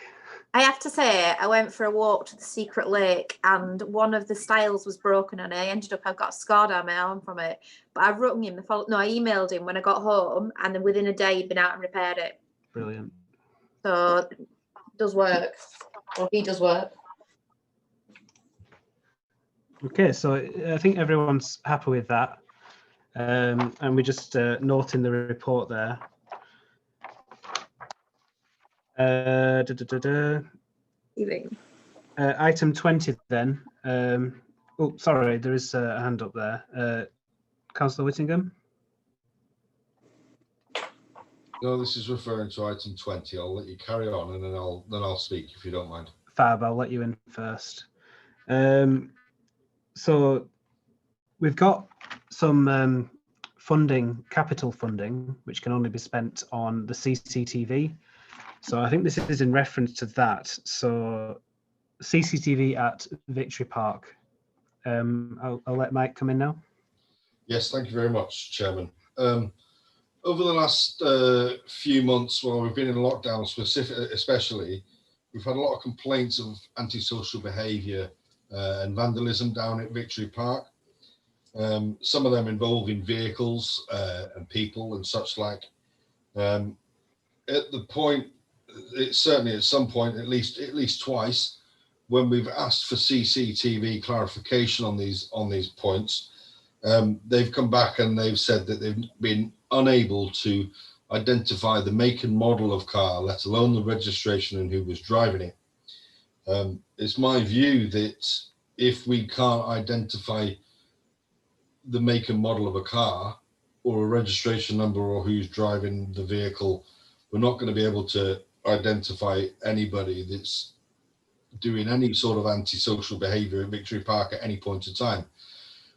I have to say, I went for a walk to the Secret Lake and one of the stiles was broken and I've got a scar down my arm from it. But I rung him, I emailed him when I got home and then within a day he'd been out and repaired it. Brilliant. So it does work, or he does work. Okay, so I think everyone's happy with that. And we just note in the report there. Item 20 then. Oh, sorry, there is a hand up there. Councillor Whittingham? No, this is referring to item 20. I'll let you carry on and then I'll speak if you don't mind. Fab, I'll let you in first. So we've got some funding, capital funding, which can only be spent on the CCTV. So I think this is in reference to that. So CCTV at Victory Park. I'll let Mike come in now. Yes, thank you very much, Chairman. Over the last few months, while we've been in lockdown especially, we've had a lot of complaints of antisocial behaviour and vandalism down at Victory Park. Some of them involving vehicles and people and such like. At the point, it's certainly at some point, at least twice, when we've asked for CCTV clarification on these points, they've come back and they've said that they've been unable to identify the make and model of car, let alone the registration and who was driving it. It's my view that if we can't identify the make and model of a car or a registration number or who's driving the vehicle, we're not going to be able to identify anybody that's doing any sort of antisocial behaviour at Victory Park at any point in time,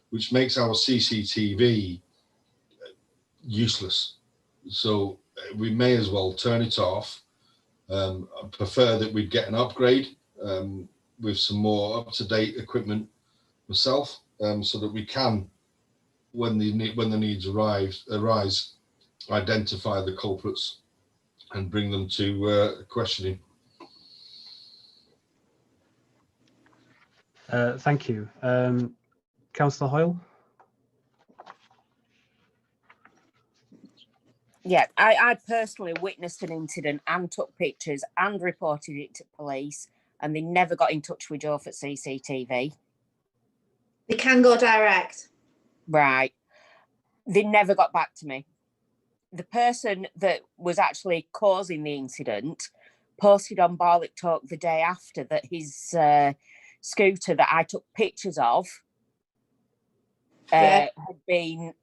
which makes our CCTV useless. So we may as well turn it off. I prefer that we get an upgrade with some more up-to-date equipment myself, so that we can, when the needs arise, identify the culprits and bring them to questioning. Thank you. Councillor Hoyle? Yeah, I personally witnessed an incident and took pictures and reported it to police, and they never got in touch with Joe for CCTV. They can go direct. Right. They never got back to me. The person that was actually causing the incident posted on Barlick Talk the day after that his scooter that I took pictures of had been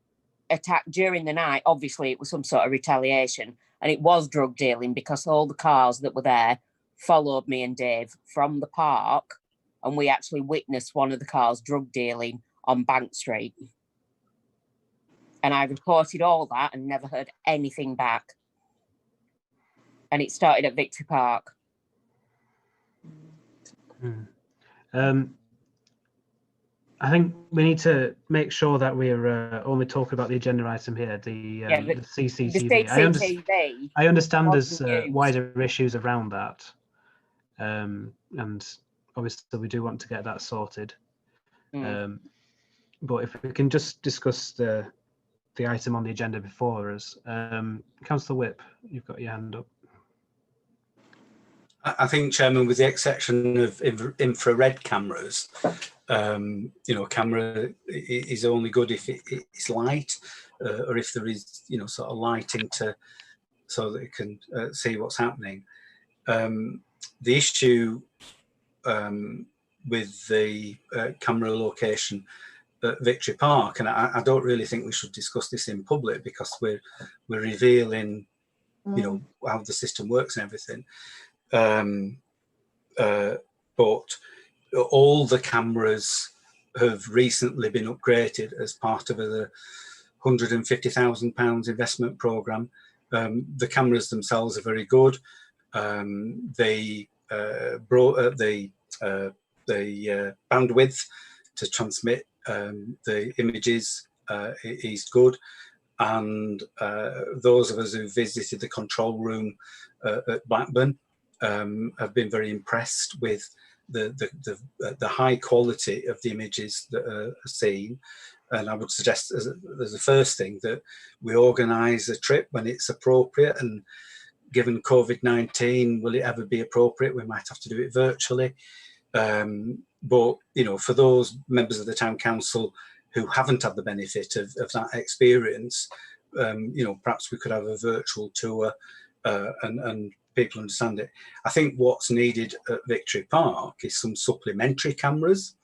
attacked during the night. Obviously, it was some sort of retaliation, and it was drug dealing because all the cars that were there followed me and Dave from the park, and we actually witnessed one of the cars drug dealing on Bank Street. And I reported all that and never heard anything back. And it started at Victory Park. I think we need to make sure that we're only talking about the agenda item here, the CCTV. The CCTV I understand there's wasn't used. wider issues around that. And obviously we do want to get that sorted. But if we can just discuss the item on the agenda before us. Councillor Whip, you've got your hand up. I think, Chairman, with the exception of infrared cameras, camera is only good if it's light, or if there is, sort of lighting so that it can see what's happening. The issue with the camera location at Victory Park, and I don't really think we should discuss this in public because we're revealing, how the system works and everything. But all the cameras have recently been upgraded as part of a £150,000 investment programme. The cameras themselves are very good. The bandwidth to transmit the images is good, and those of us who visited the control room at Blackburn have been very impressed with the high quality of the images that are seen. And I would suggest as a first thing that we organise a trip when it's appropriate, and given COVID-19, will it ever be appropriate? We might have to do it virtually. But, for those members of the Town Council who haven't had the benefit of that experience, perhaps we could have a virtual tour and people understand it. I think what's needed at Victory Park is some supplementary cameras,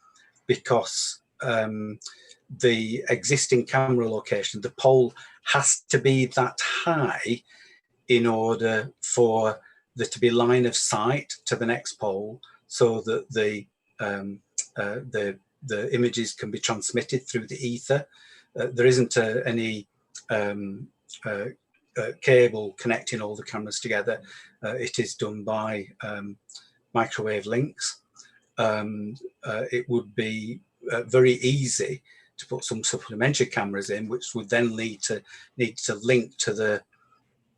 because the existing camera location, the pole has to be that high in order for there to be line of sight to the next pole, so that the images can be transmitted through the ether. There isn't any cable connecting all the cameras together. It is done by microwave links. It would be very easy to put some supplementary cameras in, which would then need to link to the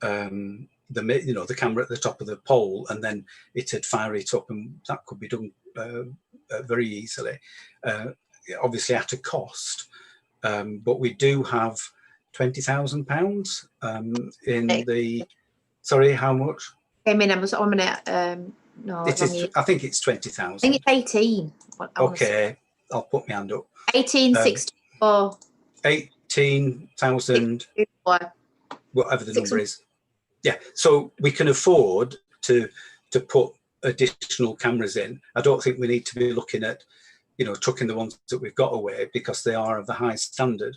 camera at the top of the pole, and then it'd fire it up, and that could be done very easily. Obviously at a cost, but we do have £20,000 in the. Sorry, how much? I mean, I was on a minute. No, it is. I think it's 20,000. I think it's 18. Okay, I'll put my hand up. 1864. 18,000. Whatever the number is. Yeah, so we can afford to put additional cameras in. I don't think we need to be looking at, chucking the ones that we've got away, because they are of the highest standard.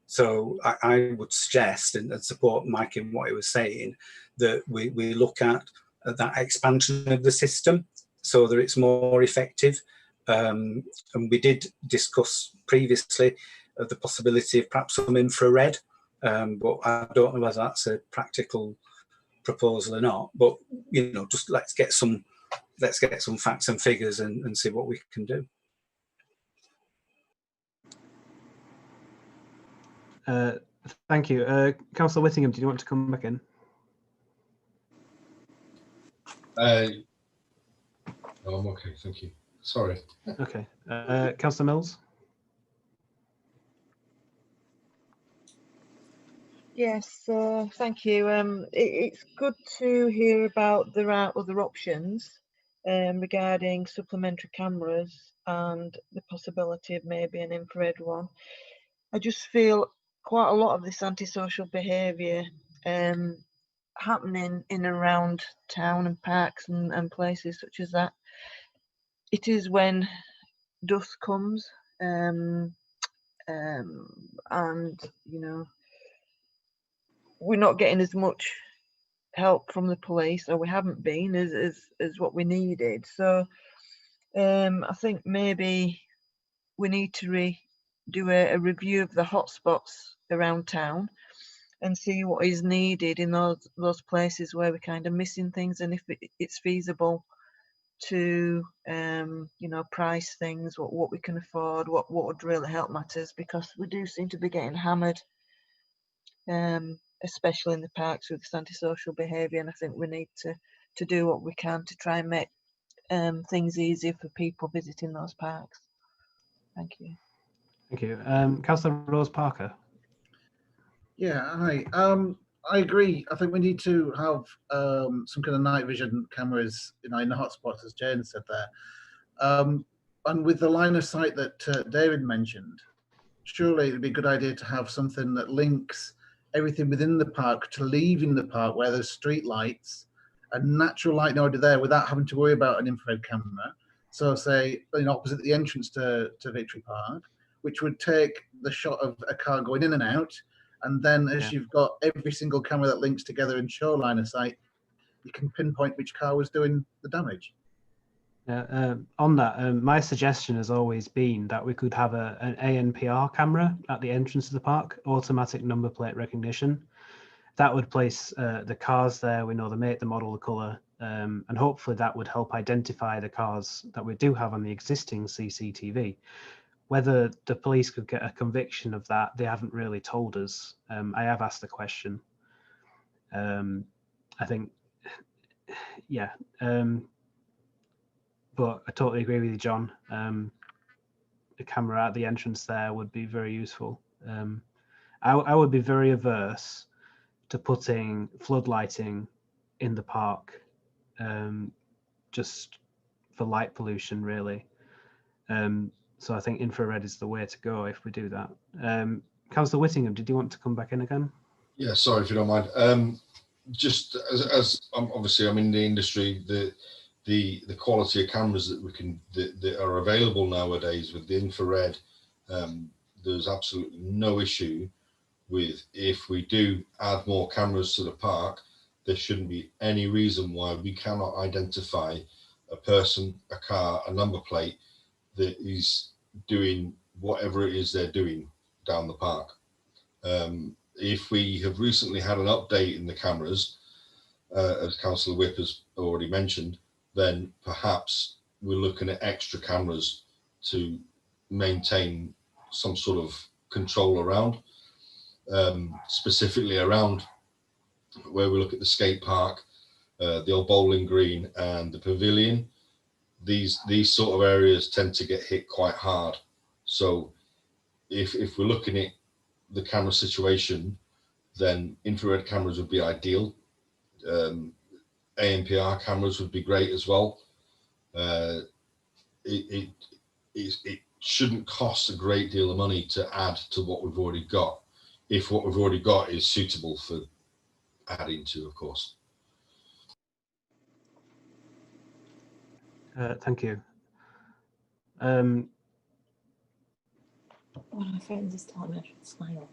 So I would suggest and support Mike in what he was saying, that we look at that expansion of the system so that it's more effective. And we did discuss previously the possibility of perhaps some infrared, but I don't know whether that's a practical proposal or not. But just let's get some facts and figures and see what we can do. Thank you. Councillor Whittingham, do you want to come back in? No, I'm okay, thank you. Sorry. Okay. Councillor Mills? Yes, thank you. It's good to hear about there are other options regarding supplementary cameras and the possibility of maybe an infrared one. I just feel quite a lot of this antisocial behaviour happening in and around town and parks and places such as that. It is when dusk comes, and you know, we're not getting as much help from the police, or we haven't been as what we needed. So I think maybe we need to do a review of the hotspots around town and see what is needed in those places where we're kind of missing things, and if it's feasible to you know, price things, what we can afford, what would really help matters, because we do seem to be getting hammered, especially in the parks with this antisocial behaviour, and I think we need to do what we can to try and make things easier for people visiting those parks. Thank you. Thank you. Councillor Rose Parker. Yeah, hi. I agree. I think we need to have some kind of night vision cameras, you know, in the hotspots, as Jane said there. And with the line of sight that David mentioned, surely it'd be a good idea to have something that links everything within the park to leaving the park where there's street lights and natural light in order there without having to worry about an infrared camera. So say, you know, opposite the entrance to Victory Park, which would take the shot of a car going in and out. And then as you've got every single camera that links together in show line of sight, you can pinpoint which car was doing the damage. On that, my suggestion has always been that we could have an ANPR camera at the entrance of the park, automatic number plate recognition. That would place the cars there. We know the make, the model, the colour, and hopefully that would help identify the cars that we do have on the existing CCTV. Whether the police could get a conviction of that, they haven't really told us. I have asked the question. I think, yeah. But I totally agree with you, John. The camera at the entrance there would be very useful. I would be very averse to putting floodlighting in the park, just for light pollution, really. So I think infrared is the way to go if we do that. Councillor Whittingham, did you want to come back in again? Yeah, sorry if you don't mind. Just as obviously I'm in the industry, the quality of cameras that are available nowadays with the infrared, there's absolutely no issue with, if we do add more cameras to the park, there shouldn't be any reason why we cannot identify a person, a car, a number plate that is doing whatever it is they're doing down the park. If we have recently had an update in the cameras, as Councillor Whip has already mentioned, then perhaps we're looking at extra cameras to maintain some sort of control around, specifically around where we look at the skate park, the old bowling green and the pavilion. These sort of areas tend to get hit quite hard. So if we're looking at the camera situation, then infrared cameras would be ideal. ANPR cameras would be great as well. It shouldn't cost a great deal of money to add to what we've already got, if what we've already got is suitable for adding to, of course. Thank you. One of my friends is telling me I should smile.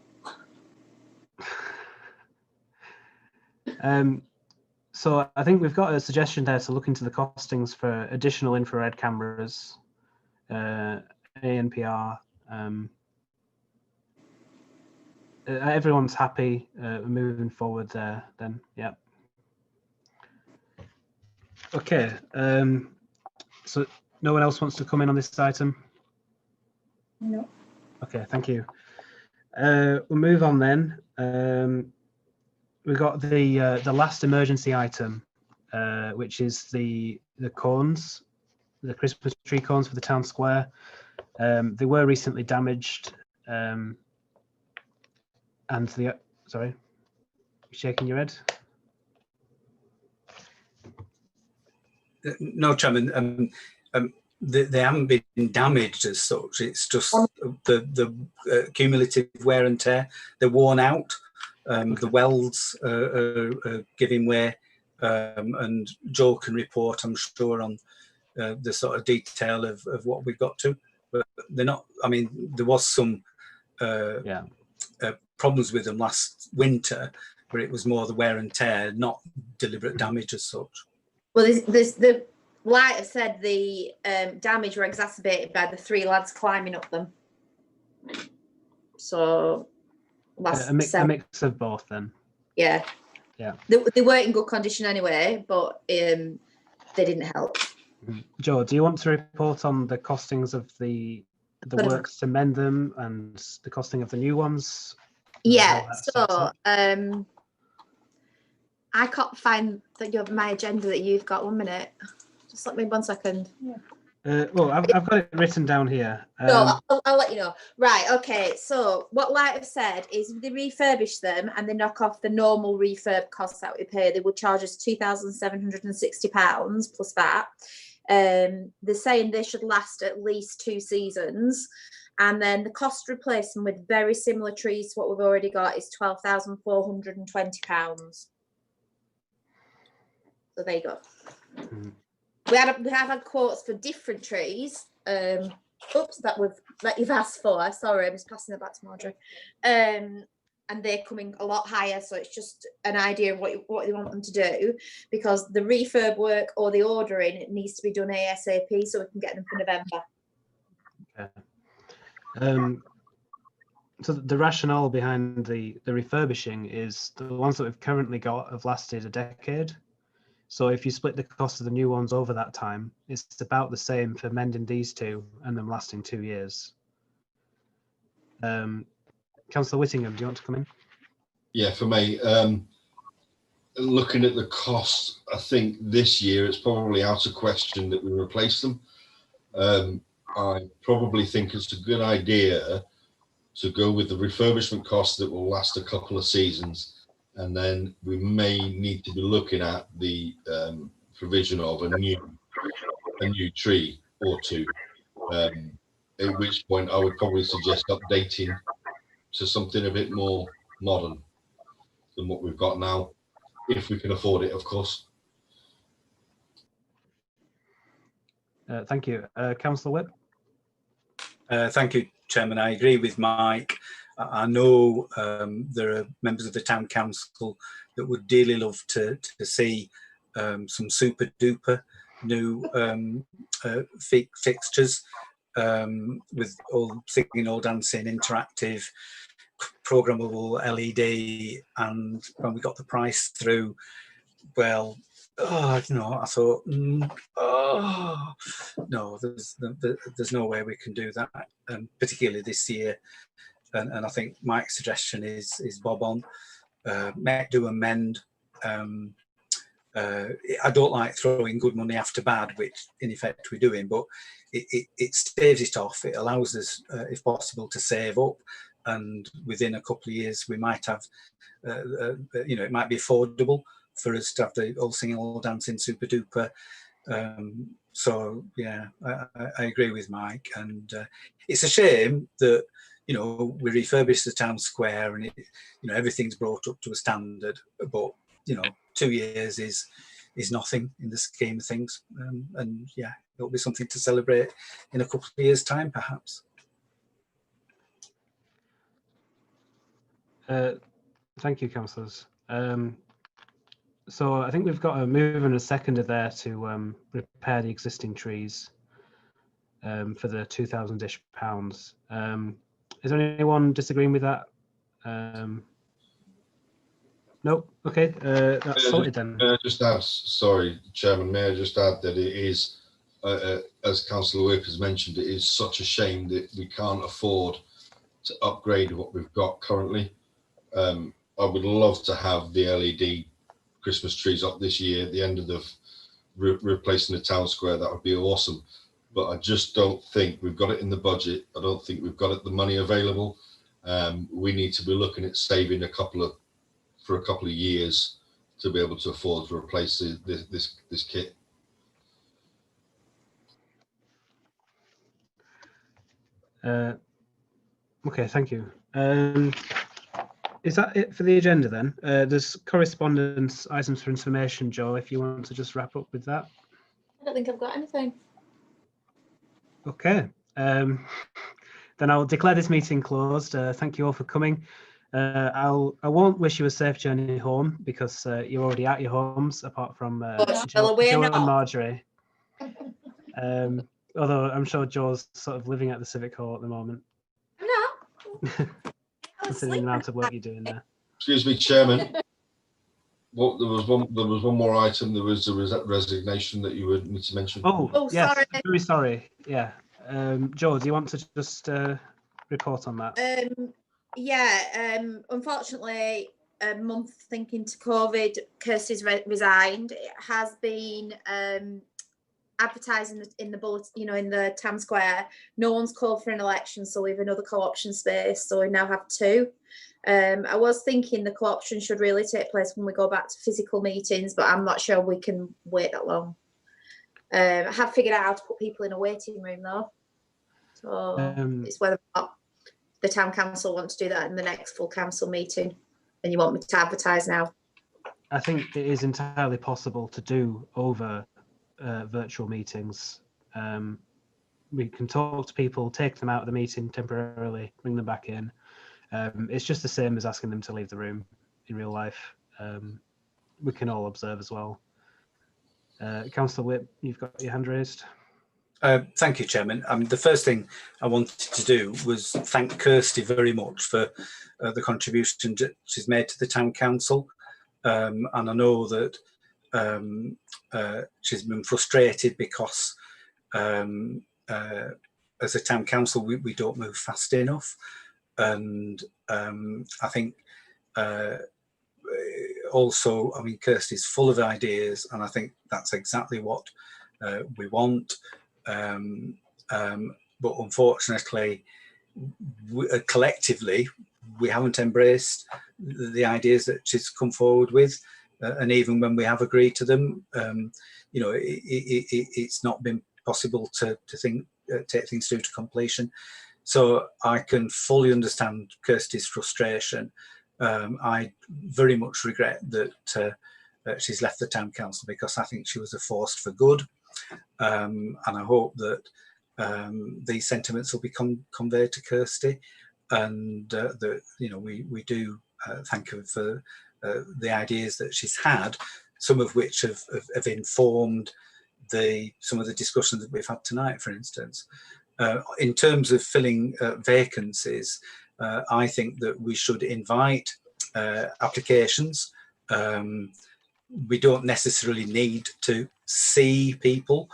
So I think we've got a suggestion there to look into the costings for additional infrared cameras, ANPR. Everyone's happy moving forward there then, yeah. Okay, so no one else wants to come in on this item? No. Okay, thank you. We'll move on then. We've got the last emergency item, which is the cones, the Christmas tree cones for the town square. They were recently damaged, and sorry. Shaking your head? No, Chairman. They haven't been damaged as such. It's just the cumulative wear and tear. They're worn out. The welds are giving way, and Joe can report, I'm sure, on the sort of detail of what we've got to. But they're not. I mean, there was some problems with them last winter, but it was more the wear and tear, not deliberate damage as such. Well, the light have said the damage were exacerbated by the 3 lads climbing up them. So A mix of both then. Yeah. Yeah. They weren't in good condition anyway, but they didn't help. Joe, do you want to report on the costings of the works to mend them and the costing of the new ones? Yeah. So I can't find my agenda that you've got. 1 minute. Just let me 1 second. Well, I've got it written down here. No, I'll let you know. Right, okay. So what Light have said is if they refurbish them and they knock off the normal refurb costs that we pay, they would charge us £2,760 plus that. They're saying they should last at least 2 seasons. And then the cost to replace them with very similar trees to what we've already got is £12,420. So there you go. We have had quotes for different trees. That you've asked for. Sorry, I'm just passing it back to Marjorie. And they're coming a lot higher. So it's just an idea of what they want them to do, because the refurb work or the ordering, it needs to be done ASAP so we can get them for November. Okay. So the rationale behind the refurbishing is the ones that we've currently got have lasted a decade. So if you split the cost of the new ones over that time, it's about the same for mending these 2 and them lasting 2 years. Councillor Whittingham, do you want to come in? Yeah, for me, looking at the cost, I think this year it's probably out of question that we replace them. I probably think it's a good idea to go with the refurbishment cost that will last a couple of seasons. And then we may need to be looking at the provision of a new tree or 2. At which point I would probably suggest updating to something a bit more modern than what we've got now, if we can afford it, of course. Thank you. Councillor Whip? Thank you, Chairman. I agree with Mike. I know there are members of the Town Council that would dearly love to see some super duper new fixtures with all singing, all dancing, interactive, programmable LED. And when we got the price through, well, I thought, no, there's no way we can do that, particularly this year. And I think Mike's suggestion is bob on. Do and mend. I don't like throwing good money after bad, which in effect we're doing, but it staves it off. It allows us, if possible, to save up, and within a couple of years we might have, it might be affordable for us to have the all singing, all dancing, super duper. So yeah, I agree with Mike, and it's a shame that we refurbish the town square and everything's brought up to a standard, but 2 years is nothing in the scheme of things, and yeah, it'll be something to celebrate in a couple of years' time, perhaps. Thank you, councillors. So I think we've got a mover and a seconder there to repair the existing trees for the £2,000-ish. Is there anyone disagreeing with that? No. Okay, that's sorted then. May I just add, sorry, Chairman, may I just add that it is, as Councillor Whip has mentioned, it is such a shame that we can't afford to upgrade what we've got currently. I would love to have the LED Christmas trees up this year at the end of the replacing the town square. That would be awesome, but I just don't think we've got it in the budget. I don't think we've got the money available. We need to be looking at saving a couple of for a couple of years to be able to afford to replace this kit. Okay, thank you. Is that it for the agenda then? There's correspondence, items for information, Joe, if you want to just wrap up with that. I don't think I've got anything. Okay, then I'll declare this meeting closed. Thank you all for coming. I won't wish you a safe journey home because you're already at your homes, apart from Joe and Marjorie. Although I'm sure Joe's sort of living at the Civic Hall at the moment. I'm not. Considering the amount of work you're doing there. Excuse me, Chairman. What there was one more item. There was a resignation that you would need to mention. Oh yes, sorry. very sorry. Yeah, Joe, do you want to just report on that? Unfortunately, a month thinking to COVID, Kirsty's resigned. It has been advertised in the bulletin, in the town square. No one's called for an election, so we have another co-option space. So we now have 2. I was thinking the co-option should really take place when we go back to physical meetings, but I'm not sure we can wait that long. I have figured out how to put people in a waiting room though. So it's whether or not the town council want to do that in the next full council meeting, and you want me to advertise now. I think it is entirely possible to do over virtual meetings. We can talk to people, take them out of the meeting temporarily, bring them back in. It's just the same as asking them to leave the room in real life. We can all observe as well. Councillor Whip, you've got your hand raised. Thank you, Chairman. The first thing I wanted to do was thank Kirsty very much for the contribution that she's made to the Town Council. And I know that she's been frustrated because as a Town Council, we don't move fast enough. And I think also, Kirsty's full of ideas, and I think that's exactly what we want. But unfortunately, collectively, we haven't embraced the ideas that she's come forward with. And even when we have agreed to them, it's not been possible to take things through to completion. So I can fully understand Kirsty's frustration. I very much regret that she's left the Town Council, because I think she was a force for good. And I hope that these sentiments will be conveyed to Kirsty, and that we do thank her for the ideas that she's had, some of which have informed some of the discussions that we've had tonight, for instance. In terms of filling vacancies, I think that we should invite applications. We don't necessarily need to see people.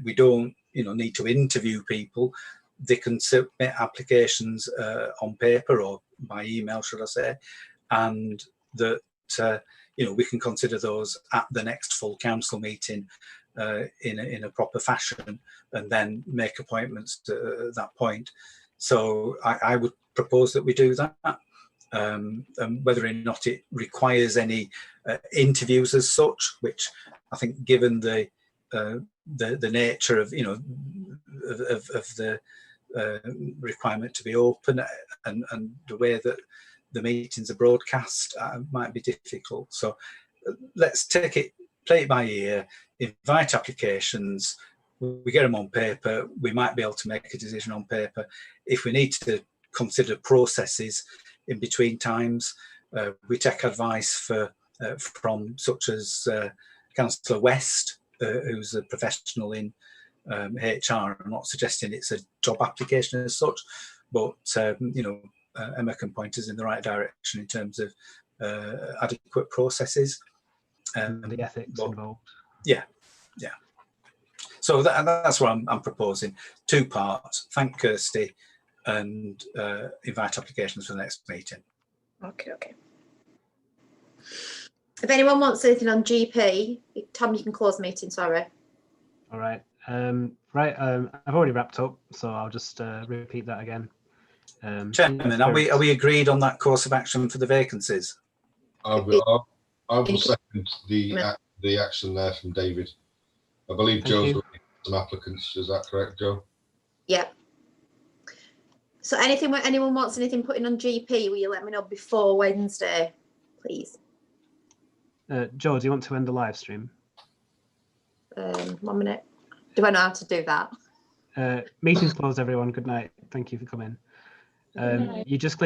We don't need to interview people. They can submit applications on paper or by email, should I say, and that we can consider those at the next full council meeting in a proper fashion, and then make appointments to that point. So I would propose that we do that. And whether or not it requires any interviews as such, which I think, given the nature of the requirement to be open and the way that the meetings are broadcast, might be difficult. So let's play it by ear, invite applications, we get them on paper, we might be able to make a decision on paper. If we need to consider processes in between times, we take advice from such as Councillor West, who's a professional in HR. I'm not suggesting it's a job application as such, but Emma can point us in the right direction in terms of adequate processes and the ethics involved. Yeah. So that's what I'm proposing. 2 parts. Thank Kirsty and invite applications for the next meeting. Okay. If anyone wants anything on GP, Tom, you can close the meeting. Sorry. All right. I've already wrapped up, so I'll just repeat that again. Chairman, are we agreed on that course of action for the vacancies? I will second the action there from David. I believe Thank Joe's you. looking at some applicants. Is that correct, Joe? Yeah. So anyone wants anything put in on GP, will you let me know before Wednesday, please? Joe, do you want to end the live stream? 1 minute. Do I know how to do that? Meeting's closed, everyone. Good night. Thank you for coming. You just click